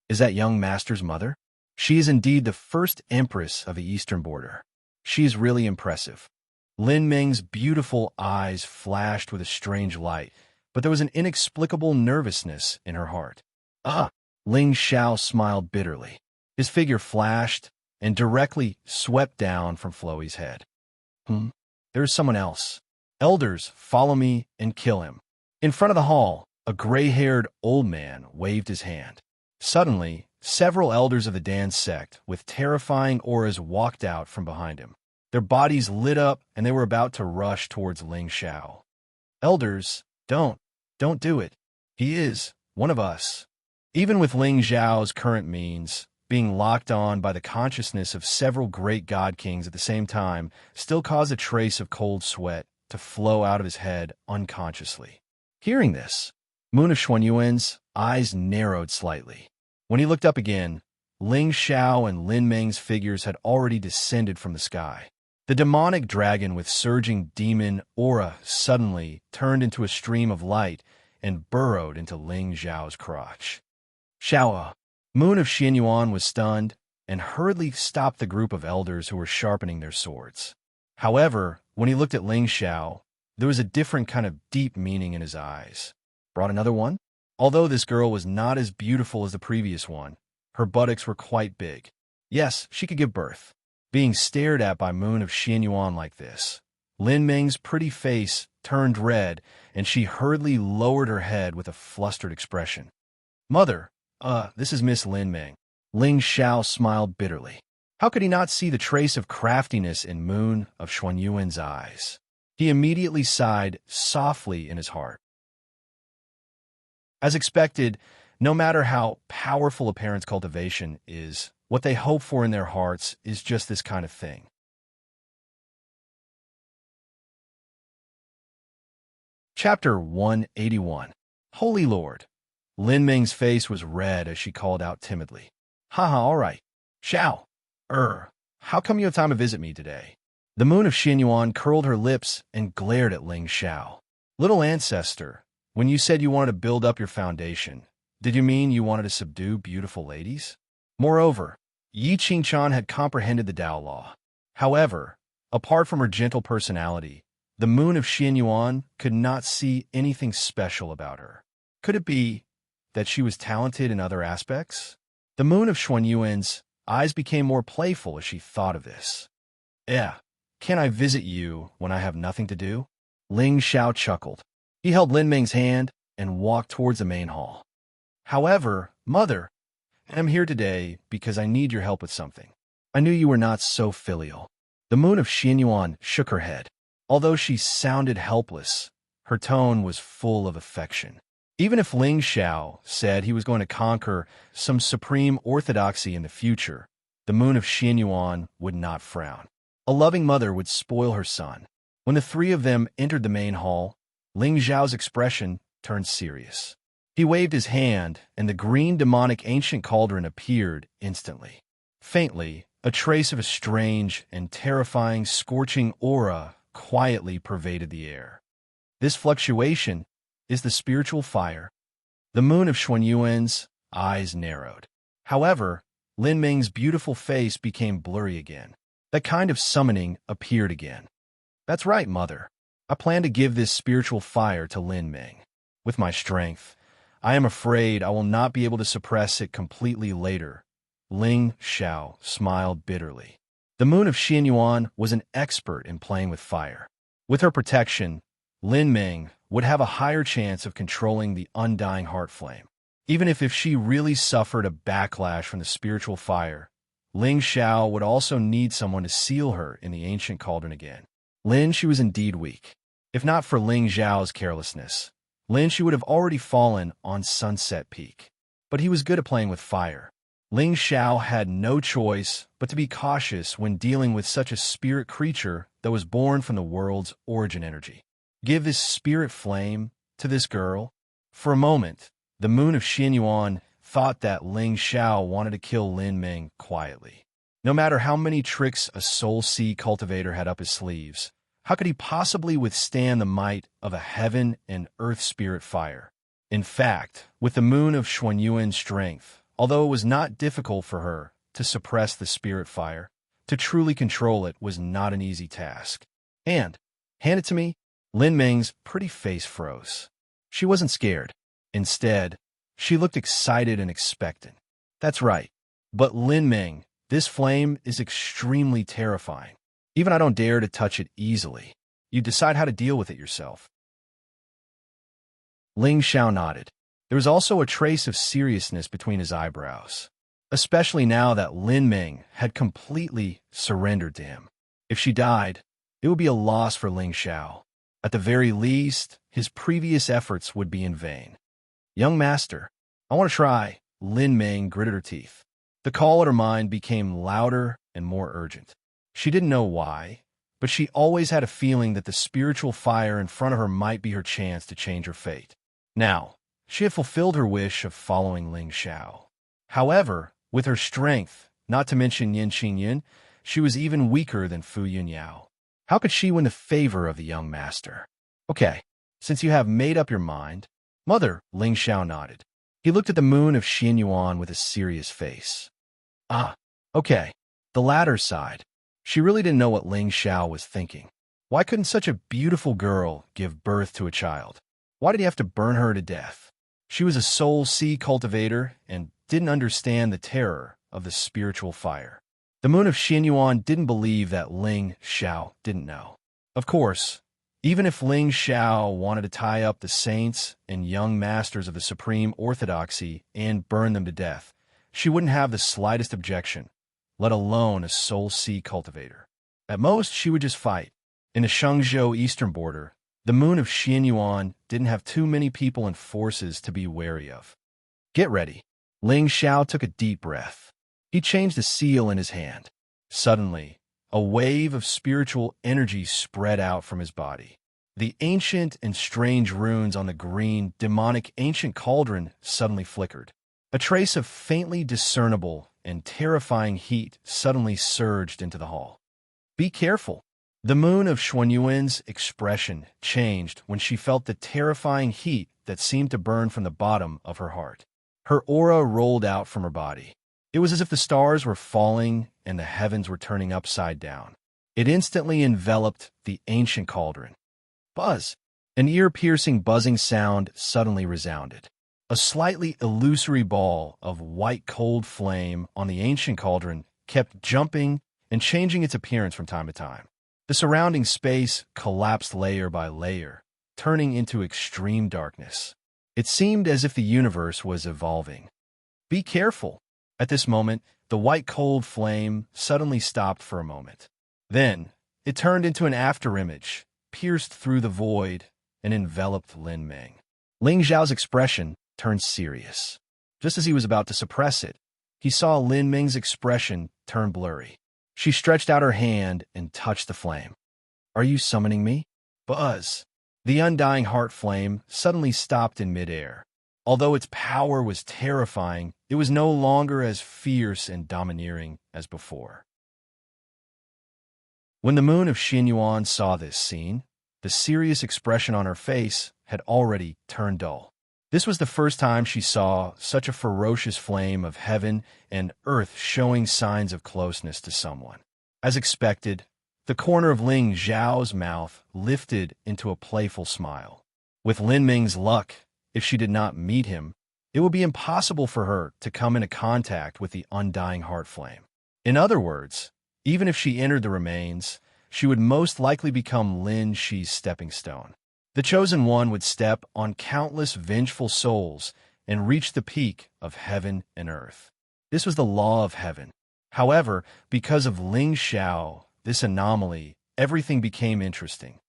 Speaker 1: Is that young master's mother? She is indeed the first empress of the eastern border. She is really impressive. Lin Ming's beautiful eyes flashed with a strange light, but there was an inexplicable nervousness in her heart. Ling Xiao smiled bitterly. His figure flashed and directly swept down from Floey's head. There is someone else. Elders, follow me and kill him. In front of the hall, a gray-haired old man waved his hand. Suddenly, several elders of the Dan sect with terrifying auras walked out from behind him. Their bodies lit up and they were about to rush towards Ling Xiao. Elders, don't do it. He is one of us. Even with Ling Zhao's current means, being locked on by the consciousness of several great god kings at the same time still caused a trace of cold sweat to flow out of his head unconsciously. Hearing this, Moon of Xuanyuan's eyes narrowed slightly. When he looked up again, Ling Xiao and Lin Ming's figures had already descended from the sky. The demonic dragon with surging demon aura suddenly turned into a stream of light and burrowed into Ling Zhao's crotch. Xiao, Moon of Xianyuan was stunned and hurriedly stopped the group of elders who were sharpening their swords. However, when he looked at Ling Xiao, there was a different kind of deep meaning in his eyes. Brought another one? Although this girl was not as beautiful as the previous one, her buttocks were quite big. Yes, she could give birth. Being stared at by Moon of Xianyuan like this, Lin Ming's pretty face turned red, and she hurriedly lowered her head with a flustered expression. Mother, this is Miss Lin Ming. Ling Xiao smiled bitterly. How could he not see the trace of craftiness in Moon of Xuanyuan's eyes? He immediately sighed softly in his heart. As expected, no matter how powerful a parent's cultivation is, what they hope for in their hearts is just this kind of thing. Chapter 181. Holy Lord. Lin Ming's face was red as she called out timidly. Haha, all right. Xiao. How come you have time to visit me today? The Moon of Xianyuan curled her lips and glared at Ling Xiao. Little ancestor, when you said you wanted to build up your foundation, did you mean you wanted to subdue beautiful ladies? Moreover, Yi Qingchan had comprehended the Tao law. However, apart from her gentle personality, the Moon of Xianyuan could not see anything special about her. Could it be that she was talented in other aspects? The Moon of Xuanyuan's eyes became more playful as she thought of this. Can I visit you when I have nothing to do? Ling Xiao chuckled. He held Lin Ming's hand and walked towards the main hall. However, Mother, I'm here today because I need your help with something. I knew you were not so filial. The Moon of Xianyuan shook her head. Although she sounded helpless, her tone was full of affection. Even if Ling Xiao said he was going to conquer some supreme orthodoxy in the future, the Moon of Xianyuan would not frown. A loving mother would spoil her son. When the three of them entered the main hall, Ling Xiao's expression turned serious. He waved his hand, and the green demonic ancient cauldron appeared instantly. Faintly, a trace of a strange and terrifying scorching aura quietly pervaded the air. This fluctuation is the spiritual fire. The Moon of Xuanyuan's eyes narrowed. However, Lin Ming's beautiful face became blurry again. That kind of summoning appeared again. That's right, Mother. I plan to give this spiritual fire to Lin Ming. With my strength, I am afraid I will not be able to suppress it completely later. Ling Xiao smiled bitterly. The Moon of Xianyuan was an expert in playing with fire. With her protection, Lin Ming would have a higher chance of controlling the undying heart flame. Even if she really suffered a backlash from the spiritual fire, Ling Xiao would also need someone to seal her in the ancient cauldron again. She was indeed weak. If not for Ling Xiao's carelessness, she would have already fallen on Sunset Peak. But he was good at playing with fire. Ling Xiao had no choice but to be cautious when dealing with such a spirit creature that was born from the world's origin energy. Give this spirit flame to this girl? For a moment, the Moon of Xianyuan thought that Ling Xiao wanted to kill Lin Ming quietly. No matter how many tricks a soul seed cultivator had up his sleeves, how could he possibly withstand the might of a heaven and earth spirit fire? In fact, with the Moon of Xuanyuan's strength, although it was not difficult for her to suppress the spirit fire, to truly control it was not an easy task. Hand it to me. Lin Ming's pretty face froze. She wasn't scared. Instead, she looked excited and expectant. That's right. But Lin Ming, this flame is extremely terrifying. Even I don't dare to touch it easily. You decide how to deal with it yourself. Ling Xiao nodded. There was also a trace of seriousness between his eyebrows, especially now that Lin Ming had completely surrendered to him. If she died, it would be a loss for Ling Xiao. At the very least, his previous efforts would be in vain. Young master, I want to try. Lin Ming gritted her teeth. The call in her mind became louder and more urgent. She didn't know why, but she always had a feeling that the spiritual fire in front of her might be her chance to change her fate. Now, she had fulfilled her wish of following Ling Xiao. However, with her strength, not to mention Yin Qingyin, she was even weaker than Fu Yunyao. How could she win the favor of the young master? Okay, since you have made up your mind, Mother, Ling Xiao nodded. He looked at the moon of Xianyuan with a serious face. Ah, okay. The latter sighed. She really didn't know what Ling Xiao was thinking. Why couldn't such a beautiful girl give birth to a child? Why did he have to burn her to death? She was a soul sea cultivator and didn't understand the terror of the spiritual fire. The moon of Xianyuan didn't believe that Ling Xiao didn't know. Of course, even if Ling Xiao wanted to tie up the saints and young masters of the supreme orthodoxy and burn them to death, she wouldn't have the slightest objection, let alone a soul sea cultivator. At most, she would just fight. In the Shangzhou eastern border, the moon of Xianyuan didn't have too many people and forces to be wary of. Get ready. Ling Xiao took a deep breath. He changed the seal in his hand. Suddenly, a wave of spiritual energy spread out from his body. The ancient and strange runes on the green, demonic ancient cauldron suddenly flickered. A trace of faintly discernible and terrifying heat suddenly surged into the hall. Be careful. The moon of Xuanyuan's expression changed when she felt the terrifying heat that seemed to burn from the bottom of her heart. Her aura rolled out from her body. It was as if the stars were falling and the heavens were turning upside down. It instantly enveloped the ancient cauldron. Buzz! An ear-piercing buzzing sound suddenly resounded. A slightly illusory ball of white cold flame on the ancient cauldron kept jumping and changing its appearance from time to time. The surrounding space collapsed layer by layer, turning into extreme darkness. It seemed as if the universe was evolving. Be careful! At this moment, the white cold flame suddenly stopped for a moment. Then, it turned into an afterimage, pierced through the void, and enveloped Lin Ming. Ling Zhao's expression turned serious. Just as he was about to suppress it, he saw Lin Ming's expression turn blurry. She stretched out her hand and touched the flame. Are you summoning me? Buzz! The undying heart flame suddenly stopped in midair. Although its power was terrifying, it was no longer as fierce and domineering as before. When the moon of Xianyuan saw this scene, the serious expression on her face had already turned dull. This was the first time she saw such a ferocious flame of heaven and earth showing signs of closeness to someone. As expected, the corner of Ling Zhao's mouth lifted into a playful smile. With Lin Ming's luck, if she did not meet him, it would be impossible for her to come into contact with the undying heart flame. In other words, even if she entered the remains, she would most likely become Lin Shi's stepping stone. The chosen one would step on countless vengeful souls and reach the peak of heaven and earth. This was the law of heaven. However, because of Ling Xiao, this anomaly, everything became interesting.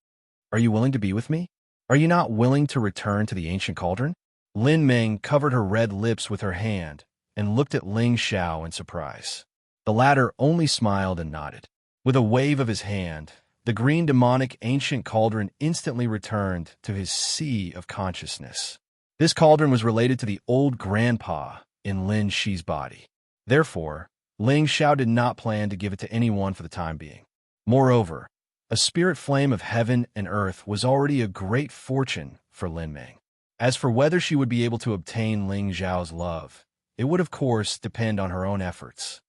Speaker 1: Are you willing to be with me? Are you not willing to return to the ancient cauldron? Lin Ming covered her red lips with her hand and looked at Ling Xiao in surprise. The latter only smiled and nodded. With a wave of his hand, the green demonic ancient cauldron instantly returned to his sea of consciousness. This cauldron was related to the old grandpa in Lin Shi's body. Therefore, Ling Xiao did not plan to give it to anyone for the time being. Moreover, a spirit flame of heaven and earth was already a great fortune for Lin Ming. As for whether she would be able to obtain Ling Zhao's love, it would of course depend on her own efforts.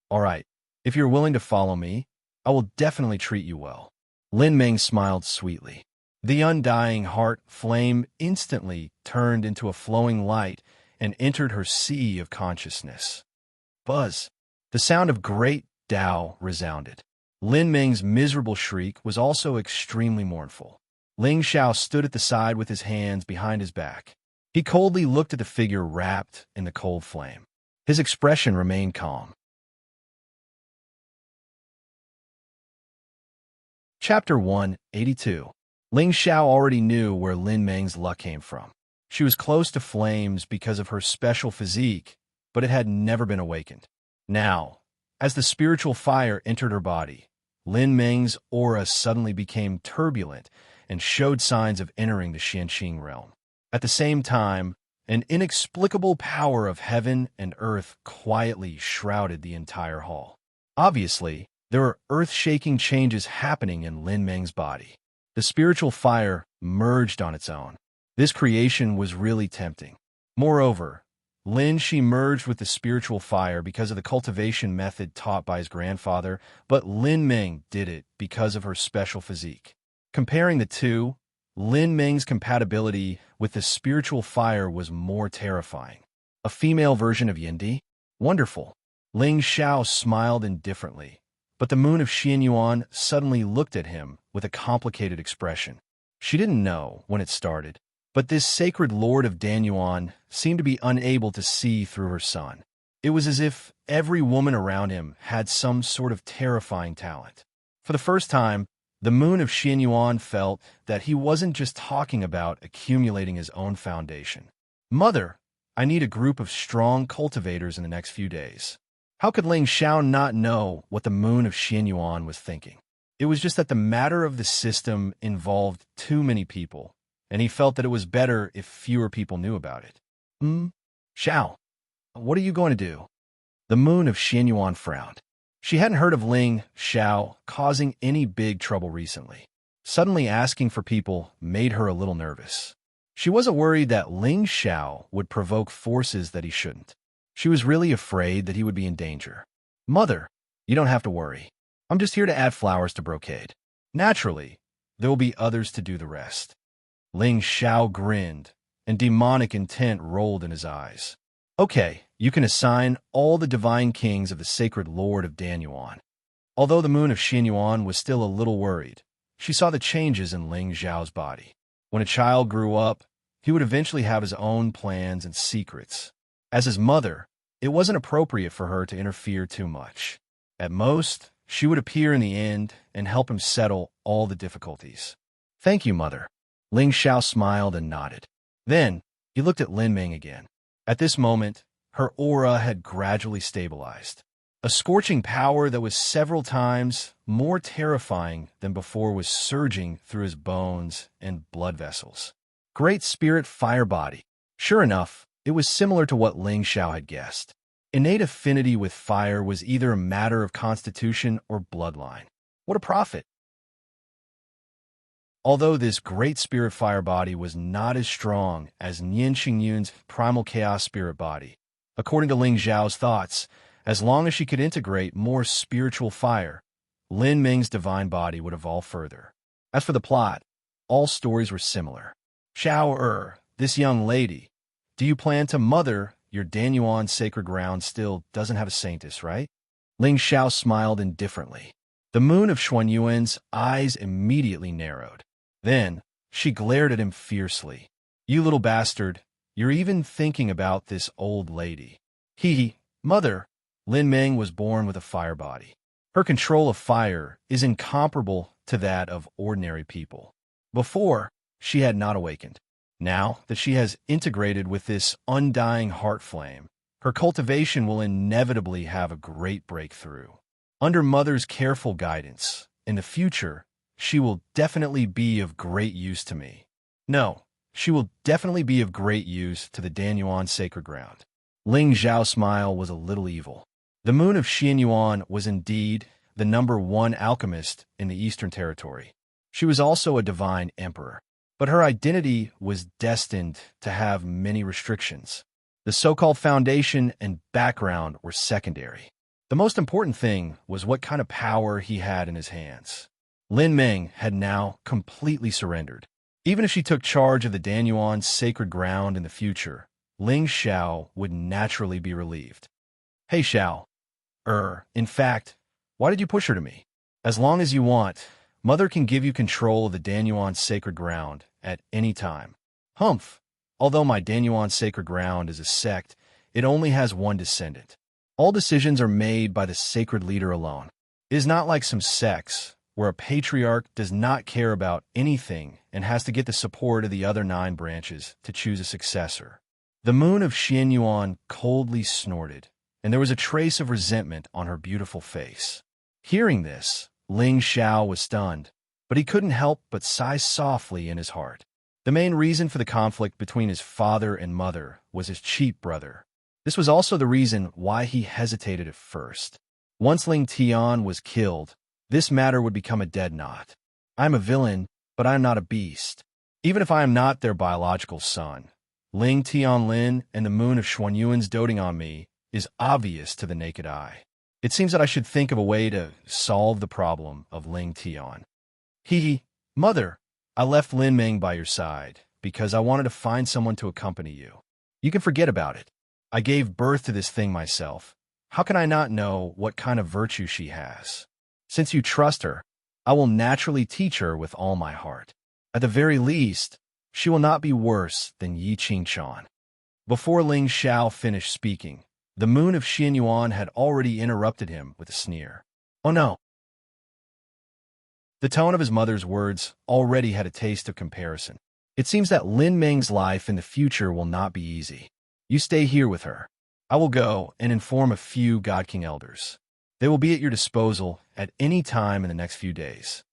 Speaker 1: All right, if you're willing to follow me, I will definitely treat you well. Lin Ming smiled sweetly. The undying heart flame instantly turned into a flowing light and entered her sea of consciousness. Buzz! The sound of great Tao resounded. Lin Ming's miserable shriek was also extremely mournful. Ling Xiao stood at the side with his hands behind his back. He coldly looked at the figure wrapped in the cold flame. His expression remained calm. Chapter 182. Ling Xiao already knew where Lin Ming's luck came from. She was close to flames because of her special physique, but it had never been awakened. Now, as the spiritual fire entered her body, Lin Ming's aura suddenly became turbulent and showed signs of entering the Xianqing realm. At the same time, an inexplicable power of heaven and earth quietly shrouded the entire hall. Obviously, there were earth-shaking changes happening in Lin Ming's body. The spiritual fire merged on its own. This creation was really tempting. Moreover, Lin Shi merged with the spiritual fire because of the cultivation method taught by his grandfather, but Lin Ming did it because of her special physique. Comparing the two, Lin Ming's compatibility with the spiritual fire was more terrifying. A female version of Yindi? Wonderful. Ling Xiao smiled indifferently, but the moon of Xianyuan suddenly looked at him with a complicated expression. She didn't know when it started, but this sacred lord of Danyuan seemed to be unable to see through her son. It was as if every woman around him had some sort of terrifying talent. For the first time, the moon of Xianyuan felt that he wasn't just talking about accumulating his own foundation. Mother, I need a group of strong cultivators in the next few days. How could Ling Xiao not know what the moon of Xianyuan was thinking? It was just that the matter of the system involved too many people, and he felt that it was better if fewer people knew about it. Xiao, what are you going to do? The moon of Xianyuan frowned. She hadn't heard of Ling Xiao causing any big trouble recently. Suddenly asking for people made her a little nervous. She wasn't worried that Ling Xiao would provoke forces that he shouldn't. She was really afraid that he would be in danger. Mother, you don't have to worry. I'm just here to add flowers to brocade. Naturally, there will be others to do the rest. Ling Xiao grinned, and demonic intent rolled in his eyes. Okay, you can assign all the divine kings of the sacred lord of Danyuan. Although the moon of Xianyuan was still a little worried, she saw the changes in Ling Xiao's body. When a child grew up, he would eventually have his own plans and secrets. As his mother, it wasn't appropriate for her to interfere too much. At most, she would appear in the end and help him settle all the difficulties. Thank you, Mother. Ling Xiao smiled and nodded. Then, he looked at Lin Ming again. At this moment, her aura had gradually stabilized. A scorching power that was several times more terrifying than before was surging through his bones and blood vessels. Great Spirit Fire Body. Sure enough, it was similar to what Ling Xiao had guessed. Innate affinity with fire was either a matter of constitution or bloodline. What a prophet! Although this Great Spirit Fire Body was not as strong as Nian Xingyun's Primal Chaos Spirit Body, according to Ling Xiao's thoughts, as long as she could integrate more spiritual fire, Lin Ming's divine body would evolve further. As for the plot, all stories were similar. Xiao this young lady, do you plan to mother your Danyuan sacred ground still doesn't have a saintess, right? Ling Xiao smiled indifferently. The moon of Xuanyuan's eyes immediately narrowed. Then, she glared at him fiercely. You little bastard, you're even thinking about this old lady. Mother, Lin Ming was born with a fire body. Her control of fire is incomparable to that of ordinary people. Before, she had not awakened. Now that she has integrated with this undying heart flame, her cultivation will inevitably have a great breakthrough. Under Mother's careful guidance, in the future, she will definitely be of great use to me. No, she will definitely be of great use to the Danyuan sacred ground. Ling Xiao's smile was a little evil. The moon of Xianyuan was indeed the #1 alchemist in the Eastern Territory. She was also a divine emperor. But her identity was destined to have many restrictions. The so-called foundation and background were secondary. The most important thing was what kind of power he had in his hands. Lin Ming had now completely surrendered. Even if she took charge of the Danyuan sacred ground in the future, Ling Xiao would naturally be relieved. Hey Xiao. In fact, why did you push her to me? As long as you want, Mother can give you control of the Danyuan sacred ground at any time. Humph! Although my Danyuan sacred ground is a sect, it only has one descendant. All decisions are made by the sacred leader alone. It is not like some sects, where a patriarch does not care about anything and has to get the support of the other 9 branches to choose a successor. The moon of Xianyuan coldly snorted, and there was a trace of resentment on her beautiful face. Hearing this, Ling Xiao was stunned, but he couldn't help but sigh softly in his heart. The main reason for the conflict between his father and mother was his cheap brother. This was also the reason why he hesitated at first. Once Ling Tian was killed, this matter would become a dead knot. I am a villain, but I am not a beast. Even if I am not their biological son, Ling Tianlin and the moon of Xuanyuan's doting on me is obvious to the naked eye. It seems that I should think of a way to solve the problem of Ling Tian. Hee, mother, I left Lin Ming by your side because I wanted to find someone to accompany you. You can forget about it. I gave birth to this thing myself. How can I not know what kind of virtue she has? Since you trust her, I will naturally teach her with all my heart. At the very least, she will not be worse than Yi Qingchuan. Before Ling Xiao finished speaking, the moon of Xianyuan had already interrupted him with a sneer. Oh no! The tone of his mother's words already had a taste of comparison. It seems that Lin Ming's life in the future will not be easy. You stay here with her. I will go and inform a few God King elders. They will be at your disposal at any time in the next few days.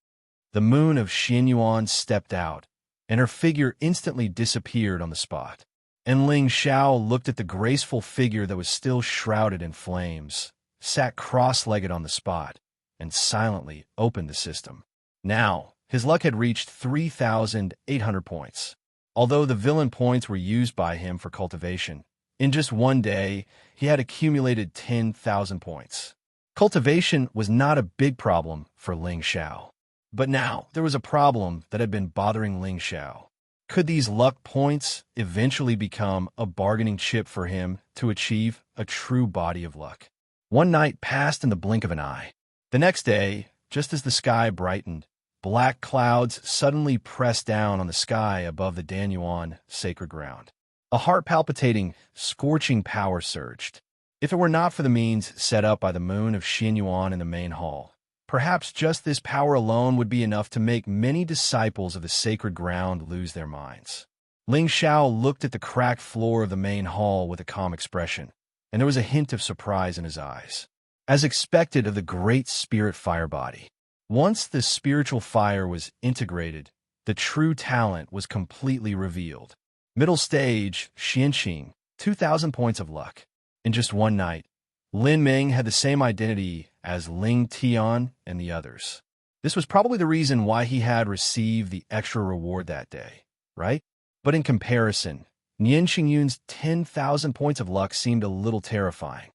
Speaker 1: The moon of Xianyuan stepped out, and her figure instantly disappeared on the spot. And Ling Xiao looked at the graceful figure that was still shrouded in flames, sat cross-legged on the spot, and silently opened the system. Now, his luck had reached 3,800 points. Although the villain points were used by him for cultivation, in just one day, he had accumulated 10,000 points. Cultivation was not a big problem for Ling Xiao. But now, there was a problem that had been bothering Ling Xiao. Could these luck points eventually become a bargaining chip for him to achieve a true body of luck? One night passed in the blink of an eye. The next day, just as the sky brightened, black clouds suddenly pressed down on the sky above the Danyuan sacred ground. A heart-palpitating, scorching power surged. If it were not for the means set up by the moon of Xianyuan in the main hall, perhaps just this power alone would be enough to make many disciples of the sacred ground lose their minds. Ling Xiao looked at the cracked floor of the main hall with a calm expression, and there was a hint of surprise in his eyes. As expected of the great spirit fire body, once the spiritual fire was integrated, the true talent was completely revealed. Middle stage, Xianqing, 2,000 points of luck. In just one night, Lin Ming had the same identity as Ling Tian and the others. This was probably the reason why he had received the extra reward that day, right? But in comparison, Nian Xingyun's 10,000 points of luck seemed a little terrifying.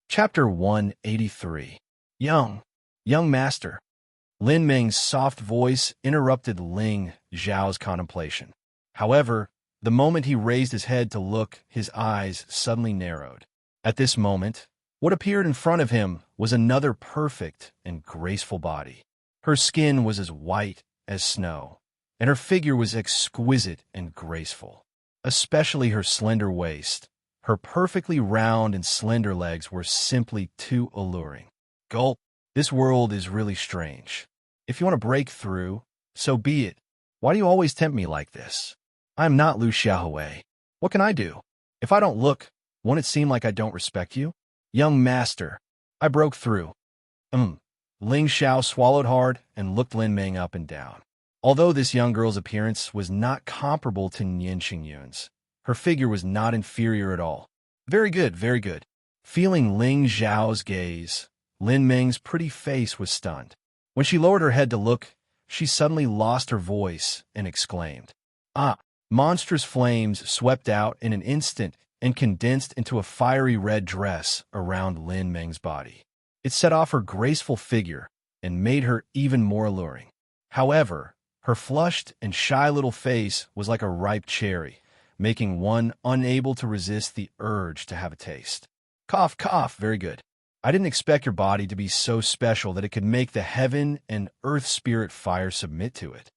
Speaker 1: Chapter 183. Young Master. Lin Ming's soft voice interrupted Ling Xiao's contemplation. However, the moment he raised his head to look, his eyes suddenly narrowed. At this moment, what appeared in front of him was another perfect and graceful body. Her skin was as white as snow, and her figure was exquisite and graceful. Especially her slender waist. Her perfectly round and slender legs were simply too alluring. Gulp. This world is really strange. If you want to break through, so be it. Why do you always tempt me like this? I am not Lu Xiaohui. What can I do? If I don't look, won't it seem like I don't respect you? Young master, I broke through. Ling Xiao swallowed hard and looked Lin Ming up and down. Although this young girl's appearance was not comparable to Nian Xingyun's, her figure was not inferior at all. Very good, very good. Feeling Ling Xiao's gaze, Lin Ming's pretty face was stunned. When she lowered her head to look, she suddenly lost her voice and exclaimed, "Ah!" Monstrous flames swept out in an instant and condensed into a fiery red dress around Lin Ming's body. It set off her graceful figure and made her even more alluring. However, her flushed and shy little face was like a ripe cherry, making one unable to resist the urge to have a taste. Cough, cough, very good. I didn't expect your body to be so special that it could make the heaven and earth spirit fire submit to it.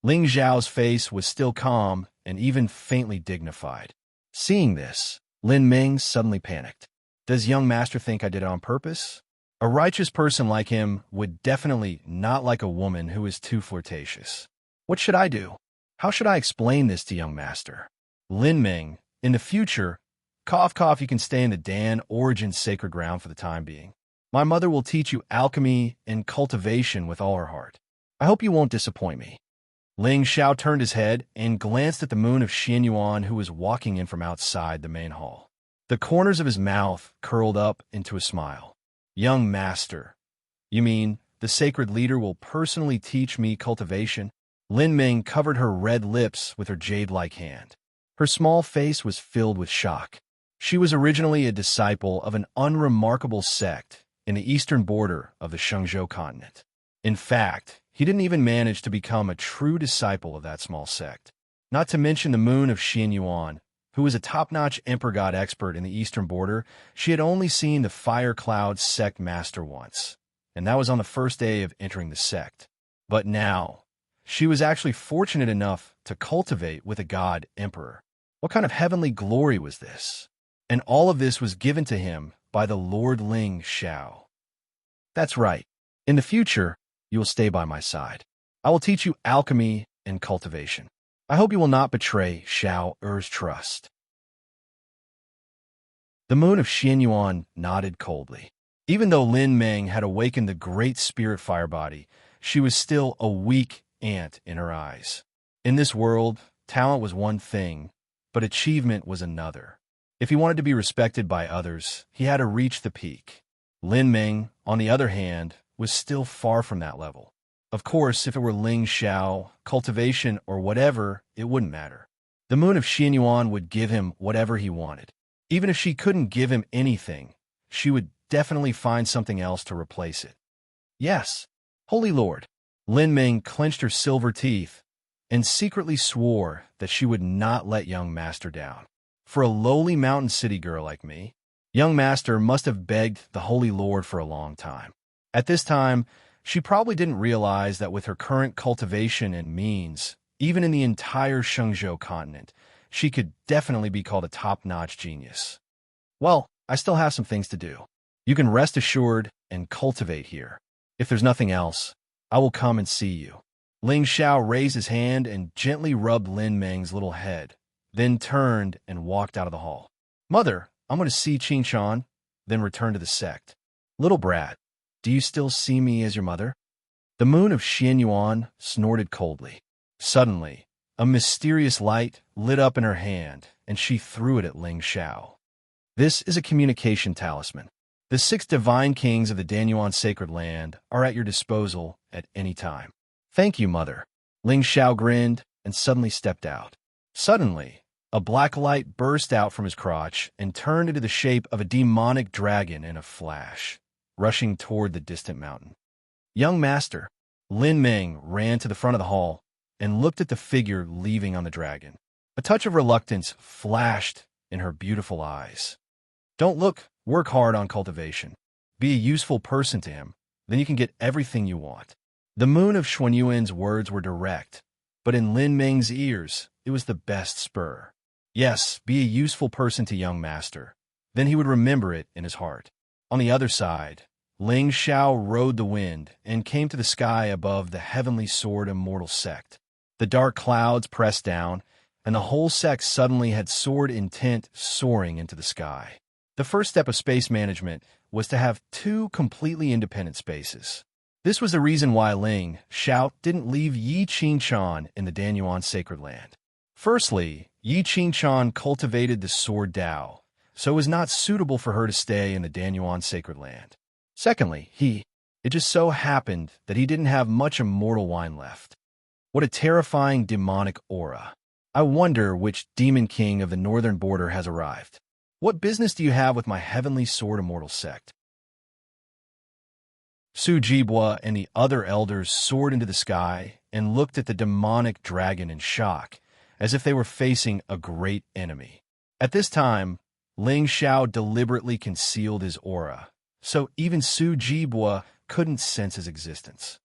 Speaker 1: Ling Xiao's face was still calm and even faintly dignified. Seeing this, Lin Ming suddenly panicked. Does young master think I did it on purpose? A righteous person like him would definitely not like a woman who is too flirtatious. What should I do? How should I explain this to young master? Lin Ming, in the future, cough, cough, you can stay in the Dan Origin sacred ground for the time being. My mother will teach you alchemy and cultivation with all her heart. I hope you won't disappoint me. Ling Xiao turned his head and glanced at the moon of Xianyuan who was walking in from outside the main hall. The corners of his mouth curled up into a smile. Young master, you mean the sacred leader will personally teach me cultivation? Lin Ming covered her red lips with her jade-like hand. Her small face was filled with shock. She was originally a disciple of an unremarkable sect in the eastern border of the Shenzhou continent. In fact, he didn't even manage to become a true disciple of that small sect. Not to mention the moon of Xianyuan, who was a top-notch emperor god expert in the eastern border. She had only seen the Fire Cloud sect master once, and that was on the first day of entering the sect. But now, she was actually fortunate enough to cultivate with a god emperor. What kind of heavenly glory was this? And all of this was given to him by the Lord Ling Xiao. That's right. In the future, you will stay by my side. I will teach you alchemy and cultivation. I hope you will not betray Xiao Er's trust. The moon of Xianyuan nodded coldly. Even though Lin Meng had awakened the great spirit fire body, she was still a weak ant in her eyes. In this world, talent was one thing, but achievement was another. If he wanted to be respected by others, he had to reach the peak. Lin Meng, on the other hand, was still far from that level. Of course, if it were Ling Xiao, cultivation, or whatever, it wouldn't matter. The moon of Xianyuan would give him whatever he wanted. Even if she couldn't give him anything, she would definitely find something else to replace it. Yes, Holy Lord. Lin Ming clenched her silver teeth and secretly swore that she would not let young master down. For a lowly mountain city girl like me, young master must have begged the Holy Lord for a long time. At this time, she probably didn't realize that with her current cultivation and means, even in the entire Shenzhou continent, she could definitely be called a top-notch genius. Well, I still have some things to do. You can rest assured and cultivate here. If there's nothing else, I will come and see you. Ling Xiao raised his hand and gently rubbed Lin Meng's little head, then turned and walked out of the hall. Mother, I'm going to see Qin Shan, then return to the sect. Little brat, do you still see me as your mother? The moon of Xianyuan snorted coldly. Suddenly, a mysterious light lit up in her hand, and she threw it at Ling Xiao. This is a communication talisman. The 6 divine kings of the Danyuan sacred land are at your disposal at any time. Thank you, mother. Ling Xiao grinned and suddenly stepped out. Suddenly, a black light burst out from his crotch and turned into the shape of a demonic dragon in a flash, rushing toward the distant mountain. Young master, Lin Ming ran to the front of the hall and looked at the figure leaving on the dragon. A touch of reluctance flashed in her beautiful eyes. Don't look, work hard on cultivation. Be a useful person to him, then you can get everything you want. The moon of Xuanyuan's words were direct, but in Lin Ming's ears, it was the best spur. Yes, be a useful person to young master. Then he would remember it in his heart. On the other side, Ling Xiao rode the wind and came to the sky above the heavenly sword immortal sect. The dark clouds pressed down, and the whole sect suddenly had sword intent soaring into the sky. The first step of space management was to have 2 completely independent spaces. This was the reason why Ling Xiao didn't leave Yi Qingshan in the Danyuan sacred land. Firstly, Yi Qingshan cultivated the sword Dao, so it was not suitable for her to stay in the Danyuan sacred land. Secondly, it just so happened that he didn't have much immortal wine left. What a terrifying demonic aura. I wonder which demon king of the northern border has arrived. What business do you have with my heavenly sword immortal sect? Su Jibwa and the other elders soared into the sky and looked at the demonic dragon in shock, as if they were facing a great enemy. At this time, Ling Xiao deliberately concealed his aura, so even Su Jibwa couldn't sense his existence.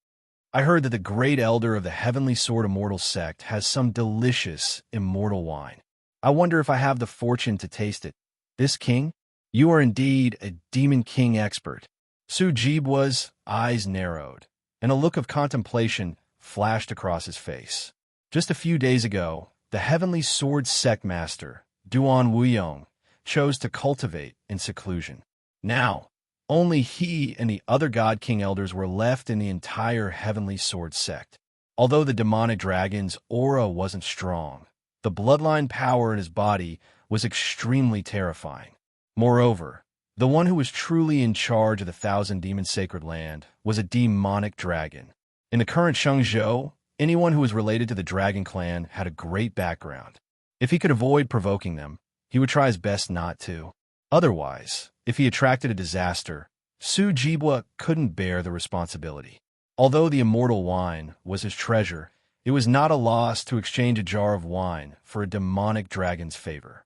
Speaker 1: I heard that the great elder of the Heavenly Sword Immortal sect has some delicious immortal wine. I wonder if I have the fortune to taste it. This king? You are indeed a demon king expert. Su Jibwa's eyes narrowed, and a look of contemplation flashed across his face. Just a few days ago, the Heavenly Sword sect master, Duan Wuyong, chose to cultivate in seclusion. Now, only he and the other God King elders were left in the entire Heavenly Sword sect. Although the demonic dragon's aura wasn't strong, the bloodline power in his body was extremely terrifying. Moreover, the one who was truly in charge of the 1,000 demon sacred land was a demonic dragon. In the current Shenzhou, Anyone who was related to the dragon clan had a great background. If he could avoid provoking them, he would try his best not to. Otherwise, if he attracted a disaster, Sujibwa couldn't bear the responsibility. Although the immortal wine was his treasure, it was not a loss to exchange a jar of wine for a demonic dragon's favor.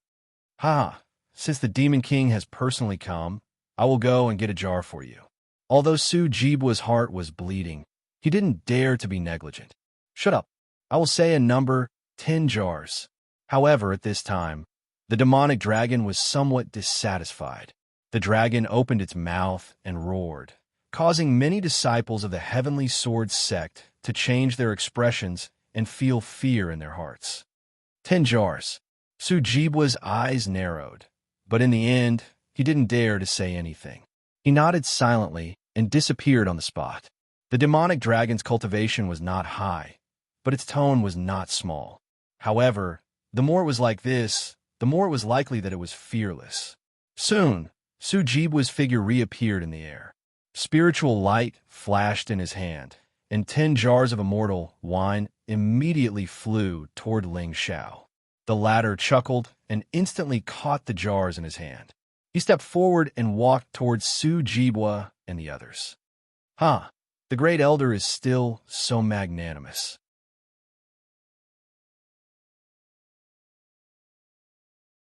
Speaker 1: Ha! Since the Demon King has personally come, I will go and get a jar for you. Although Sujibwa's heart was bleeding, he didn't dare to be negligent. Shut up. I will say a number, 10 jars. However, at this time, the demonic dragon was somewhat dissatisfied. The dragon opened its mouth and roared, causing many disciples of the Heavenly Sword sect to change their expressions and feel fear in their hearts. 10 jars. Sujibwa's eyes narrowed, but in the end, he didn't dare to say anything. He nodded silently and disappeared on the spot. The demonic dragon's cultivation was not high, but its tone was not small. However, the more it was like this, the more it was likely that it was fearless. Soon, Sujibwa's figure reappeared in the air. Spiritual light flashed in his hand, and 10 jars of immortal wine immediately flew toward Ling Xiao. The latter chuckled and instantly caught the jars in his hand. He stepped forward and walked towards Sujibwa and the others. The great elder is still so magnanimous.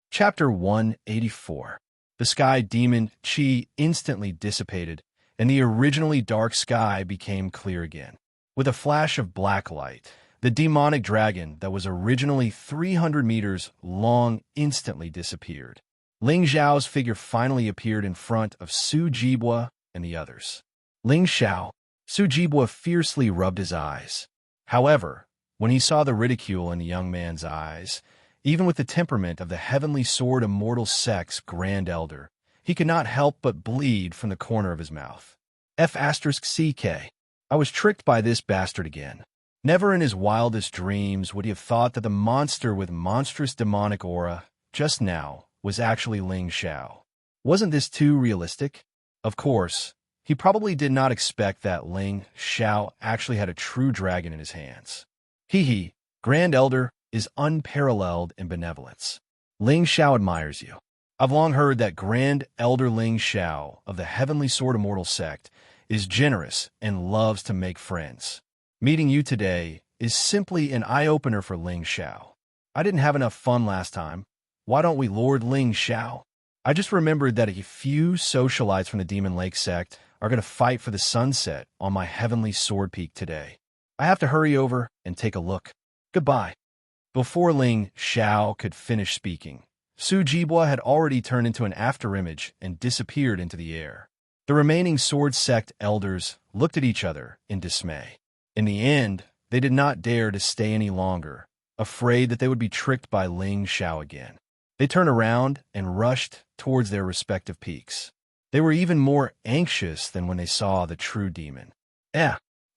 Speaker 1: Chapter 184. The sky demon Qi instantly dissipated, and the originally dark sky became clear again. With a flash of black light, the demonic dragon that was originally 300 meters long instantly disappeared. Ling Xiao's figure finally appeared in front of Sujibwa and the others. Ling Xiao. Sujibwa fiercely rubbed his eyes. However, when he saw the ridicule in the young man's eyes, even with the temperament of the Heavenly Sword Immortal Sect's Grand Elder, he could not help but bleed from the corner of his mouth. F***CK. I was tricked by this bastard again. Never in his wildest dreams would he have thought that the monster with monstrous demonic aura just now was actually Ling Xiao. Wasn't this too realistic? Of course, he probably did not expect that Ling Xiao actually had a true dragon in his hands. Grand Elder is unparalleled in benevolence. Ling Xiao admires you. I've long heard that Grand Elder Ling Xiao of the Heavenly Sword Immortal Sect is generous and loves to make friends. Meeting you today is simply an eye-opener for Ling Xiao. I didn't have enough fun last time. Why don't we Lord Ling Xiao? I just remembered that a few socialites from the Demon Lake sect are going to fight for the sunset on my Heavenly Sword Peak today. I have to hurry over and take a look. Goodbye. Before Ling Xiao could finish speaking, Sujibwa had already turned into an afterimage and disappeared into the air. The remaining Sword Sect elders looked at each other in dismay. In the end, they did not dare to stay any longer, afraid that they would be tricked by Ling Xiao again. They turned around and rushed towards their respective peaks. They were even more anxious than when they saw the true demon.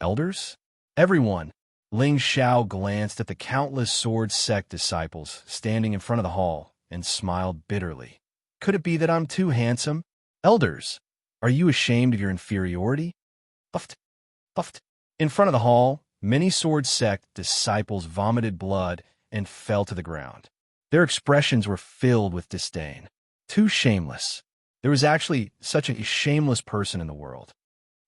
Speaker 1: Elders? Everyone. Ling Xiao glanced at the countless Sword Sect disciples standing in front of the hall and smiled bitterly. Could it be that I'm too handsome? Elders, are you ashamed of your inferiority? Uffed. In front of the hall, many Sword Sect disciples vomited blood and fell to the ground. Their expressions were filled with disdain. Too shameless. There was actually such a shameless person in the world.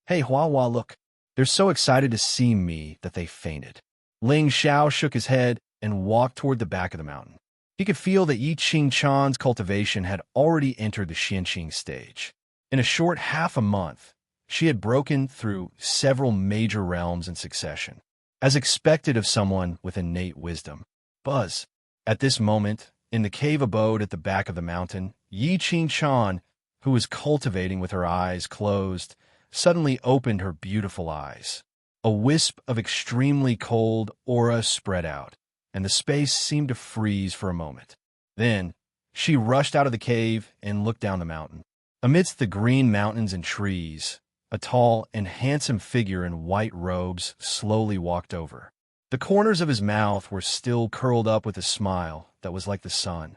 Speaker 1: Hey, Hua, look. They're so excited to see me that they fainted. Ling Xiao shook his head and walked toward the back of the mountain. He could feel that Yi Qing Chan's cultivation had already entered the Xianqing stage. In a short half a month, she had broken through several major realms in succession, as expected of someone with innate wisdom. Buzz. At this moment, in the cave abode at the back of the mountain, Yi Qing Chan, who was cultivating with her eyes closed, suddenly opened her beautiful eyes. A wisp of extremely cold aura spread out, and the space seemed to freeze for a moment. Then, she rushed out of the cave and looked down the mountain. Amidst the green mountains and trees, a tall and handsome figure in white robes slowly walked over. The corners of his mouth were still curled up with a smile that was like the sun.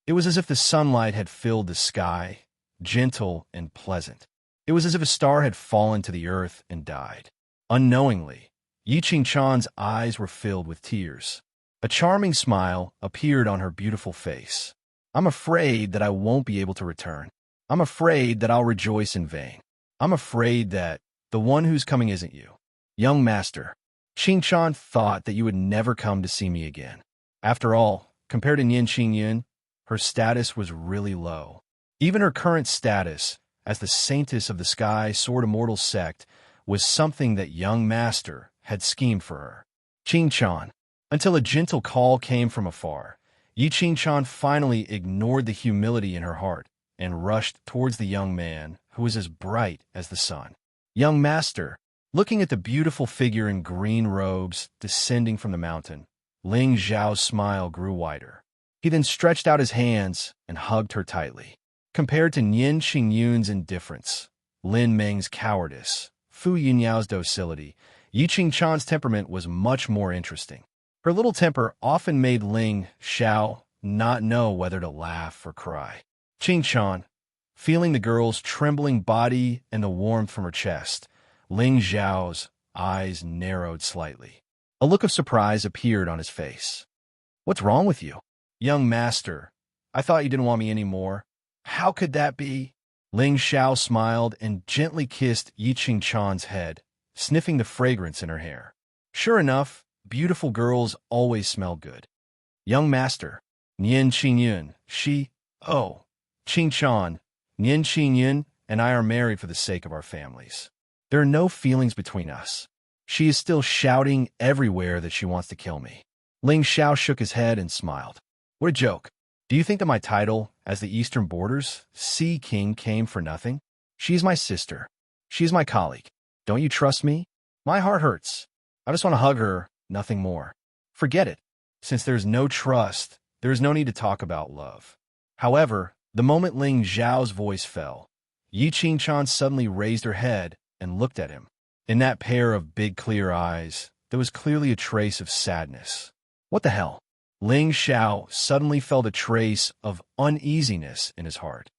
Speaker 1: It was as if the sunlight had filled the sky, gentle and pleasant. It was as if a star had fallen to the earth and died. Unknowingly, Yi Qingchan's eyes were filled with tears. A charming smile appeared on her beautiful face. I'm afraid that I won't be able to return. I'm afraid that I'll rejoice in vain. I'm afraid that the one who's coming isn't you. Young master, Qingchan thought that you would never come to see me again. After all, compared to Nian Qingyun, her status was really low. Even her current status, as the saintess of the sky sword immortal sect, was something that young master had schemed for her. Qingchan. Until a gentle call came from afar, Yi Qingchan finally ignored the humility in her heart and rushed towards the young man who was as bright as the sun. Young master, looking at the beautiful figure in green robes descending from the mountain, Ling Zhao's smile grew wider. He then stretched out his hands and hugged her tightly. Compared to Nian Qingyun's indifference, Lin Meng's cowardice, Fu Yunyao's docility, Yi Qingchan's temperament was much more interesting. Her little temper often made Ling Zhao not know whether to laugh or cry. Qingchan, feeling the girl's trembling body and the warmth from her chest, Ling Zhao's eyes narrowed slightly. A look of surprise appeared on his face. What's wrong with you? Young master, I thought you didn't want me anymore. How could that be? Ling Zhao smiled and gently kissed Yi Qingchan's head, sniffing the fragrance in her hair. Sure enough, beautiful girls always smell good. Young master, Nian Qingyun, Qingchan, Nian Qingyun and I are married for the sake of our families. There are no feelings between us. She is still shouting everywhere that she wants to kill me. Ling Zhao shook his head and smiled. What a joke. Do you think that my title, as the Eastern Borders Sea King, came for nothing? She is my sister. She is my colleague. Don't you trust me? My heart hurts. I just want to hug her, nothing more. Forget it. Since there's no trust, there is no need to talk about love. However, the moment Ling Zhao's voice fell, Yi Qingchan suddenly raised her head and looked at him. In that pair of big, clear eyes, there was clearly a trace of sadness. What the hell? Ling Zhao suddenly felt a trace of uneasiness in his heart.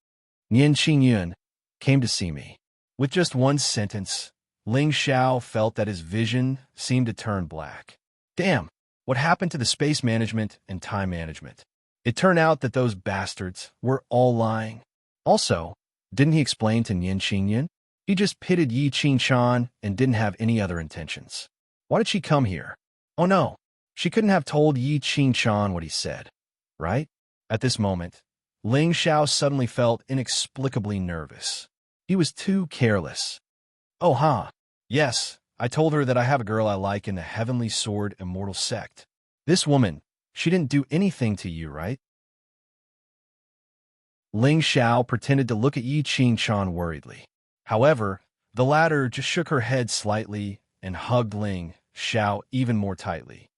Speaker 1: Nian Qingyun came to see me. With just one sentence, Ling Zhao felt that his vision seemed to turn black. Damn, what happened to the space management and time management? It turned out that those bastards were all lying. Also, didn't he explain to Nian Qingyun? He just pitted Yi Qingchan and didn't have any other intentions. Why did she come here? Oh no, she couldn't have told Yi Qingchan what he said, right? At this moment, Ling Zhao suddenly felt inexplicably nervous. He was too careless. Oh, huh. Yes, I told her that I have a girl I like in the Heavenly Sword Immortal Sect. This woman, she didn't do anything to you, right? Ling Zhao pretended to look at Yi Qingchan worriedly. However, the latter just shook her head slightly and hugged Ling Zhao even more tightly.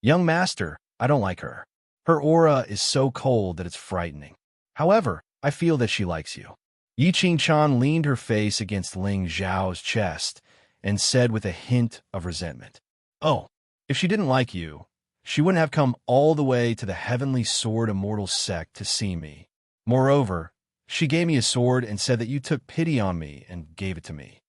Speaker 1: Young master, I don't like her. Her aura is so cold that it's frightening. However, I feel that she likes you. Yi Qingchan leaned her face against Ling Zhao's chest and said with a hint of resentment, Oh, if she didn't like you, she wouldn't have come all the way to the Heavenly Sword Immortal Sect to see me. Moreover, she gave me a sword and said that you took pity on me and gave it to me.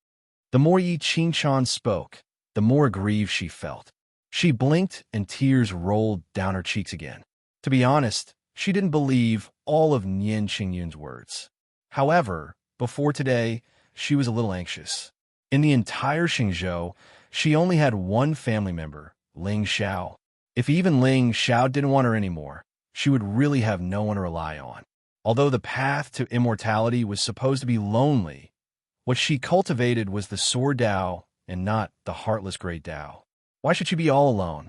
Speaker 1: The more Yi Qingchan spoke, the more grieved she felt. She blinked and tears rolled down her cheeks again. To be honest, she didn't believe all of Nian Qingyun's words. However, before today, she was a little anxious. In the entire Xingzhou, she only had one family member, Ling Zhao. If even Ling Zhao didn't want her anymore, she would really have no one to rely on. Although the path to immortality was supposed to be lonely, what she cultivated was the Sword Dao and not the heartless Great Dao. Why should she be all alone?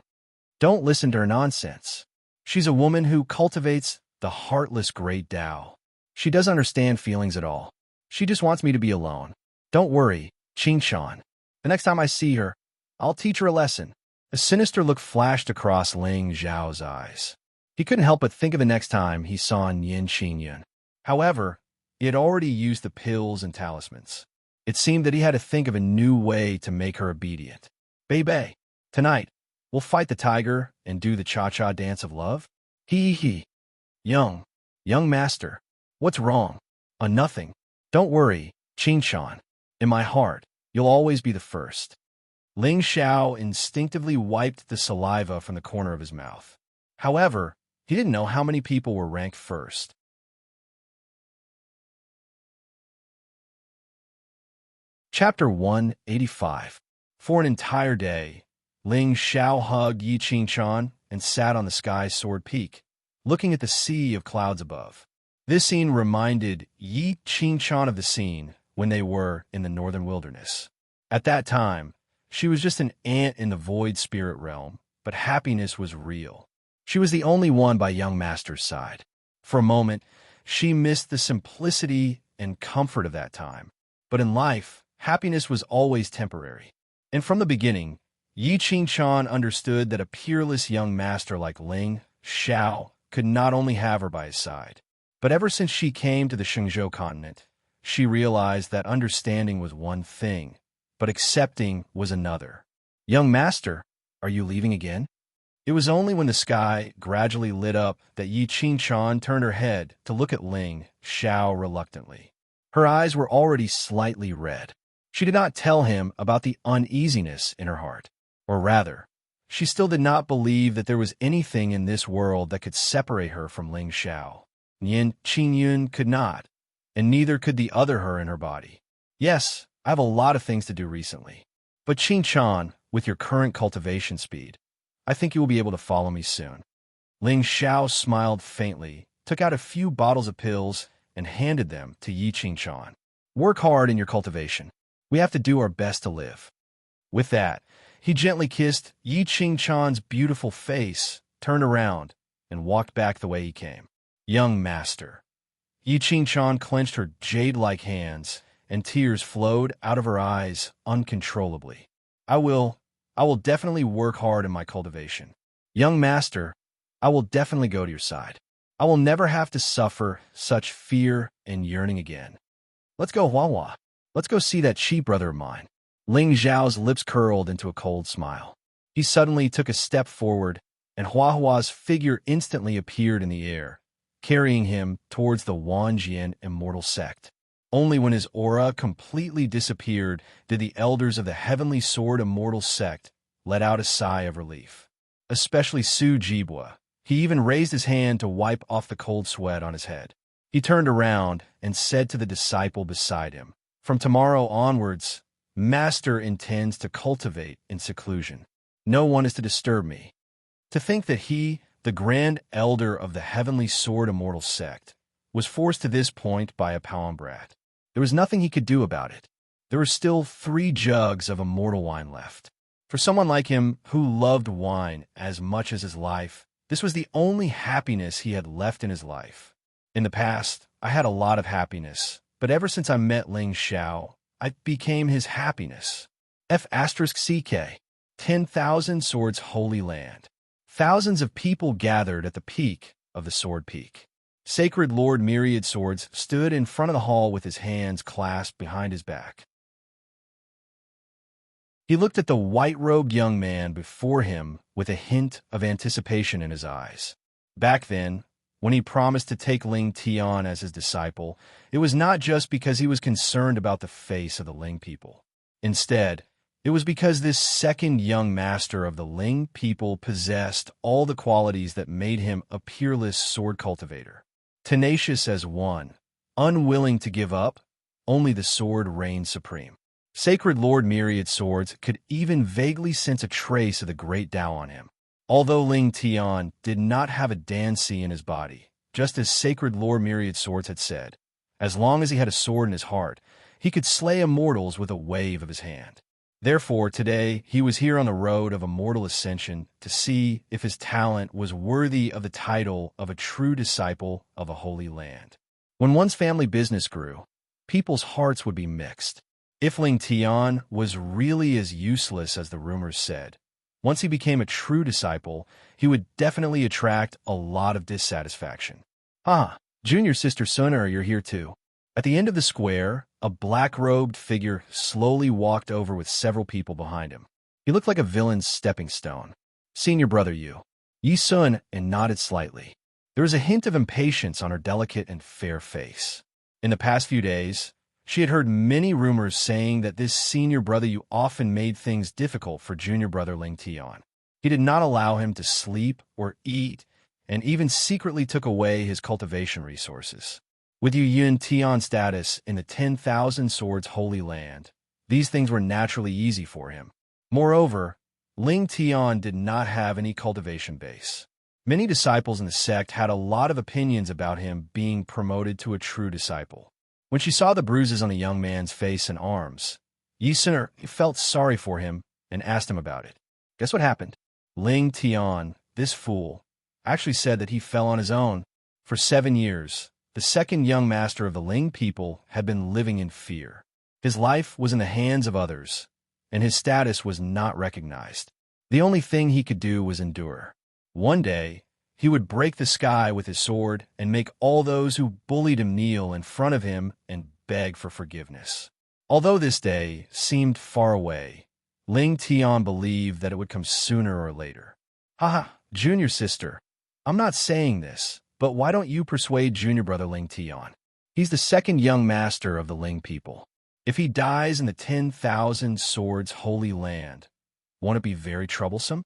Speaker 1: Don't listen to her nonsense. She's a woman who cultivates the heartless Great Dao. She doesn't understand feelings at all. She just wants me to be alone. Don't worry, Qingchan. The next time I see her, I'll teach her a lesson. A sinister look flashed across Ling Zhao's eyes. He couldn't help but think of the next time he saw Nian Qingyun. However, he had already used the pills and talismans. It seemed that he had to think of a new way to make her obedient. Bei, tonight, we'll fight the tiger and do the cha-cha dance of love? Hee. Young master, what's wrong? Nothing. Don't worry, Qingchan. In my heart, you'll always be the first. Ling Xiao instinctively wiped the saliva from the corner of his mouth. However, he didn't know how many people were ranked first. Chapter 185. For an entire day, Ling Xiao hugged Yi Qingchuan and sat on the sky's sword peak, looking at the sea of clouds above. This scene reminded Yi Qingchuan of the scene when they were in the northern wilderness. At that time, she was just an ant in the void spirit realm, but happiness was real. She was the only one by young master's side. For a moment, she missed the simplicity and comfort of that time. But in life, happiness was always temporary. And from the beginning, Yi Qingchuan understood that a peerless young master like Ling Xiao could not only have her by his side, but ever since she came to the Shenzhou continent, she realized that understanding was one thing, but accepting was another. Young master, are you leaving again? It was only when the sky gradually lit up that Yi Qingchuan turned her head to look at Ling Xiao reluctantly. Her eyes were already slightly red. She did not tell him about the uneasiness in her heart. Or rather, she still did not believe that there was anything in this world that could separate her from Ling Xiao. Yin Qingyun could not, and neither could the other her in her body. Yes, I have a lot of things to do recently. But Qingchuan, with your current cultivation speed, I think you will be able to follow me soon. Ling Xiao smiled faintly, took out a few bottles of pills, and handed them to Yi Qingchuan. Work hard in your cultivation. We have to do our best to live. With that, he gently kissed Yi Qingchuan's beautiful face, turned around, and walked back the way he came. Young master. Yi Qingchuan clenched her jade-like hands, and tears flowed out of her eyes uncontrollably. I will definitely work hard in my cultivation. Young master, I will definitely go to your side. I will never have to suffer such fear and yearning again. Let's go, Huahua. Let's go see that cheap brother of mine. Ling Xiao's lips curled into a cold smile. He suddenly took a step forward, and Huahua's figure instantly appeared in the air, carrying him towards the Wanjian immortal sect. Only when his aura completely disappeared did the elders of the Heavenly Sword Immortal sect let out a sigh of relief. Especially Su Jibwa. He even raised his hand to wipe off the cold sweat on his head. He turned around and said to the disciple beside him, "From tomorrow onwards, Master intends to cultivate in seclusion. No one is to disturb me." To think that he, the Grand Elder of the Heavenly Sword Immortal sect, was forced to this point by a Palambrat. There was nothing he could do about it. There were still 3 jugs of immortal wine left. For someone like him who loved wine as much as his life, this was the only happiness he had left in his life. In the past, I had a lot of happiness, but ever since I met Ling Xiao, I became his happiness. F*CK. 10,000 Swords Holy Land. Thousands of people gathered at the peak of the Sword Peak. Sacred Lord Myriad Swords stood in front of the hall with his hands clasped behind his back. He looked at the white-robed young man before him with a hint of anticipation in his eyes. Back then, when he promised to take Ling Tian as his disciple, it was not just because he was concerned about the face of the Ling people. Instead, it was because this second young master of the Ling people possessed all the qualities that made him a peerless sword cultivator. Tenacious as one, unwilling to give up, only the sword reigned supreme. Sacred Lord Myriad Swords could even vaguely sense a trace of the great Tao on him. Although Ling Tian did not have a Danci in his body, just as Sacred Lord Myriad Swords had said, as long as he had a sword in his heart, he could slay immortals with a wave of his hand. Therefore, today, he was here on the road of immortal ascension to see if his talent was worthy of the title of a true disciple of a holy land. When one's family business grew, people's hearts would be mixed. If Ling Tian was really as useless as the rumors said, once he became a true disciple, he would definitely attract a lot of dissatisfaction. Junior Sister Suna, you're here too. At the end of the square, a black-robed figure slowly walked over with several people behind him. He looked like a villain's stepping stone. Senior brother Yu. Yi Sun and nodded slightly. There was a hint of impatience on her delicate and fair face. In the past few days, She had heard many rumors saying that this senior brother Yu often made things difficult for junior brother Ling Tian. He did not allow him to sleep or eat, and even secretly took away his cultivation resources. With Yu Yun Tian's status in the 10,000 Swords Holy Land, these things were naturally easy for him. Moreover, Ling Tian did not have any cultivation base. Many disciples in the sect had a lot of opinions about him being promoted to a true disciple. When she saw the bruises on the young man's face and arms, Yi Sun felt sorry for him and asked him about it. Guess what happened? Ling Tian, this fool, actually said that he fell on his own. For 7 years, the second young master of the Ling people had been living in fear. His life was in the hands of others, and his status was not recognized. The only thing he could do was endure. One day, he would break the sky with his sword and make all those who bullied him kneel in front of him and beg for forgiveness. Although this day seemed far away, Ling Tian believed that it would come sooner or later. Haha, junior sister, I'm not saying this, but why don't you persuade junior brother Ling Tian? He's the second young master of the Ling people. If he dies in the 10,000 Swords Holy Land, won't it be very troublesome?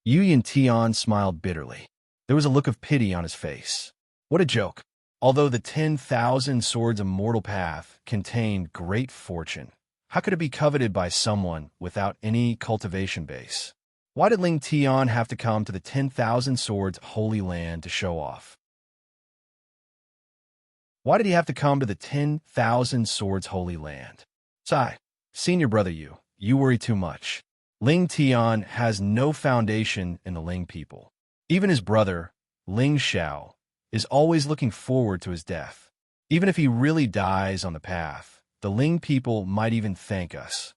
Speaker 1: Yu Yin Tian smiled bitterly. There was a look of pity on his face. What a joke. Although the 10,000 Swords Immortal Path contained great fortune, how could it be coveted by someone without any cultivation base? Why did Ling Tian have to come to the 10,000 Swords Holy Land to show off? Why did he have to come to the 10,000 Swords Holy Land? Sigh, senior brother you worry too much. Ling Tian has no foundation in the Ling people. Even his brother, Ling Xiao, is always looking forward to his death. Even if he really dies on the path, the Ling people might even thank us.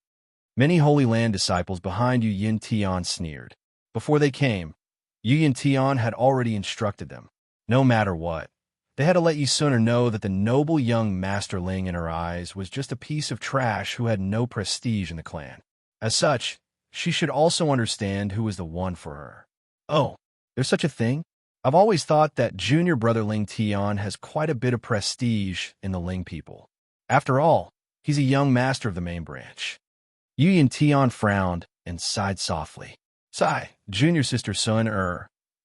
Speaker 1: Many Holy Land disciples behind Yu Yin Tian sneered. Before they came, Yu Yin Tian had already instructed them. No matter what, they had to let Yi Sun know that the noble young Master Ling in her eyes was just a piece of trash who had no prestige in the clan. As such, she should also understand who was the one for her. Oh, there's such a thing? I've always thought that junior brother Ling Tian has quite a bit of prestige in the Ling people. After all, he's a young master of the main branch. Yu Yin Tian frowned and sighed softly. Sigh, junior sister Sun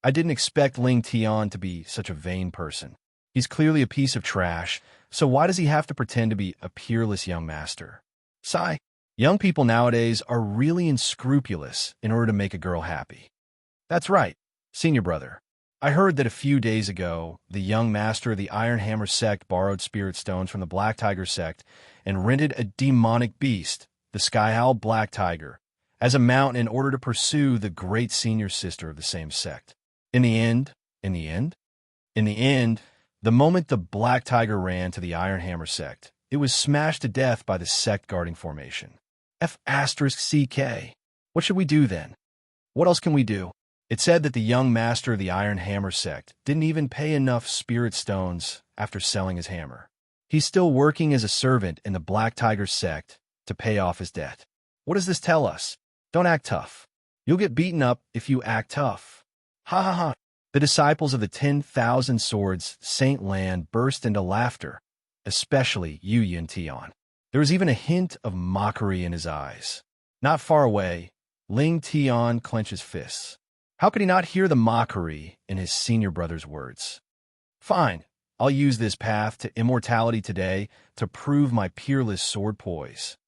Speaker 1: I didn't expect Ling Tian to be such a vain person. He's clearly a piece of trash, so why does he have to pretend to be a peerless young master? Sigh, young people nowadays are really unscrupulous in order to make a girl happy. That's right, senior brother. I heard that a few days ago, the young master of the Iron Hammer sect borrowed spirit stones from the Black Tiger sect and rented a demonic beast, the Sky Owl Black Tiger, as a mount in order to pursue the great senior sister of the same sect. In the end, the moment the Black Tiger ran to the Iron Hammer sect, it was smashed to death by the sect guarding formation. F***CK. What should we do then? What else can we do? It said that the young master of the Iron Hammer sect didn't even pay enough spirit stones after selling his hammer. He's still working as a servant in the Black Tiger sect to pay off his debt. What does this tell us? Don't act tough. You'll get beaten up if you act tough. Ha ha ha. The disciples of the 10,000 Swords Saint Land burst into laughter, especially Yu Yin Tian. There was even a hint of mockery in his eyes. Not far away, Ling Tian clenched his fists. How could he not hear the mockery in his senior brother's words? Fine, I'll use this path to immortality today to prove my peerless sword poise.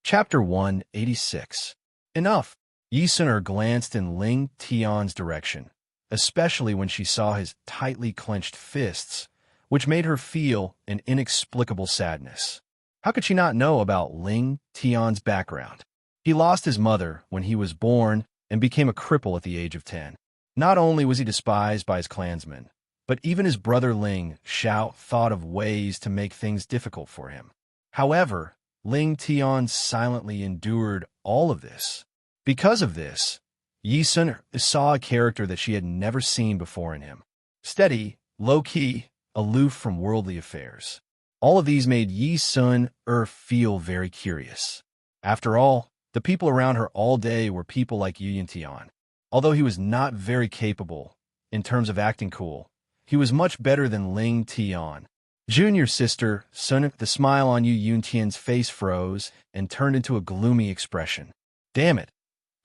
Speaker 1: Chapter 186. Enough. Yi Sun glanced in Ling Tian's direction, especially when she saw his tightly clenched fists, which made her feel an inexplicable sadness. How could she not know about Ling Tian's background? He lost his mother when he was born and became a cripple at the age of 10. Not only was he despised by his clansmen, but even his brother Ling Xiao thought of ways to make things difficult for him. However, Ling Tian silently endured all of this. Because of this, Yi Sun saw a character that she had never seen before in him. Steady, low-key, aloof from worldly affairs. All of these made Yi Sun feel very curious. After all, the people around her all day were people like Yu Yin Tian. Although he was not very capable in terms of acting cool, he was much better than Ling Tian. Junior sister, Sun, the smile on Yu Yuntian's face froze and turned into a gloomy expression. Damn it.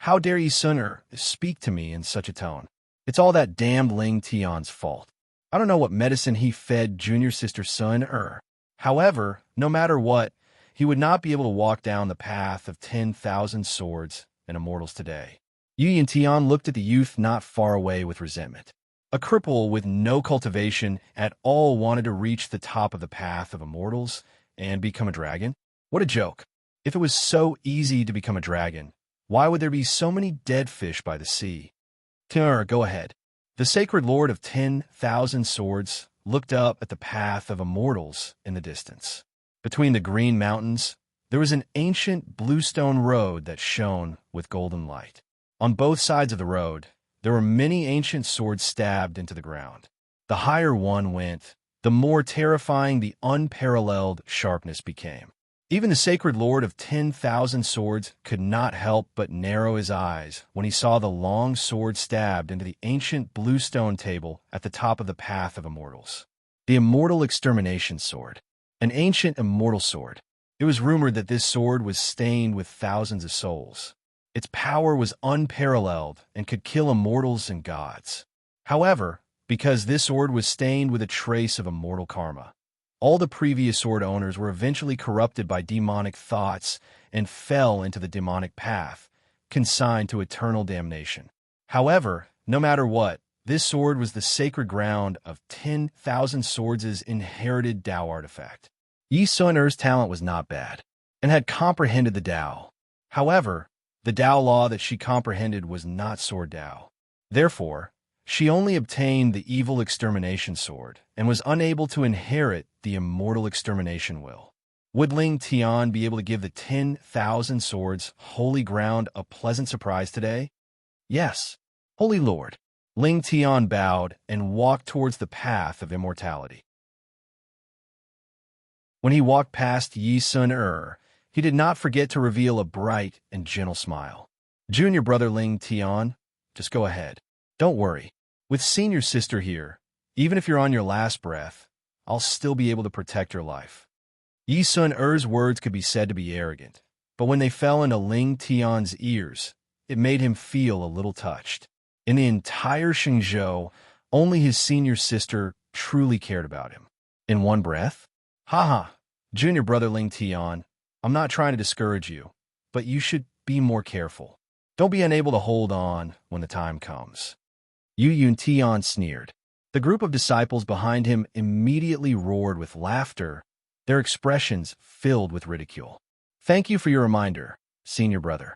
Speaker 1: How dare you, Sun, speak to me in such a tone? It's all that damned Ling Tian's fault. I don't know what medicine he fed junior sister Sun. However, no matter what, he would not be able to walk down the path of 10,000 swords and immortals today. Yu Yuntian looked at the youth not far away with resentment. A cripple with no cultivation at all wanted to reach the top of the path of immortals and become a dragon? What a joke. If it was so easy to become a dragon, why would there be so many dead fish by the sea? Go ahead. The sacred lord of 10,000 swords looked up at the path of immortals in the distance. Between the green mountains, there was an ancient bluestone road that shone with golden light. On both sides of the road, there were many ancient swords stabbed into the ground. The higher one went, the more terrifying the unparalleled sharpness became. Even the sacred lord of 10,000 swords could not help but narrow his eyes when he saw the long sword stabbed into the ancient bluestone table at the top of the path of immortals. The immortal extermination sword. An ancient immortal sword. It was rumored that this sword was stained with thousands of souls. Its power was unparalleled and could kill immortals and gods. However, because this sword was stained with a trace of immortal karma, all the previous sword owners were eventually corrupted by demonic thoughts and fell into the demonic path, consigned to eternal damnation. However, no matter what, this sword was the sacred ground of 10,000 swords' inherited Tao artifact. Yi Sun-er's talent was not bad, and had comprehended the Tao. However, the Tao law that she comprehended was not sword Tao. Therefore, she only obtained the evil extermination sword and was unable to inherit the immortal extermination will. Would Ling Tian be able to give the 10,000 swords holy ground a pleasant surprise today? Yes, Holy Lord. Ling Tian bowed and walked towards the path of immortality. When he walked past Yi Sun-er, he did not forget to reveal a bright and gentle smile. Junior brother Ling Tian, just go ahead. Don't worry. With senior sister here, even if you're on your last breath, I'll still be able to protect your life. Yi Sun-er's words could be said to be arrogant, but when they fell into Ling Tian's ears, it made him feel a little touched. In the entire Xingzhou, only his senior sister truly cared about him. In one breath? Haha, junior brother Ling Tian, I'm not trying to discourage you, but you should be more careful. Don't be unable to hold on when the time comes. Yu Yuntian sneered. The group of disciples behind him immediately roared with laughter, their expressions filled with ridicule. Thank you for your reminder, senior brother.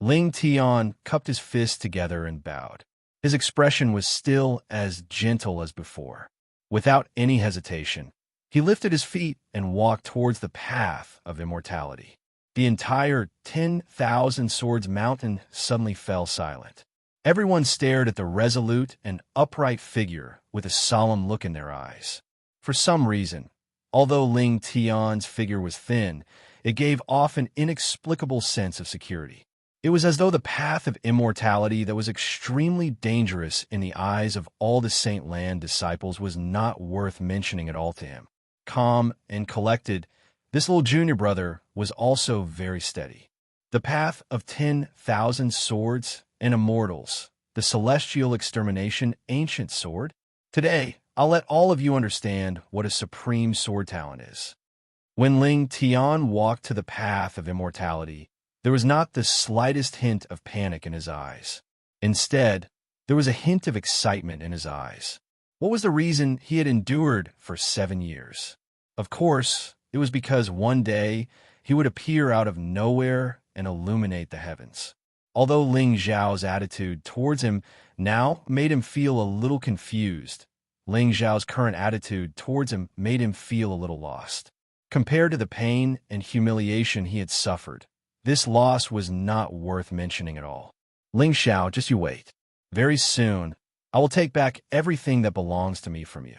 Speaker 1: Ling Tian cupped his fists together and bowed. His expression was still as gentle as before. Without any hesitation, he lifted his feet and walked towards the path of immortality. The entire 10,000 swords mountain suddenly fell silent. Everyone stared at the resolute and upright figure with a solemn look in their eyes. For some reason, although Ling Tian's figure was thin, it gave off an inexplicable sense of security. It was as though the path of immortality that was extremely dangerous in the eyes of all the Saint Land disciples was not worth mentioning at all to him. Calm and collected, this little junior brother was also very steady. The path of 10,000 swords and immortals, the celestial extermination ancient sword. Today, I'll let all of you understand what a supreme sword talent is. When Ling Tian walked to the path of immortality, there was not the slightest hint of panic in his eyes. Instead, there was a hint of excitement in his eyes. What was the reason he had endured for 7 years? Of course, it was because one day he would appear out of nowhere and illuminate the heavens. Although Ling Zhao's attitude towards him now made him feel a little confused, Ling Zhao's current attitude towards him made him feel a little lost. Compared to the pain and humiliation he had suffered, this loss was not worth mentioning at all. Ling Zhao, just you wait. Very soon, I will take back everything that belongs to me from you.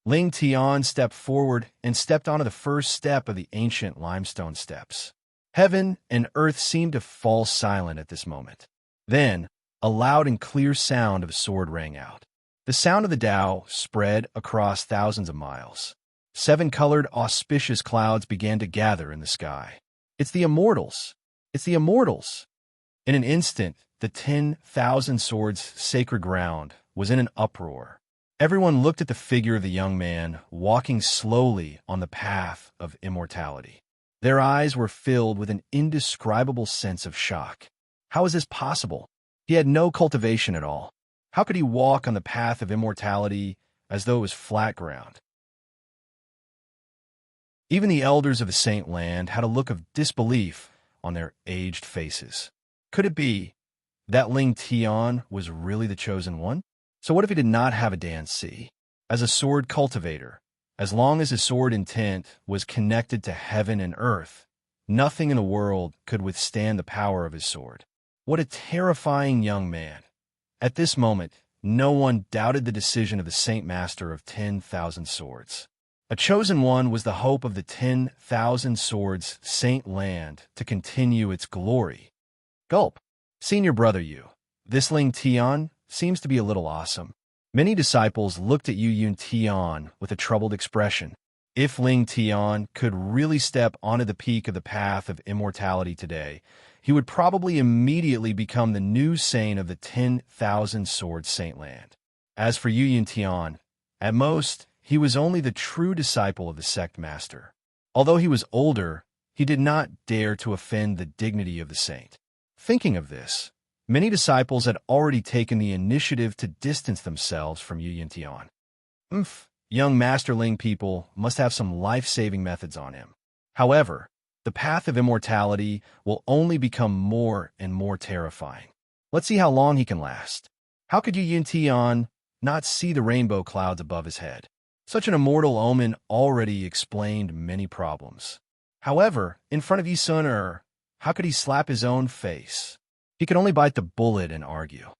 Speaker 1: Ling Tian stepped forward and stepped onto the first step of the ancient limestone steps. Heaven and earth seemed to fall silent at this moment. Then, a loud and clear sound of a sword rang out. The sound of the Tao spread across thousands of miles. 7-colored, auspicious clouds began to gather in the sky. It's the immortals! It's the immortals! In an instant, the 10,000 swords' sacred ground was in an uproar. Everyone looked at the figure of the young man walking slowly on the path of immortality. Their eyes were filled with an indescribable sense of shock. How is this possible? He had no cultivation at all. How could he walk on the path of immortality as though it was flat ground? Even the elders of the Saint Land had a look of disbelief on their aged faces. Could it be that Ling Tian was really the chosen one? So what if he did not have a Dan Si? As a sword cultivator, as long as his sword intent was connected to heaven and earth, nothing in the world could withstand the power of his sword. What a terrifying young man. At this moment, no one doubted the decision of the Saint Master of 10,000 Swords. A chosen one was the hope of the 10,000 Swords Saint Land to continue its glory. Gulp. Senior brother Yu, this Ling Tian seems to be a little awesome. Many disciples looked at Yu Yun Tian with a troubled expression. If Ling Tian could really step onto the peak of the path of immortality today, he would probably immediately become the new saint of the 10,000 Swords Saint Land. As for Yu Yun Tian, at most, he was only the true disciple of the sect master. Although he was older, he did not dare to offend the dignity of the saint. Thinking of this, many disciples had already taken the initiative to distance themselves from Yu Yun Tian. Young Master Ling people must have some life-saving methods on him. However, the path of immortality will only become more and more terrifying. Let's see how long he can last. How could Yu Yun Tian not see the rainbow clouds above his head? Such an immortal omen already explained many problems. However, in front of Yi Sun how could he slap his own face? He could only bite the bullet and argue.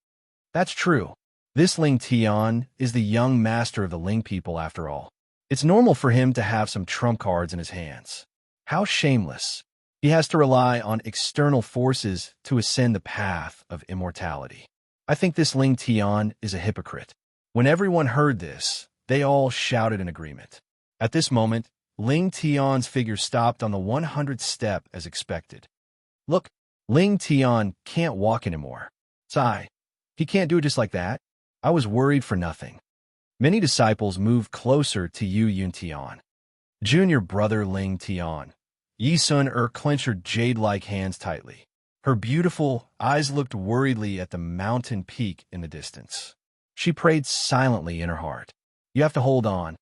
Speaker 1: That's true. This Ling Tian is the young master of the Ling people after all. It's normal for him to have some trump cards in his hands. How shameless. He has to rely on external forces to ascend the path of immortality. I think this Ling Tian is a hypocrite. When everyone heard this, they all shouted in agreement. At this moment, Ling Tian's figure stopped on the 100th step as expected. Look, Ling Tian can't walk anymore. Sigh. He can't do it just like that. I was worried for nothing. Many disciples moved closer to Yu Yun Tian. Junior brother Ling Tian. Yi Sun clenched her jade-like hands tightly. Her beautiful eyes looked worriedly at the mountain peak in the distance. She prayed silently in her heart. You have to hold on.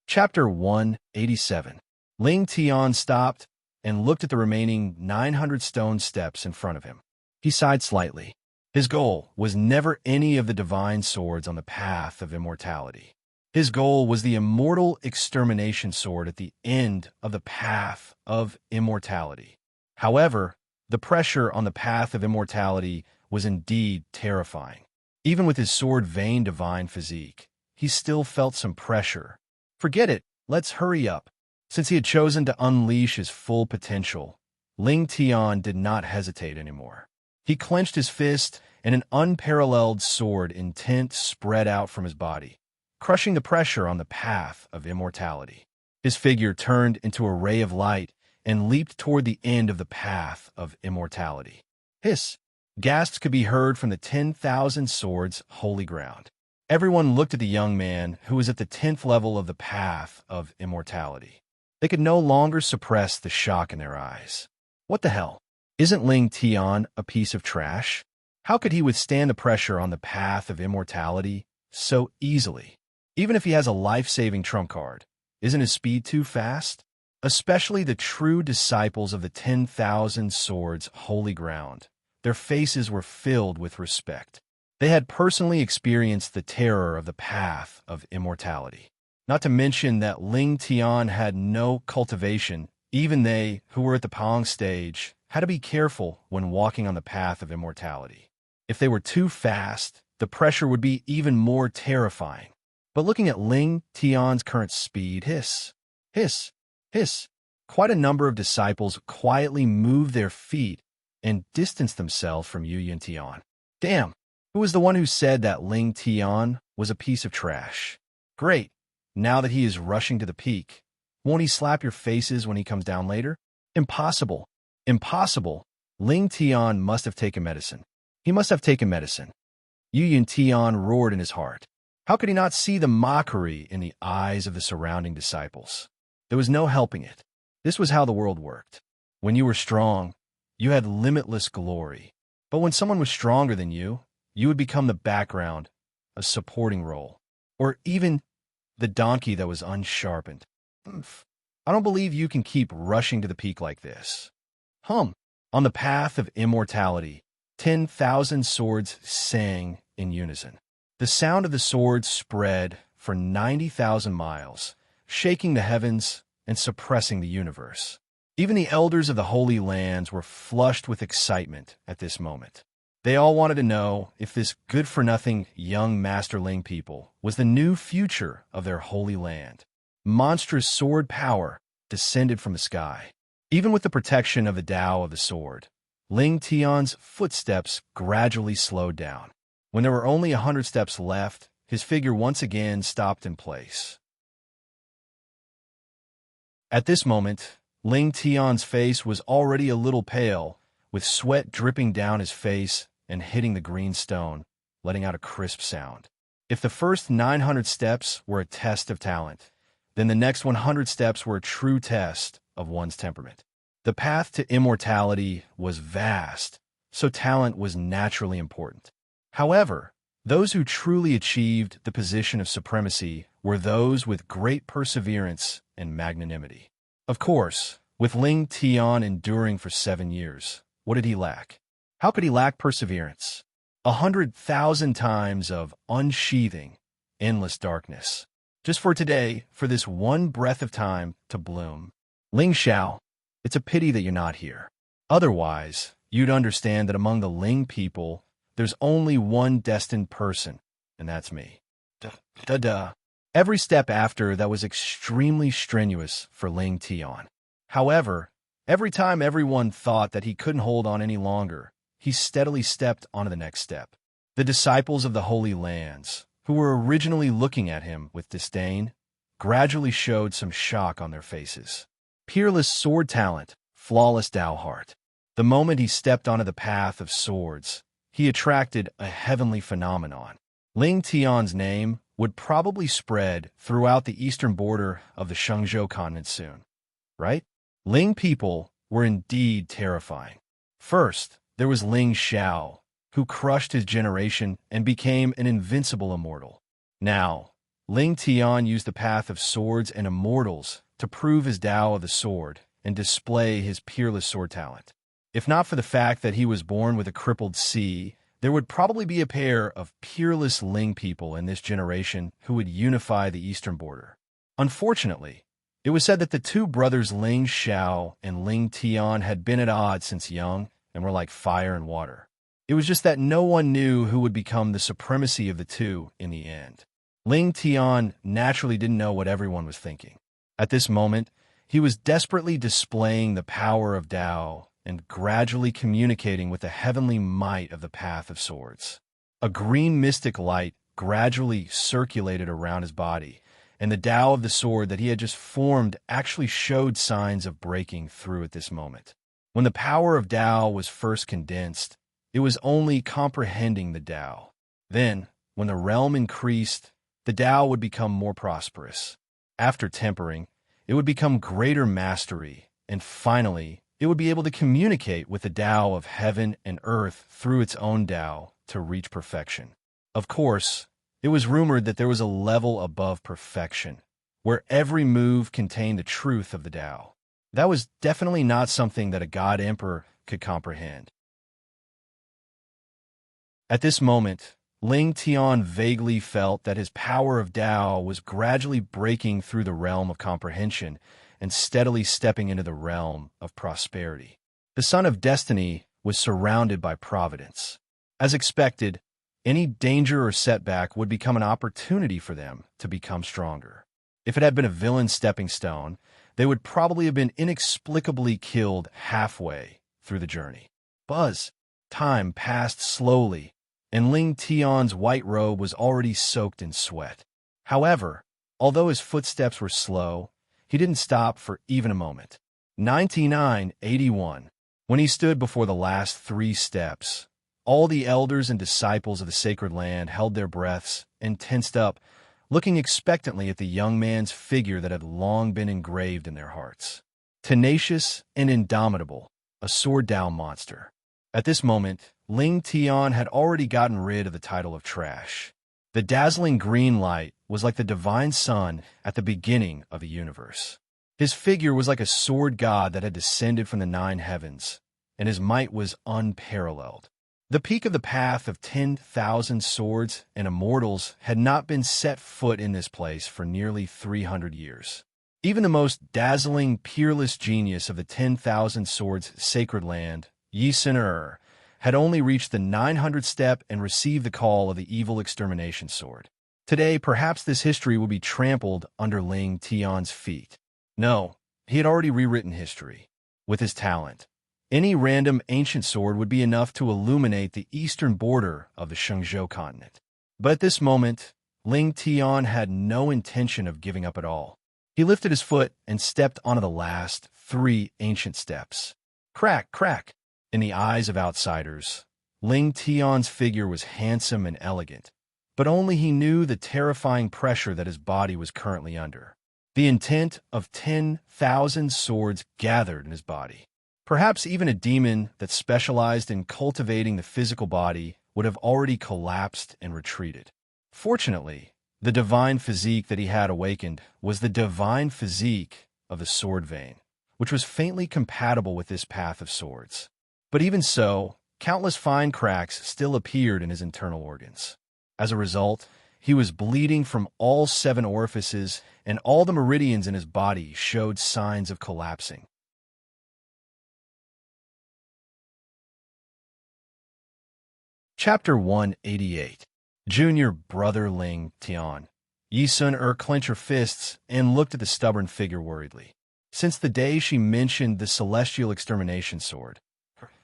Speaker 1: Chapter 187. Ling Tian stopped and looked at the remaining 900 stone steps in front of him. He sighed slightly. His goal was never any of the divine swords on the path of immortality. His goal was the immortal extermination sword at the end of the path of immortality. However, the pressure on the path of immortality was indeed terrifying. Even with his sword-vein divine physique, he still felt some pressure. Forget it, let's hurry up. Since he had chosen to unleash his full potential, Ling Tian did not hesitate anymore. He clenched his fist, and an unparalleled sword intent spread out from his body, crushing the pressure on the path of immortality. His figure turned into a ray of light and leaped toward the end of the path of immortality. Hiss! Gasps could be heard from the 10,000 swords' holy ground. Everyone looked at the young man who was at the 10th level of the path of immortality. They could no longer suppress the shock in their eyes. What the hell? Isn't Ling Tian a piece of trash? How could he withstand the pressure on the path of immortality so easily? Even if he has a life-saving trump card, isn't his speed too fast? Especially the true disciples of the 10,000 swords' holy ground. Their faces were filled with respect. They had personally experienced the terror of the path of immortality. Not to mention that Ling Tian had no cultivation. Even they, who were at the Pong stage, had to be careful when walking on the path of immortality. If they were too fast, the pressure would be even more terrifying. But looking at Ling Tian's current speed, hiss, hiss, hiss, quite a number of disciples quietly moved their feet and distanced themselves from Yu Yuntian. Damn, who was the one who said that Ling Tian was a piece of trash? Great, now that he is rushing to the peak, won't he slap your faces when he comes down later? Impossible. Impossible. Ling Tian must have taken medicine. He must have taken medicine. Yu Yuntian roared in his heart. How could he not see the mockery in the eyes of the surrounding disciples? There was no helping it. This was how the world worked. When you were strong, you had limitless glory. But when someone was stronger than you would become the background, a supporting role, or even the donkey that was unsharpened. I don't believe you can keep rushing to the peak like this. On the path of immortality, 10,000 swords sang in unison. The sound of the swords spread for 90,000 miles, shaking the heavens and suppressing the universe. Even the elders of the Holy Lands were flushed with excitement at this moment. They all wanted to know if this good-for-nothing young Master Ling people was the new future of their holy land. Monstrous sword power descended from the sky. Even with the protection of the Tao of the sword, Ling Tian's footsteps gradually slowed down. When there were only 100 steps left, his figure once again stopped in place. At this moment, Ling Tian's face was already a little pale, with sweat dripping down his face and hitting the green stone, letting out a crisp sound. If the first 900 steps were a test of talent, then the next 100 steps were a true test of one's temperament. The path to immortality was vast, so talent was naturally important. However, those who truly achieved the position of supremacy were those with great perseverance and magnanimity. Of course, with Ling Tian enduring for 7 years, what did he lack? How could he lack perseverance? 100,000 times of unsheathing, endless darkness. Just for today, for this one breath of time to bloom. Ling Xiao, it's a pity that you're not here. Otherwise, you'd understand that among the Ling people, there's only one destined person, and that's me. Duh. Every step after that was extremely strenuous for Ling Tian. However, every time everyone thought that he couldn't hold on any longer, he steadily stepped onto the next step. The disciples of the Holy Lands, who were originally looking at him with disdain, gradually showed some shock on their faces. Peerless sword talent, flawless Tao heart. The moment he stepped onto the path of swords, he attracted a heavenly phenomenon. Ling Tian's name would probably spread throughout the eastern border of the Shenzhou continent soon, right? Ling people were indeed terrifying. First, there was Ling Xiao, who crushed his generation and became an invincible immortal. Now, Ling Tian used the path of swords and immortals to prove his Tao of the sword and display his peerless sword talent. If not for the fact that he was born with a crippled C, there would probably be a pair of peerless Ling people in this generation who would unify the eastern border. Unfortunately, it was said that the two brothers Ling Xiao and Ling Tian had been at odds since young and were like fire and water. It was just that no one knew who would become the supremacy of the two in the end. Ling Tian naturally didn't know what everyone was thinking. At this moment, he was desperately displaying the power of Tao and gradually communicating with the heavenly might of the Path of Swords. A green mystic light gradually circulated around his body, and the Tao of the sword that he had just formed actually showed signs of breaking through at this moment. When the power of Tao was first condensed, it was only comprehending the Tao. Then, when the realm increased, the Tao would become more prosperous. After tempering, it would become greater mastery, and finally, it would be able to communicate with the Tao of heaven and earth through its own Tao to reach perfection. Of course, it was rumored that there was a level above perfection, where every move contained the truth of the Tao. That was definitely not something that a God Emperor could comprehend. At this moment, Ling Tian vaguely felt that his power of Tao was gradually breaking through the realm of comprehension and steadily stepping into the realm of prosperity. The Son of Destiny was surrounded by providence. As expected, any danger or setback would become an opportunity for them to become stronger. If it had been a villain's stepping stone, they would probably have been inexplicably killed halfway through the journey. Buzz. Time passed slowly, and Ling Tian's white robe was already soaked in sweat. However, although his footsteps were slow, he didn't stop for even a moment. 9981. When he stood before the last 3 steps, all the elders and disciples of the sacred land held their breaths and tensed up, looking expectantly at the young man's figure that had long been engraved in their hearts. Tenacious and indomitable, a sword-down monster. At this moment, Ling Tian had already gotten rid of the title of trash. The dazzling green light was like the divine sun at the beginning of the universe. His figure was like a sword god that had descended from the 9 heavens, and his might was unparalleled. The peak of the path of 10,000 swords and immortals had not been set foot in this place for nearly 300 years. Even the most dazzling, peerless genius of the 10,000 swords sacred land, Yi Sun had only reached the 900th step and received the call of the evil extermination sword. Today, perhaps this history would be trampled under Ling Tian's feet. No, he had already rewritten history. With his talent, any random ancient sword would be enough to illuminate the eastern border of the Shenzhou continent. But at this moment, Ling Tian had no intention of giving up at all. He lifted his foot and stepped onto the last 3 ancient steps. Crack, crack! In the eyes of outsiders, Ling Tian's figure was handsome and elegant, but only he knew the terrifying pressure that his body was currently under. The intent of 10,000 swords gathered in his body. Perhaps even a demon that specialized in cultivating the physical body would have already collapsed and retreated. Fortunately, the divine physique that he had awakened was the divine physique of the sword vein, which was faintly compatible with this path of swords. But even so, countless fine cracks still appeared in his internal organs. As a result, he was bleeding from all 7 orifices, and all the meridians in his body showed signs of collapsing. Chapter 188. Junior Brother Ling Tian. Yi Sun clenched her fists and looked at the stubborn figure worriedly. Since the day she mentioned the celestial extermination sword,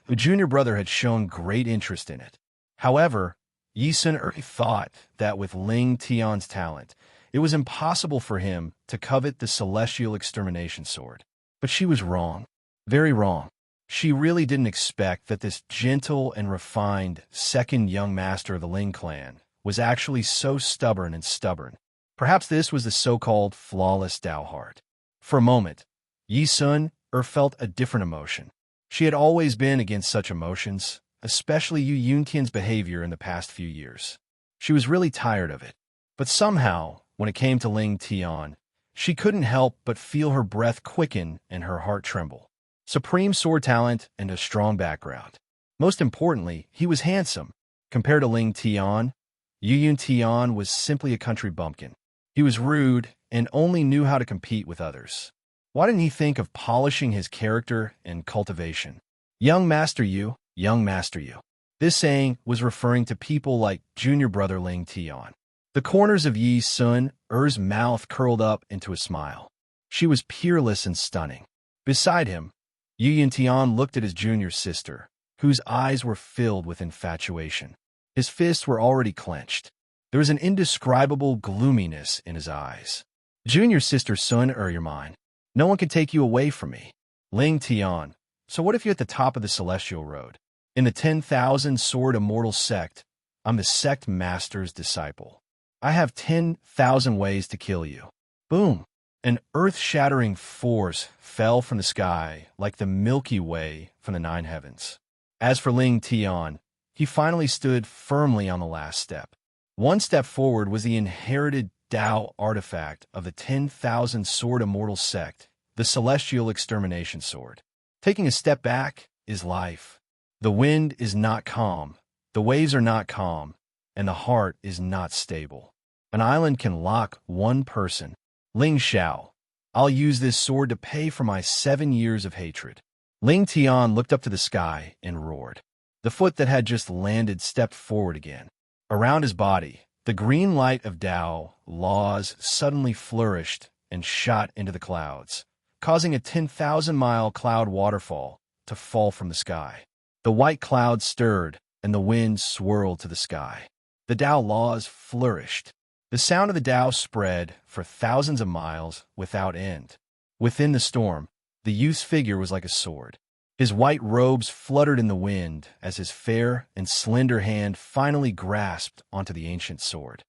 Speaker 1: the junior brother had shown great interest in it. However, Yi Sun thought that with Ling Tian's talent, it was impossible for him to covet the celestial extermination sword. But she was wrong. Very wrong. She really didn't expect that this gentle and refined second young master of the Ling clan was actually so stubborn and stubborn. Perhaps this was the so-called flawless Dao heart. For a moment, Yi Sun felt a different emotion. She had always been against such emotions, especially Yu Yuntian's behavior in the past few years. She was really tired of it. But somehow, when it came to Ling Tian, she couldn't help but feel her breath quicken and her heart tremble. Supreme sword talent and a strong background. Most importantly, he was handsome. Compared to Ling Tian, Yu Yuntian was simply a country bumpkin. He was rude and only knew how to compete with others. Why didn't he think of polishing his character and cultivation? Young Master Yu, young Master Yu. This saying was referring to people like junior brother Ling Tian. The corners of Yi Sun's mouth curled up into a smile. She was peerless and stunning. Beside him, Yu Yuntian looked at his junior sister, whose eyes were filled with infatuation. His fists were already clenched. There was an indescribable gloominess in his eyes. Junior sister Sun, you're mine. No one can take you away from me. Ling Tian, so what if you're at the top of the celestial road? In the 10,000 sword immortal sect, I'm the sect master's disciple. I have 10,000 ways to kill you. Boom! An earth-shattering force fell from the sky like the Milky Way from the 9 heavens. As for Ling Tian, he finally stood firmly on the last step. One step forward was the inherited Dao artifact of the 10,000 sword immortal sect, the celestial extermination sword. Taking a step back is life. The wind is not calm, the waves are not calm, and the heart is not stable. An island can lock one person. Ling Xiao, I'll use this sword to pay for my 7 years of hatred. Ling Tian looked up to the sky and roared. The foot that had just landed stepped forward again. Around his body, the green light of Dao laws suddenly flourished and shot into the clouds, causing a 10,000-mile cloud waterfall to fall from the sky. The white clouds stirred, and the wind swirled to the sky. The Tao laws flourished. The sound of the Tao spread for thousands of miles without end. Within the storm, the youth's figure was like a sword. His white robes fluttered in the wind as his fair and slender hand finally grasped onto the ancient sword.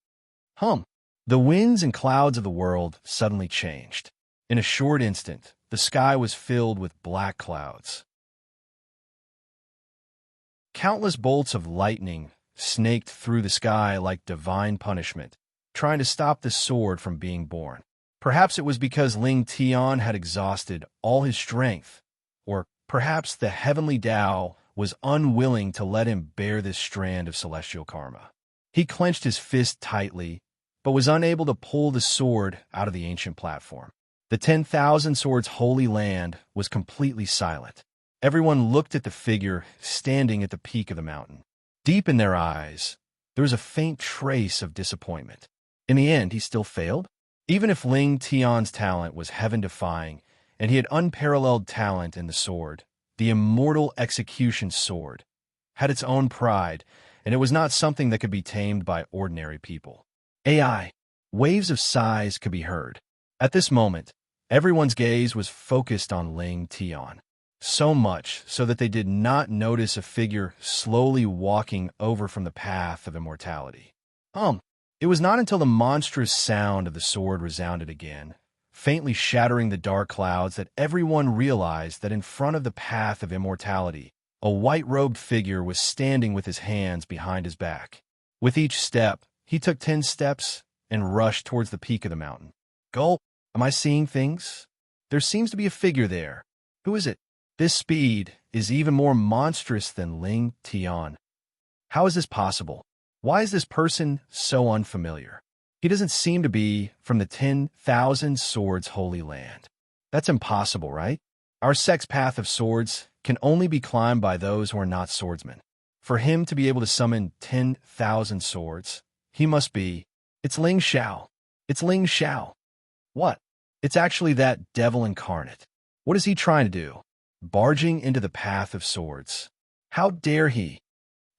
Speaker 1: The winds and clouds of the world suddenly changed. In a short instant, the sky was filled with black clouds. Countless bolts of lightning snaked through the sky like divine punishment, trying to stop the sword from being born. Perhaps it was because Ling Tian had exhausted all his strength, or perhaps the heavenly Tao was unwilling to let him bear this strand of celestial karma. He clenched his fist tightly, but was unable to pull the sword out of the ancient platform. The 10,000 Swords Holy Land was completely silent. Everyone looked at the figure standing at the peak of the mountain. Deep in their eyes, there was a faint trace of disappointment. In the end, he still failed? Even if Ling Tian's talent was heaven-defying, and he had unparalleled talent in the sword, the immortal execution sword had its own pride, and it was not something that could be tamed by ordinary people. AI. Waves of sighs could be heard. At this moment, everyone's gaze was focused on Ling Tian. So much so that they did not notice a figure slowly walking over from the path of immortality. It was not until the monstrous sound of the sword resounded again, faintly shattering the dark clouds, that everyone realized that in front of the path of immortality, a white-robed figure was standing with his hands behind his back. With each step, he took 10 steps and rushed towards the peak of the mountain. Gulp! Am I seeing things? There seems to be a figure there. Who is it? This speed is even more monstrous than Ling Tian. How is this possible? Why is this person so unfamiliar? He doesn't seem to be from the 10,000 Swords Holy Land. That's impossible, right? Our sex path of swords can only be climbed by those who are not swordsmen. For him to be able to summon 10,000 swords, he must be... It's Ling Xiao. It's Ling Xiao. What? It's actually that devil incarnate. What is he trying to do? Barging into the path of swords. How dare he?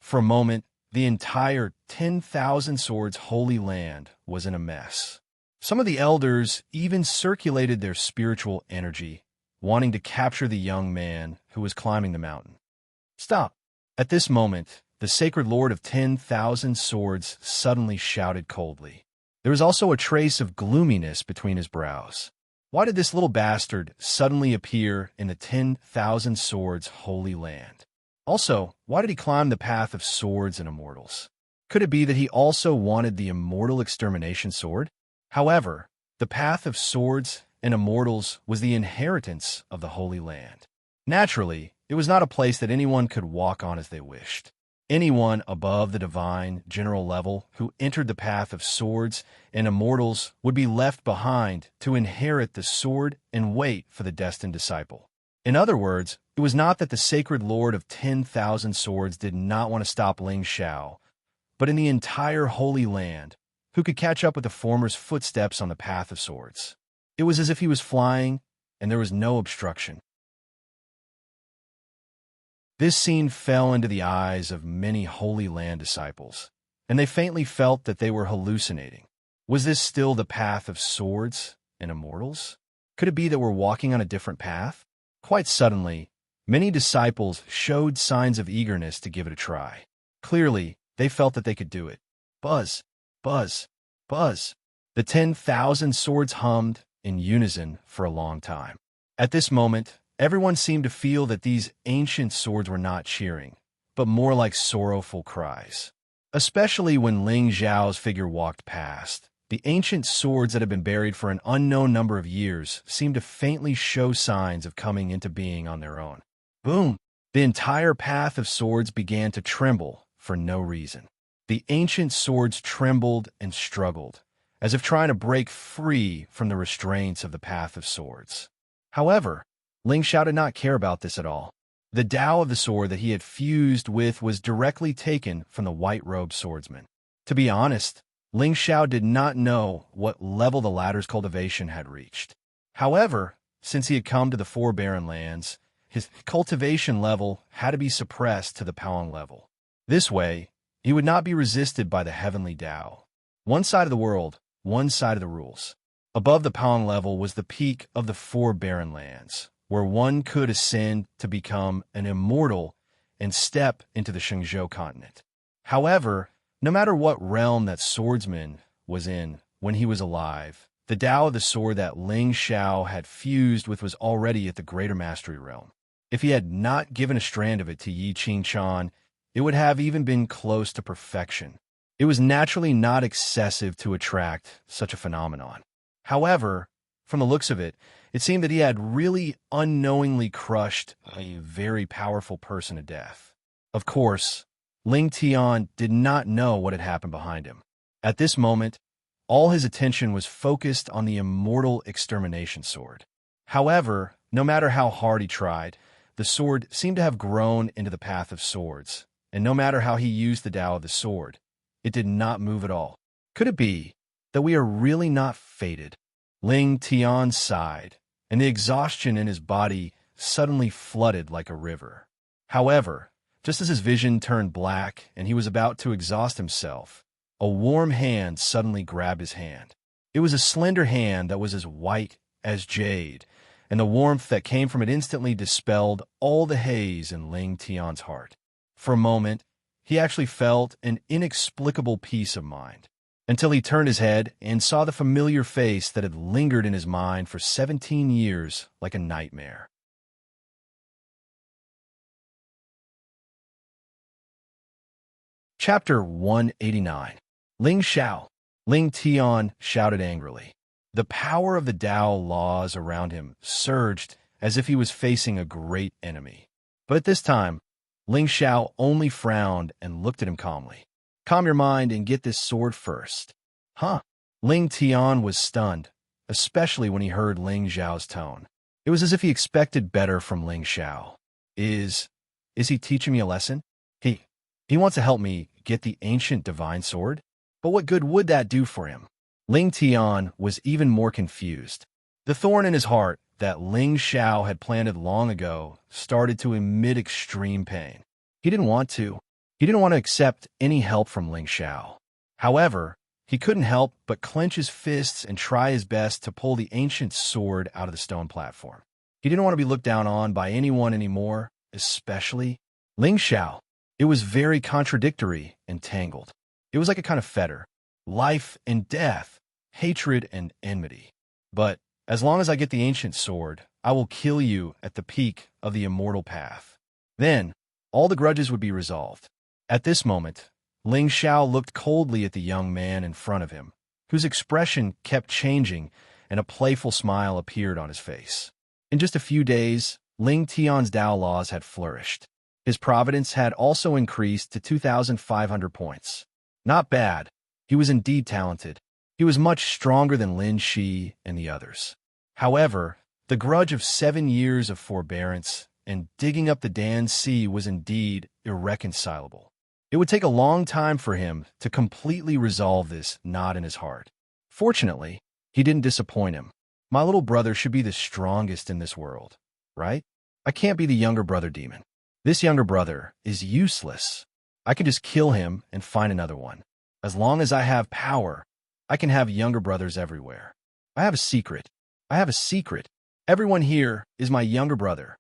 Speaker 1: For a moment, the entire 10,000 Swords Holy Land was in a mess. Some of the elders even circulated their spiritual energy, wanting to capture the young man who was climbing the mountain. Stop! At this moment, the sacred lord of 10,000 swords suddenly shouted coldly. There was also a trace of gloominess between his brows. Why did this little bastard suddenly appear in the 10,000 Swords Holy Land? Also, why did he climb the path of swords and immortals? Could it be that he also wanted the immortal extermination sword? However, the path of swords and immortals was the inheritance of the Holy Land. Naturally, it was not a place that anyone could walk on as they wished. Anyone above the divine general level who entered the path of swords and immortals would be left behind to inherit the sword and wait for the destined disciple. In other words, it was not that the sacred lord of 10,000 swords did not want to stop Ling Xiao, but in the entire Holy Land, who could catch up with the former's footsteps on the path of swords. It was as if he was flying, and there was no obstruction. This scene fell into the eyes of many Holy Land disciples, and they faintly felt that they were hallucinating. Was this still the path of swords and immortals? Could it be that we're walking on a different path? Quite suddenly, many disciples showed signs of eagerness to give it a try. Clearly, they felt that they could do it. Buzz, buzz, buzz. The 10,000 swords hummed in unison for a long time. At this moment, everyone seemed to feel that these ancient swords were not cheering, but more like sorrowful cries. Especially when Ling Xiao's figure walked past, the ancient swords that had been buried for an unknown number of years seemed to faintly show signs of coming into being on their own. Boom! The entire path of swords began to tremble for no reason. The ancient swords trembled and struggled, as if trying to break free from the restraints of the path of swords. However, Ling Xiao did not care about this at all. The Tao of the sword that he had fused with was directly taken from the white-robed swordsman. To be honest, Ling Xiao did not know what level the latter's cultivation had reached. However, since he had come to the Four Barren Lands, his cultivation level had to be suppressed to the Paon level. This way, he would not be resisted by the heavenly Tao. One side of the world, one side of the rules. Above the Paon level was the peak of the Four Barren Lands, where one could ascend to become an immortal and step into the Shenzhou continent. However, no matter what realm that swordsman was in when he was alive, the Tao of the sword that Ling Xiao had fused with was already at the greater mastery realm. If he had not given a strand of it to Yi Qingchuan, it would have even been close to perfection. It was naturally not excessive to attract such a phenomenon. However, from the looks of it, it seemed that he had really unknowingly crushed a very powerful person to death. Of course, Ling Tian did not know what had happened behind him. At this moment, all his attention was focused on the immortal extermination sword. However, no matter how hard he tried, the sword seemed to have grown into the path of swords, and no matter how he used the Tao of the sword, it did not move at all. Could it be that we are really not fated? Ling Tian sighed, and the exhaustion in his body suddenly flooded like a river. However, just as his vision turned black and he was about to exhaust himself, a warm hand suddenly grabbed his hand. It was a slender hand that was as white as jade, and the warmth that came from it instantly dispelled all the haze in Ling Tian's heart. For a moment, he actually felt an inexplicable peace of mind, until he turned his head and saw the familiar face that had lingered in his mind for 17 years like a nightmare. Chapter 189. Ling Xiao. Ling Tian shouted angrily. The power of the Tao laws around him surged as if he was facing a great enemy. But at this time, Ling Xiao only frowned and looked at him calmly. Calm your mind and get this sword first. Huh? Ling Tian was stunned, especially when he heard Ling Xiao's tone. It was as if he expected better from Ling Xiao. Is he teaching me a lesson? He wants to help me get the ancient divine sword? But what good would that do for him? Ling Tian was even more confused. The thorn in his heart that Ling Xiao had planted long ago started to emit extreme pain. He didn't want to. He didn't want to accept any help from Ling Xiao. However, he couldn't help but clench his fists and try his best to pull the ancient sword out of the stone platform. He didn't want to be looked down on by anyone anymore, especially Ling Xiao. It was very contradictory and tangled. It was like a kind of fetter. Life and death, hatred and enmity. But as long as I get the ancient sword, I will kill you at the peak of the immortal path. Then, all the grudges would be resolved. At this moment, Ling Xiao looked coldly at the young man in front of him, whose expression kept changing and a playful smile appeared on his face. In just a few days, Ling Tian's Tao laws had flourished. His providence had also increased to 2,500 points. Not bad. He was indeed talented. He was much stronger than Lin Shi and the others. However, the grudge of 7 years of forbearance and digging up the Dan Sea was indeed irreconcilable. It would take a long time for him to completely resolve this knot in his heart. Fortunately, he didn't disappoint him. My little brother should be the strongest in this world, right? I can't be the younger brother demon. This younger brother is useless. I can just kill him and find another one. As long as I have power, I can have younger brothers everywhere. I have a secret. I have a secret. Everyone here is my younger brother.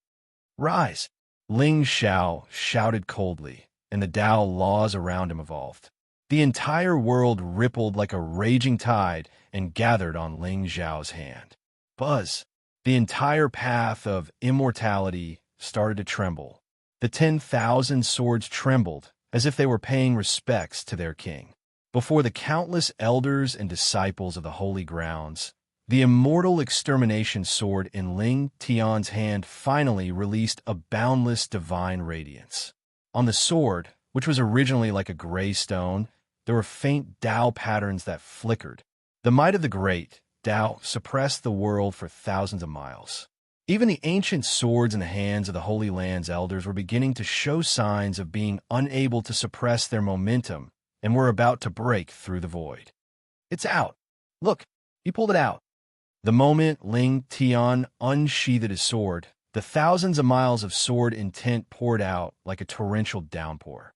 Speaker 1: Rise! Ling Xiao shouted coldly, and the Tao laws around him evolved. The entire world rippled like a raging tide and gathered on Ling Xiao's hand. Buzz! The entire path of immortality started to tremble. The 10,000 swords trembled as if they were paying respects to their king. Before the countless elders and disciples of the holy grounds, the immortal extermination sword in Ling Tian's hand finally released a boundless divine radiance. On the sword, which was originally like a gray stone, there were faint Tao patterns that flickered. The might of the great Tao suppressed the world for thousands of miles. Even the ancient swords in the hands of the Holy Land's elders were beginning to show signs of being unable to suppress their momentum and were about to break through the void. It's out. Look, he pulled it out. The moment Ling Tian unsheathed his sword, The thousands of miles of sword intent poured out like a torrential downpour.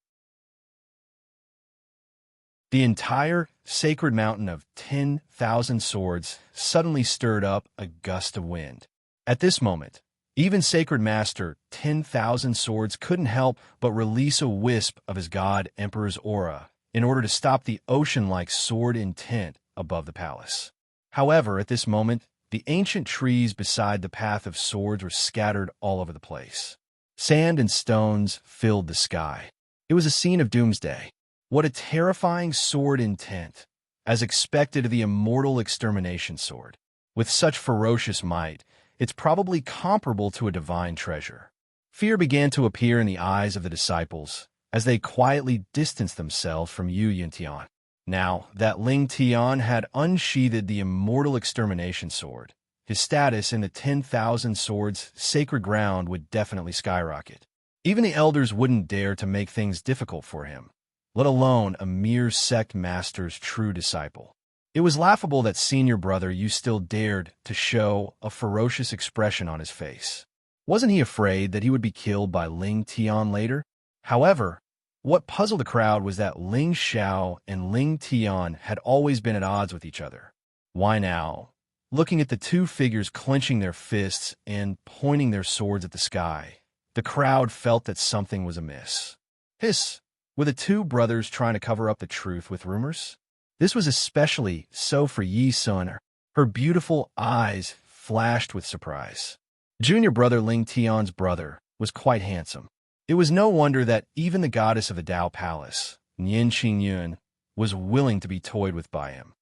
Speaker 1: The entire sacred mountain of 10,000 swords suddenly stirred up a gust of wind. At this moment, even Sacred Master 10,000 Swords couldn't help but release a wisp of his god Emperor's aura in order to stop the ocean-like sword intent above the palace. However, at this moment, the ancient trees beside the path of swords were scattered all over the place. Sand and stones filled the sky. It was a scene of doomsday. What a terrifying sword intent, as expected of the immortal extermination sword. With such ferocious might, it's probably comparable to a divine treasure. Fear began to appear in the eyes of the disciples as they quietly distanced themselves from Yu Yuntian. Now that Ling Tian had unsheathed the immortal extermination sword, his status in the 10,000 Swords sacred ground would definitely skyrocket. Even the elders wouldn't dare to make things difficult for him, let alone a mere sect master's true disciple. It was laughable that senior brother Yu still dared to show a ferocious expression on his face. Wasn't he afraid that he would be killed by Ling Tian later? However, what puzzled the crowd was that Ling Xiao and Ling Tian had always been at odds with each other. Why now, looking at the two figures clenching their fists and pointing their swords at the sky, the crowd felt that something was amiss. Hiss! Were the two brothers trying to cover up the truth with rumors? This was especially so for Yi Sun. Her beautiful eyes flashed with surprise. Junior brother Ling Tian's brother was quite handsome. It was no wonder that even the goddess of the Dao Palace, Nian Qingyun, was willing to be toyed with by him.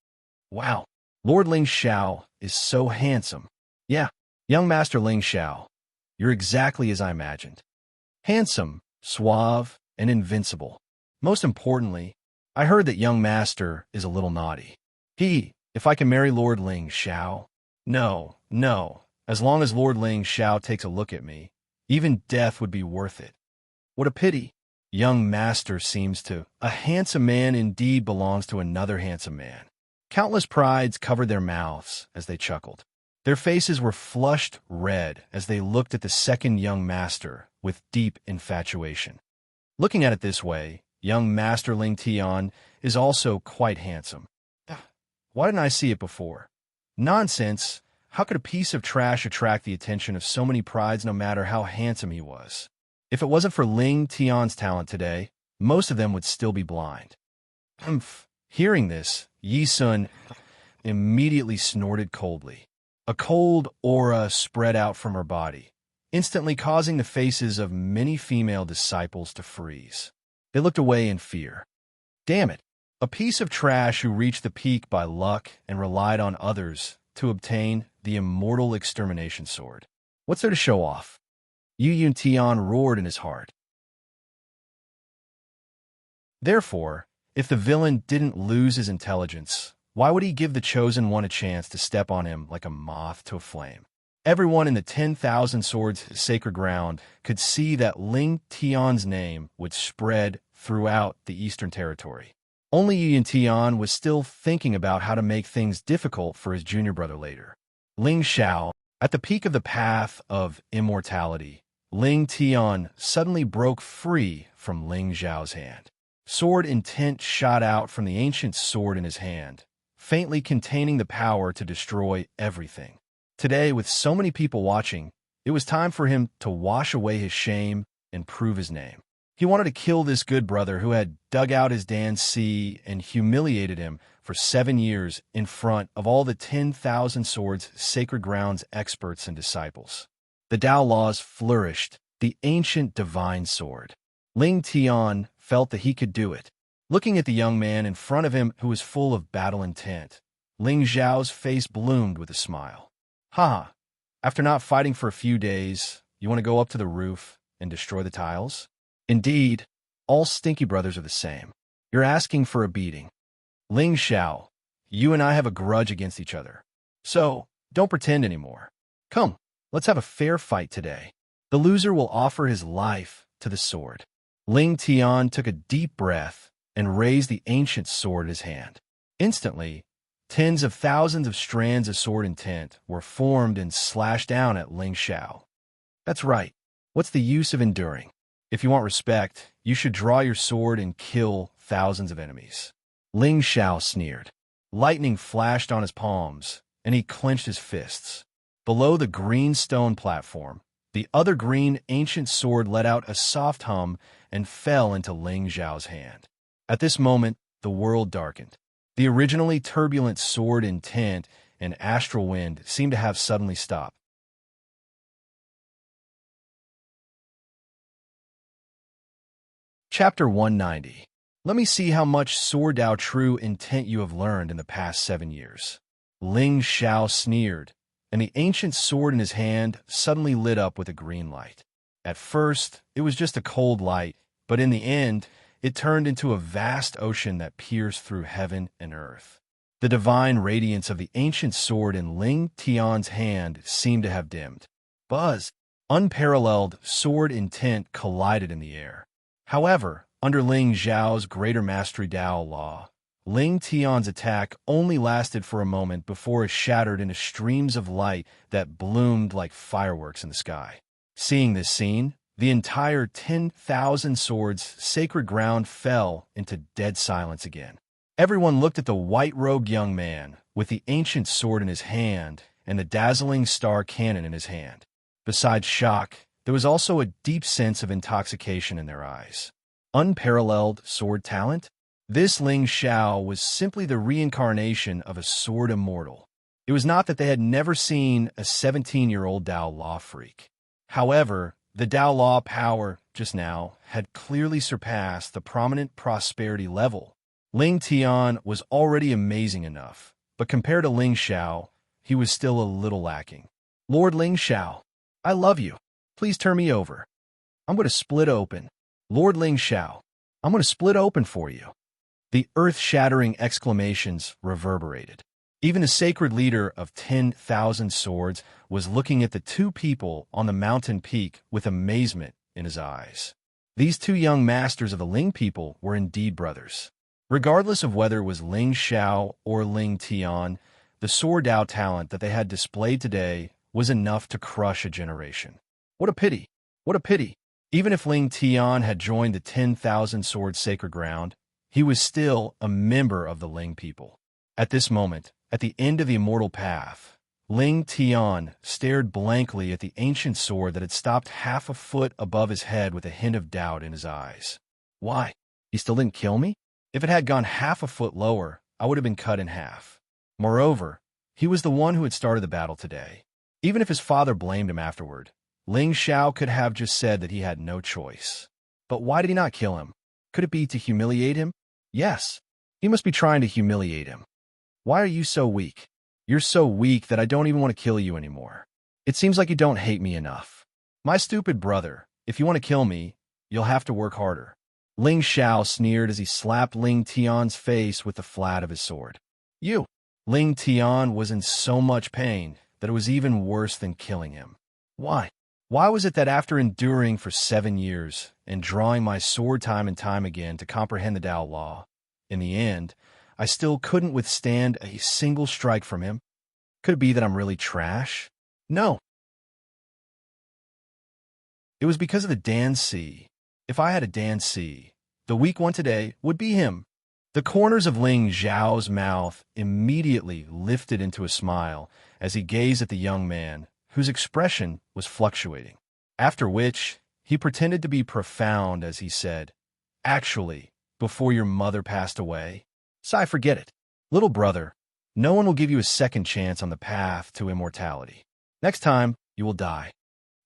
Speaker 1: Wow, Lord Ling Xiao is so handsome. Yeah, young Master Ling Xiao, you're exactly as I imagined. Handsome, suave, and invincible. Most importantly, I heard that young master is a little naughty. If I can marry Lord Ling Xiao? No. As long as Lord Ling Xiao takes a look at me, even death would be worth it. What a pity. Young master seems to. A handsome man indeed belongs to another handsome man. Countless prides covered their mouths as they chuckled. Their faces were flushed red as they looked at the second young master with deep infatuation. Looking at it this way, young Master Ling Tian is also quite handsome. Why didn't I see it before? Nonsense! How could a piece of trash attract the attention of so many prides no matter how handsome he was? If it wasn't for Ling Tian's talent today, most of them would still be blind. Hearing this, Yi Sun immediately snorted coldly. A cold aura spread out from her body, instantly causing the faces of many female disciples to freeze. They looked away in fear. Damn it! A piece of trash who reached the peak by luck and relied on others to obtain the immortal extermination sword. What's there to show off? Yu Yuntian roared in his heart. Therefore, if the villain didn't lose his intelligence, why would he give the chosen one a chance to step on him like a moth to a flame? Everyone in the 10,000 Swords sacred ground could see that Ling Tian's name would spread throughout the Eastern Territory. Only Yu Tian was still thinking about how to make things difficult for his junior brother later. Ling Xiao, at the peak of the path of immortality, Ling Tian suddenly broke free from Ling Xiao's hand. Sword intent shot out from the ancient sword in his hand, faintly containing the power to destroy everything. Today, with so many people watching, it was time for him to wash away his shame and prove his name. He wanted to kill this good brother who had dug out his Dan Si and humiliated him for 7 years in front of all the 10,000 Swords sacred grounds experts and disciples. The Tao laws flourished, the ancient divine sword. Ling Tian felt that he could do it. Looking at the young man in front of him who was full of battle intent, Ling Xiao's face bloomed with a smile. Ha! After not fighting for a few days, you want to go up to the roof and destroy the tiles? Indeed, all stinky brothers are the same. You're asking for a beating. Ling Xiao, you and I have a grudge against each other. So, don't pretend anymore. Come, let's have a fair fight today. The loser will offer his life to the sword. Ling Tian took a deep breath and raised the ancient sword in his hand. Instantly, tens of thousands of strands of sword intent were formed and slashed down at Ling Xiao. That's right. What's the use of enduring? If you want respect, you should draw your sword and kill thousands of enemies. Ling Xiao sneered. Lightning flashed on his palms, and he clenched his fists. Below the green stone platform, the other green ancient sword let out a soft hum and fell into Ling Xiao's hand. At this moment, the world darkened. The originally turbulent sword intent and astral wind seemed to have suddenly stopped. Chapter 190. Let me see how much Sword Dao true intent you have learned in the past 7 years. Ling Xiao sneered, and the ancient sword in his hand suddenly lit up with a green light. At first, it was just a cold light, but in the end, it turned into a vast ocean that pierced through heaven and earth. The divine radiance of the ancient sword in Ling Tian's hand seemed to have dimmed. Buzz, unparalleled sword intent collided in the air. However, under Ling Xiao's greater mastery Dao law, Ling Tian's attack only lasted for a moment before it shattered into streams of light that bloomed like fireworks in the sky. Seeing this scene, the entire 10,000 swords sacred ground fell into dead silence again. Everyone looked at the white-robed young man with the ancient sword in his hand and the dazzling star cannon in his hand. Besides shock, there was also a deep sense of intoxication in their eyes. Unparalleled sword talent? This Ling Xiao was simply the reincarnation of a sword immortal. It was not that they had never seen a 17-year-old Dao Law freak. However, the Dao Law power, just now, had clearly surpassed the prominent prosperity level. Ling Tian was already amazing enough, but compared to Ling Xiao, he was still a little lacking. Lord Ling Xiao, I love you. Please turn me over. I'm going to split open. Lord Ling Xiao, I'm going to split open for you. The earth-shattering exclamations reverberated. Even the sacred leader of 10,000 swords was looking at the two people on the mountain peak with amazement in his eyes. These two young masters of the Ling people were indeed brothers. Regardless of whether it was Ling Xiao or Ling Tian, the sword Dao talent that they had displayed today was enough to crush a generation. What a pity! What a pity! Even if Ling Tian had joined the 10,000 sword sacred ground, he was still a member of the Ling people. At this moment, at the end of the immortal path, Ling Tian stared blankly at the ancient sword that had stopped half a foot above his head with a hint of doubt in his eyes. Why? He still didn't kill me? If it had gone half a foot lower, I would have been cut in half. Moreover, he was the one who had started the battle today. Even if his father blamed him afterward, Ling Xiao could have just said that he had no choice. But why did he not kill him? Could it be to humiliate him? Yes, he must be trying to humiliate him. Why are you so weak? You're so weak that I don't even want to kill you anymore. It seems like you don't hate me enough. My stupid brother, if you want to kill me, you'll have to work harder. Ling Xiao sneered as he slapped Ling Tian's face with the flat of his sword. You! Ling Tian was in so much pain that it was even worse than killing him. Why? Why was it that after enduring for 7 years and drawing my sword time and time again to comprehend the Dao Law, in the end, I still couldn't withstand a single strike from him? Could it be that I'm really trash? No. It was because of the Dan C. If I had a Dan C, the weak one today would be him. The corners of Ling Xiao's mouth immediately lifted into a smile as he gazed at the young man, whose expression was fluctuating. After which, he pretended to be profound as he said, "Actually, before your mother passed away, Sai, forget it. Little brother, no one will give you a second chance on the path to immortality. Next time, you will die."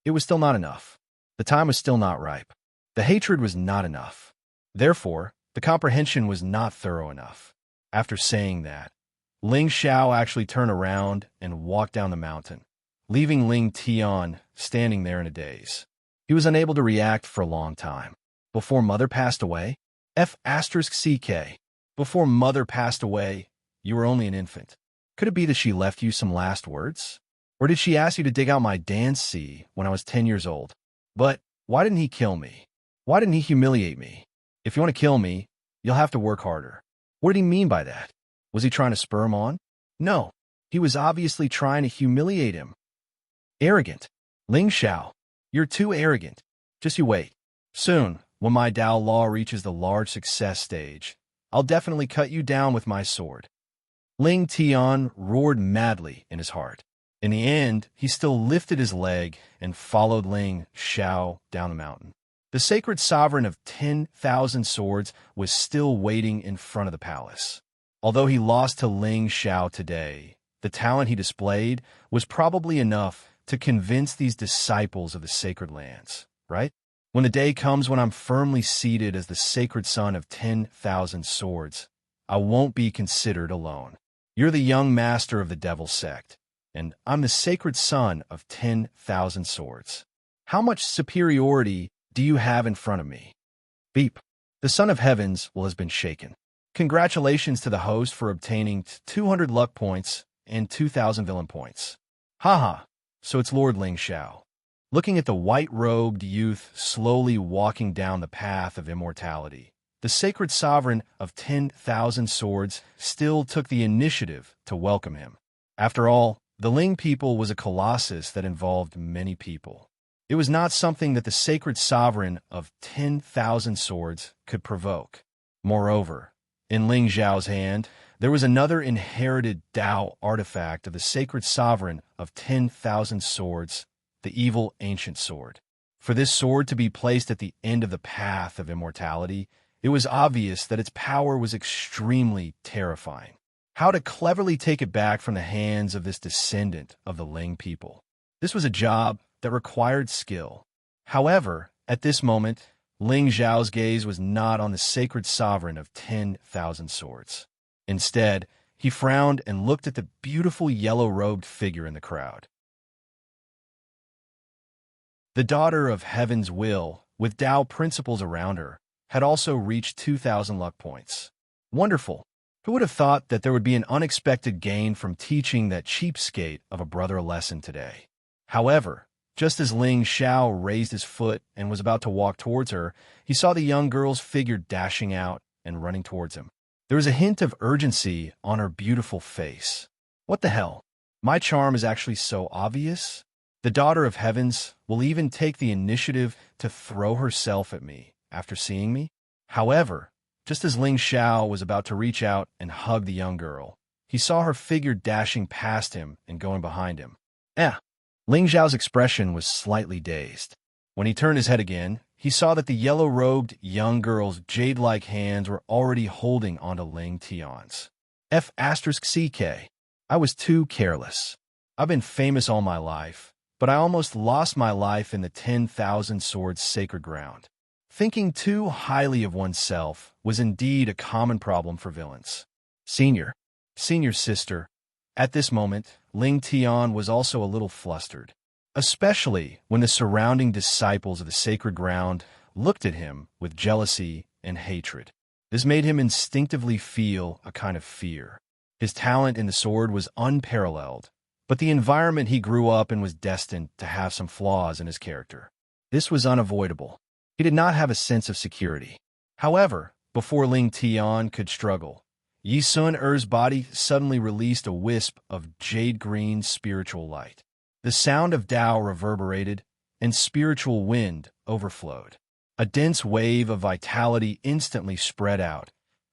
Speaker 1: It was still not enough. The time was still not ripe. The hatred was not enough. Therefore, the comprehension was not thorough enough. After saying that, Ling Xiao actually turned around and walked down the mountain, leaving Ling Tian standing there in a daze. He was unable to react for a long time. Before mother passed away? F***CK. Before mother passed away, you were only an infant. Could it be that she left you some last words? Or did she ask you to dig out my dance C when I was 10 years old? But why didn't he kill me? Why didn't he humiliate me? If you want to kill me, you'll have to work harder. What did he mean by that? Was he trying to spur him on? No, he was obviously trying to humiliate him. Arrogant. Ling Xiao, You're too arrogant. Just you wait. Soon, when my Tao Law reaches the large success stage, I'll definitely cut you down with my sword." Ling Tian roared madly in his heart. In the end, he still lifted his leg and followed Ling Xiao down the mountain. The sacred sovereign of 10,000 swords was still waiting in front of the palace. Although he lost to Ling Xiao today, the talent he displayed was probably enough to convince these disciples of the sacred lands, right? When the day comes when I'm firmly seated as the sacred son of 10,000 swords, I won't be considered alone. You're the young master of the devil sect, and I'm the sacred son of 10,000 swords. How much superiority do you have in front of me? Beep. The Son of Heavens has been shaken. Congratulations to the host for obtaining 200 luck points and 2,000 villain points. Haha, so it's Lord Ling Xiao. Looking at the white-robed youth slowly walking down the path of immortality, the sacred sovereign of 10,000 swords still took the initiative to welcome him. After all, the Ling people was a colossus that involved many people. It was not something that the sacred sovereign of 10,000 swords could provoke. Moreover, in Ling Xiao's hand, there was another inherited Tao artifact of the sacred sovereign of 10,000 swords, the evil ancient sword. For this sword to be placed at the end of the path of immortality, it was obvious that its power was extremely terrifying. How to cleverly take it back from the hands of this descendant of the Ling people. This was a job that required skill. However, at this moment, Ling Xiao's gaze was not on the sacred sovereign of 10,000 swords. Instead, he frowned and looked at the beautiful yellow-robed figure in the crowd. The daughter of Heaven's will, with Tao principles around her, had also reached 2,000 luck points. Wonderful. Who would have thought that there would be an unexpected gain from teaching that cheapskate of a brother a lesson today? However, just as Ling Xiao raised his foot and was about to walk towards her, he saw the young girl's figure dashing out and running towards him. There was a hint of urgency on her beautiful face. What the hell? My charm is actually so obvious? The daughter of Heavens will even take the initiative to throw herself at me after seeing me? However, just as Ling Xiao was about to reach out and hug the young girl, he saw her figure dashing past him and going behind him. Ling Xiao's expression was slightly dazed. When he turned his head again, he saw that the yellow-robed young girl's jade-like hands were already holding onto Ling Tian's. F***CK. I was too careless. I've been famous all my life, but I almost lost my life in the 10,000 swords sacred ground. Thinking too highly of oneself was indeed a common problem for villains. Senior sister. At this moment, Ling Tian was also a little flustered, especially when the surrounding disciples of the sacred ground looked at him with jealousy and hatred. This made him instinctively feel a kind of fear. His talent in the sword was unparalleled, but the environment he grew up in was destined to have some flaws in his character. This was unavoidable. He did not have a sense of security. However, before Ling Tian could struggle, Yi Sun Er's body suddenly released a wisp of jade-green spiritual light. The sound of Tao reverberated, and spiritual wind overflowed. A dense wave of vitality instantly spread out,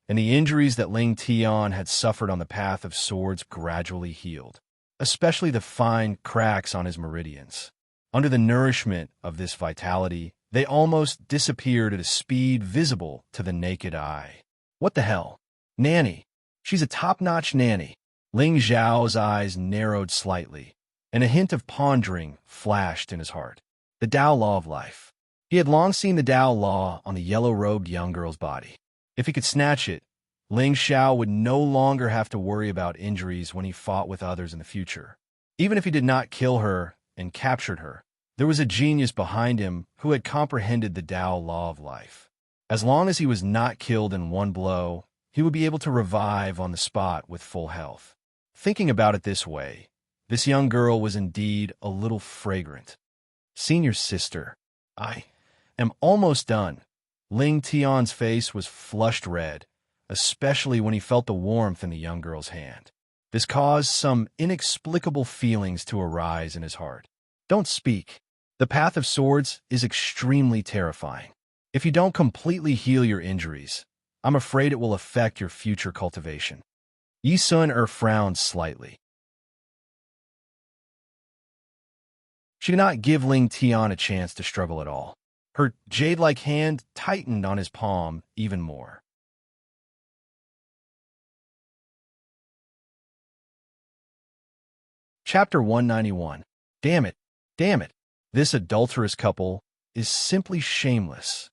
Speaker 1: and the injuries that Ling Tian had suffered on the path of swords gradually healed, especially the fine cracks on his meridians. Under the nourishment of this vitality, they almost disappeared at a speed visible to the naked eye. What the hell? Nanny. She's a top-notch nanny. Ling Xiao's eyes narrowed slightly, and a hint of pondering flashed in his heart. The Tao Law of Life. He had long seen the Tao Law on the yellow-robed young girl's body. If he could snatch it, Ling Xiao would no longer have to worry about injuries when he fought with others in the future. Even if he did not kill her and captured her, there was a genius behind him who had comprehended the Tao Law of Life. As long as he was not killed in one blow, he would be able to revive on the spot with full health. Thinking about it this way, this young girl was indeed a little fragrant. Senior sister. I am almost done. Ling Tian's face was flushed red, especially when he felt the warmth in the young girl's hand. This caused some inexplicable feelings to arise in his heart. Don't speak. The path of swords is extremely terrifying. If you don't completely heal your injuries, I'm afraid it will affect your future cultivation. Yi Sun frowned slightly. She did not give Ling Tian a chance to struggle at all. Her jade-like hand tightened on his palm even more. Chapter 191. Damn it, damn it. This adulterous couple is simply shameless.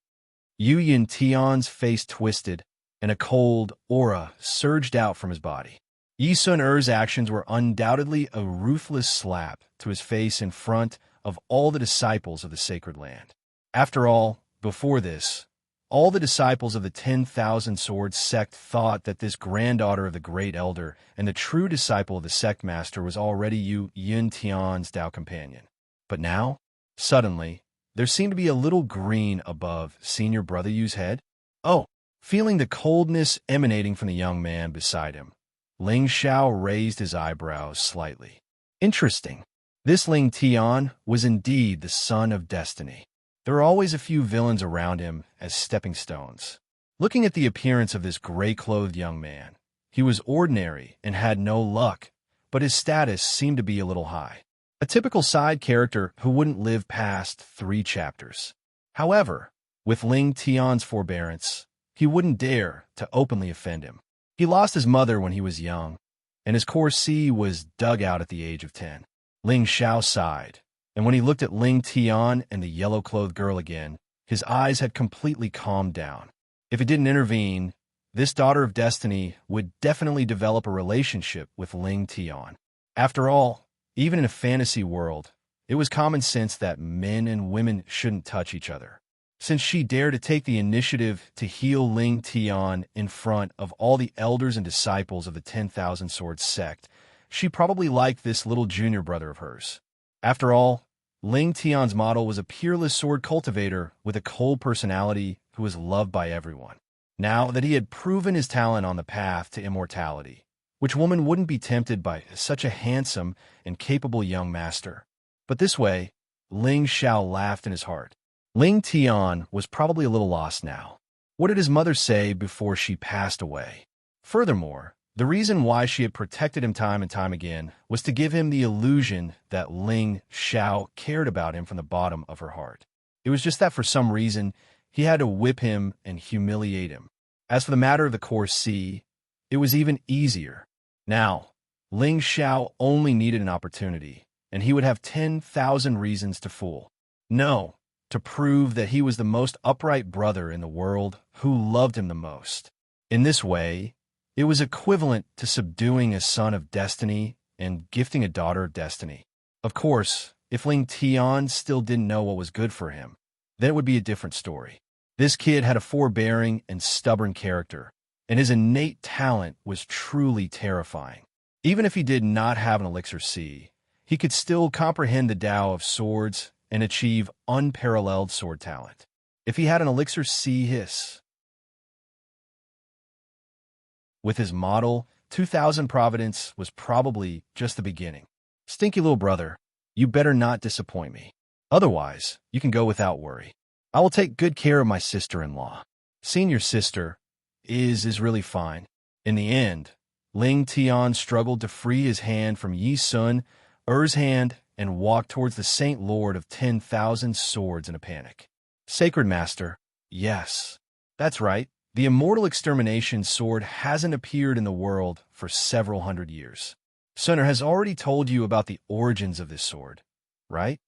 Speaker 1: Yu Yin Tian's face twisted, and a cold aura surged out from his body. Yi Sun actions were undoubtedly a ruthless slap to his face in front of all the disciples of the sacred land. After all, before this, all the disciples of the 10,000 Sword sect thought that this granddaughter of the great elder and the true disciple of the sect master was already Yu Yin Tian's Tao companion. But now, suddenly, there seemed to be a little green above senior brother Yu's head. Oh, feeling the coldness emanating from the young man beside him, Ling Xiao raised his eyebrows slightly. Interesting. This Ling Tian was indeed the son of destiny. There are always a few villains around him as stepping stones. Looking at the appearance of this gray-clothed young man, he was ordinary and had no luck, but his status seemed to be a little high. A typical side character who wouldn't live past 3 chapters. However, with Ling Tian's forbearance, he wouldn't dare to openly offend him. He lost his mother when he was young, and his core C was dug out at the age of 10. Ling Xiao sighed, and when he looked at Ling Tian and the yellow-clothed girl again, his eyes had completely calmed down. If he didn't intervene, this daughter of destiny would definitely develop a relationship with Ling Tian. After all, even in a fantasy world, it was common sense that men and women shouldn't touch each other. Since she dared to take the initiative to heal Ling Tian in front of all the elders and disciples of the 10,000 Sword sect, she probably liked this little junior brother of hers. After all, Ling Tian's model was a peerless sword cultivator with a cold personality who was loved by everyone. Now that he had proven his talent on the path to immortality, which woman wouldn't be tempted by such a handsome and capable young master? But this way, Ling Xiao laughed in his heart. Ling Tian was probably a little lost now. What did his mother say before she passed away? Furthermore, the reason why she had protected him time and time again was to give him the illusion that Ling Xiao cared about him from the bottom of her heart. It was just that for some reason, he had to whip him and humiliate him. As for the matter of the Core C, it was even easier. Now, Ling Xiao only needed an opportunity, and he would have 10,000 reasons to fool. No, to prove that he was the most upright brother in the world who loved him the most. In this way, it was equivalent to subduing a son of destiny and gifting a daughter of destiny. Of course, if Ling Tian still didn't know what was good for him, then it would be a different story. This kid had a forbearing and stubborn character, and his innate talent was truly terrifying. Even if he did not have an Elixir C, he could still comprehend the Tao of swords and achieve unparalleled sword talent. If he had an Elixir C hiss, with his model, 2000 Providence was probably just the beginning. Stinky little brother, you better not disappoint me. Otherwise, you can go without worry. I will take good care of my sister-in-law. Senior sister is really fine. In the end, Ling Tian struggled to free his hand from Yi Sun's hand and walked towards the Saint Lord of 10,000 Swords in a panic. Sacred Master, yes, that's right. The immortal extermination sword hasn't appeared in the world for several hundred years. Sunner has already told you about the origins of this sword, right?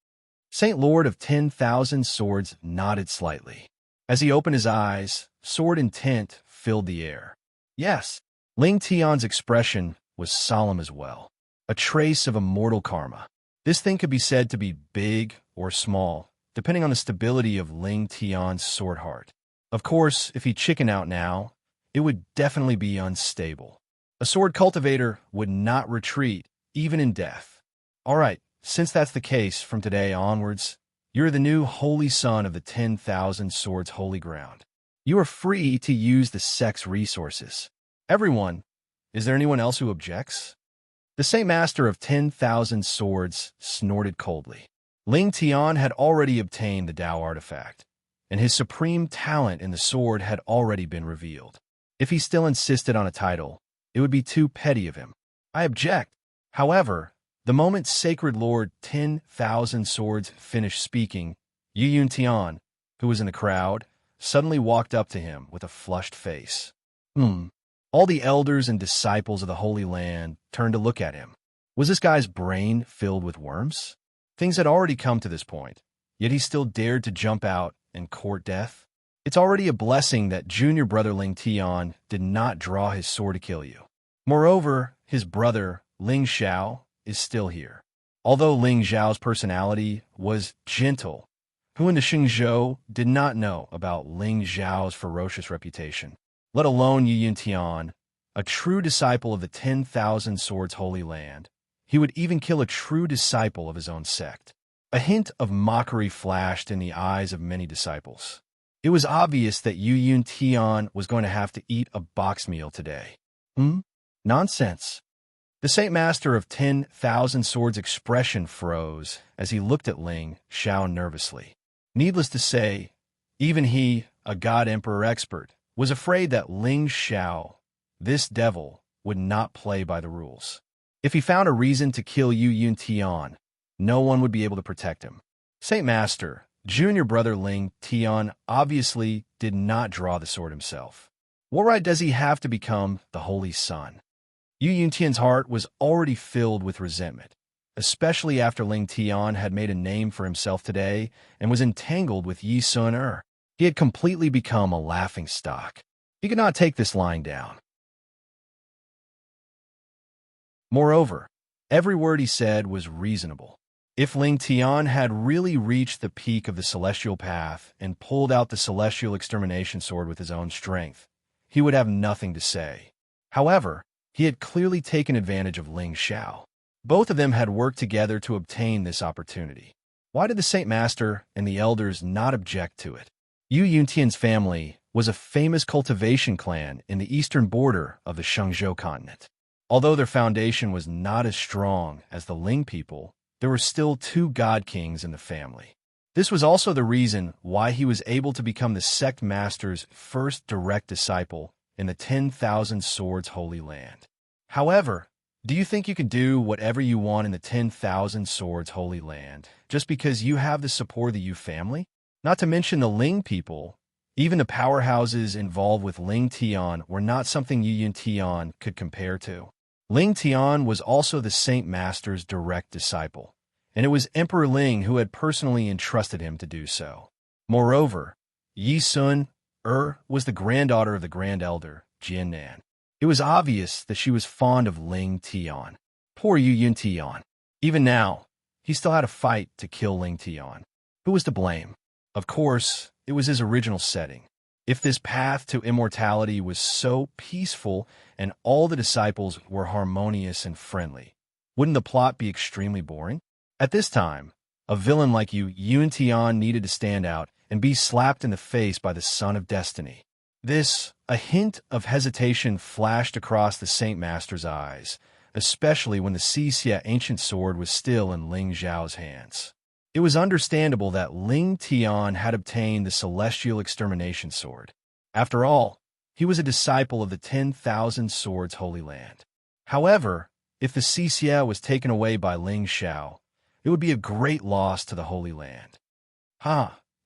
Speaker 1: Saint Lord of 10,000 Swords nodded slightly. As he opened his eyes, sword intent filled the air. Yes, Ling Tian's expression was solemn as well. A trace of immortal karma. This thing could be said to be big or small, depending on the stability of Ling Tian's sword heart. Of course, if he chickened out now, it would definitely be unstable. A sword cultivator would not retreat, even in death. All right, since that's the case from today onwards, you're the new holy son of the 10,000 Swords holy ground. You are free to use the sect's resources. Everyone, is there anyone else who objects? The Saint Master of 10,000 Swords snorted coldly. Ling Tian had already obtained the Tao artifact, and his supreme talent in the sword had already been revealed. If he still insisted on a title, it would be too petty of him. I object. However, the moment Sacred Lord 10,000 Swords finished speaking, Yu Yuntian, who was in the crowd, suddenly walked up to him with a flushed face. All the elders and disciples of the Holy Land turned to look at him. Was this guy's brain filled with worms? Things had already come to this point, yet he still dared to jump out and court death? It's already a blessing that junior brother Ling Tian did not draw his sword to kill you. Moreover, his brother, Ling Xiao, is still here. Although Ling Xiao's personality was gentle, who in the Xingzhou did not know about Ling Xiao's ferocious reputation, let alone Yu Yuntian, a true disciple of the 10,000 Swords Holy Land. He would even kill a true disciple of his own sect. A hint of mockery flashed in the eyes of many disciples. It was obvious that Yu Yuntian was going to have to eat a box meal today. Nonsense. The Saint Master of 10,000 Swords' expression froze as he looked at Ling Xiao nervously. Needless to say, even he, a God Emperor expert, was afraid that Ling Xiao, this devil, would not play by the rules. If he found a reason to kill Yu Yuntian, no one would be able to protect him. Saint Master, junior brother Ling Tian, obviously did not draw the sword himself. What right does he have to become the Holy Sun? Yu Yuntian's heart was already filled with resentment, especially after Ling Tian had made a name for himself today and was entangled with Yi Sun. He had completely become a laughingstock. He could not take this lying down. Moreover, every word he said was reasonable. If Ling Tian had really reached the peak of the celestial path and pulled out the celestial extermination sword with his own strength, he would have nothing to say. However, he had clearly taken advantage of Ling Xiao. Both of them had worked together to obtain this opportunity. Why did the Saint Master and the elders not object to it? Yu Yuntian's family was a famous cultivation clan in the eastern border of the Shangzhou continent. Although their foundation was not as strong as the Ling people, there were still 2 god kings in the family. This was also the reason why he was able to become the sect master's first direct disciple in the 10,000 Swords Holy Land. However, do you think you can do whatever you want in the 10,000 Swords Holy Land just because you have the support of the Yu family? Not to mention the Ling people. Even the powerhouses involved with Ling Tian were not something Yu Yuntian could compare to. Ling Tian was also the Saint Master's direct disciple, and it was Emperor Ling who had personally entrusted him to do so. Moreover, Yi Sun was the granddaughter of the Grand Elder, Jiannan. It was obvious that she was fond of Ling Tian. Poor Yu Yuntian. Even now, he still had a fight to kill Ling Tian. Who was to blame? Of course, it was his original setting. If this path to immortality was so peaceful and all the disciples were harmonious and friendly, wouldn't the plot be extremely boring? At this time, a villain like Yu Yuntian needed to stand out and be slapped in the face by the Son of Destiny. A hint of hesitation flashed across the Saint Master's eyes, especially when the Xixia ancient sword was still in Ling Xiao's hands. It was understandable that Ling Tian had obtained the celestial extermination sword. After all, he was a disciple of the 10,000 Swords Holy Land. However, if the Xixia was taken away by Ling Xiao, it would be a great loss to the Holy Land.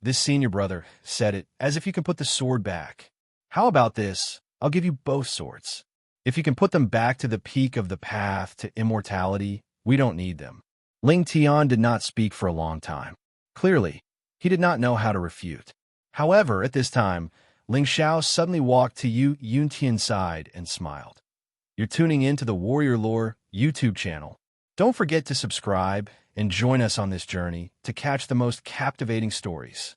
Speaker 1: This senior brother said it as if you can put the sword back. How about this? I'll give you both swords. If you can put them back to the peak of the path to immortality, we don't need them. Ling Tian did not speak for a long time. Clearly, he did not know how to refute. However, at this time, Ling Xiao suddenly walked to Yu Yuntian's side and smiled. You're tuning in to the Warrior Lore YouTube channel. Don't forget to subscribe and join us on this journey to catch the most captivating stories.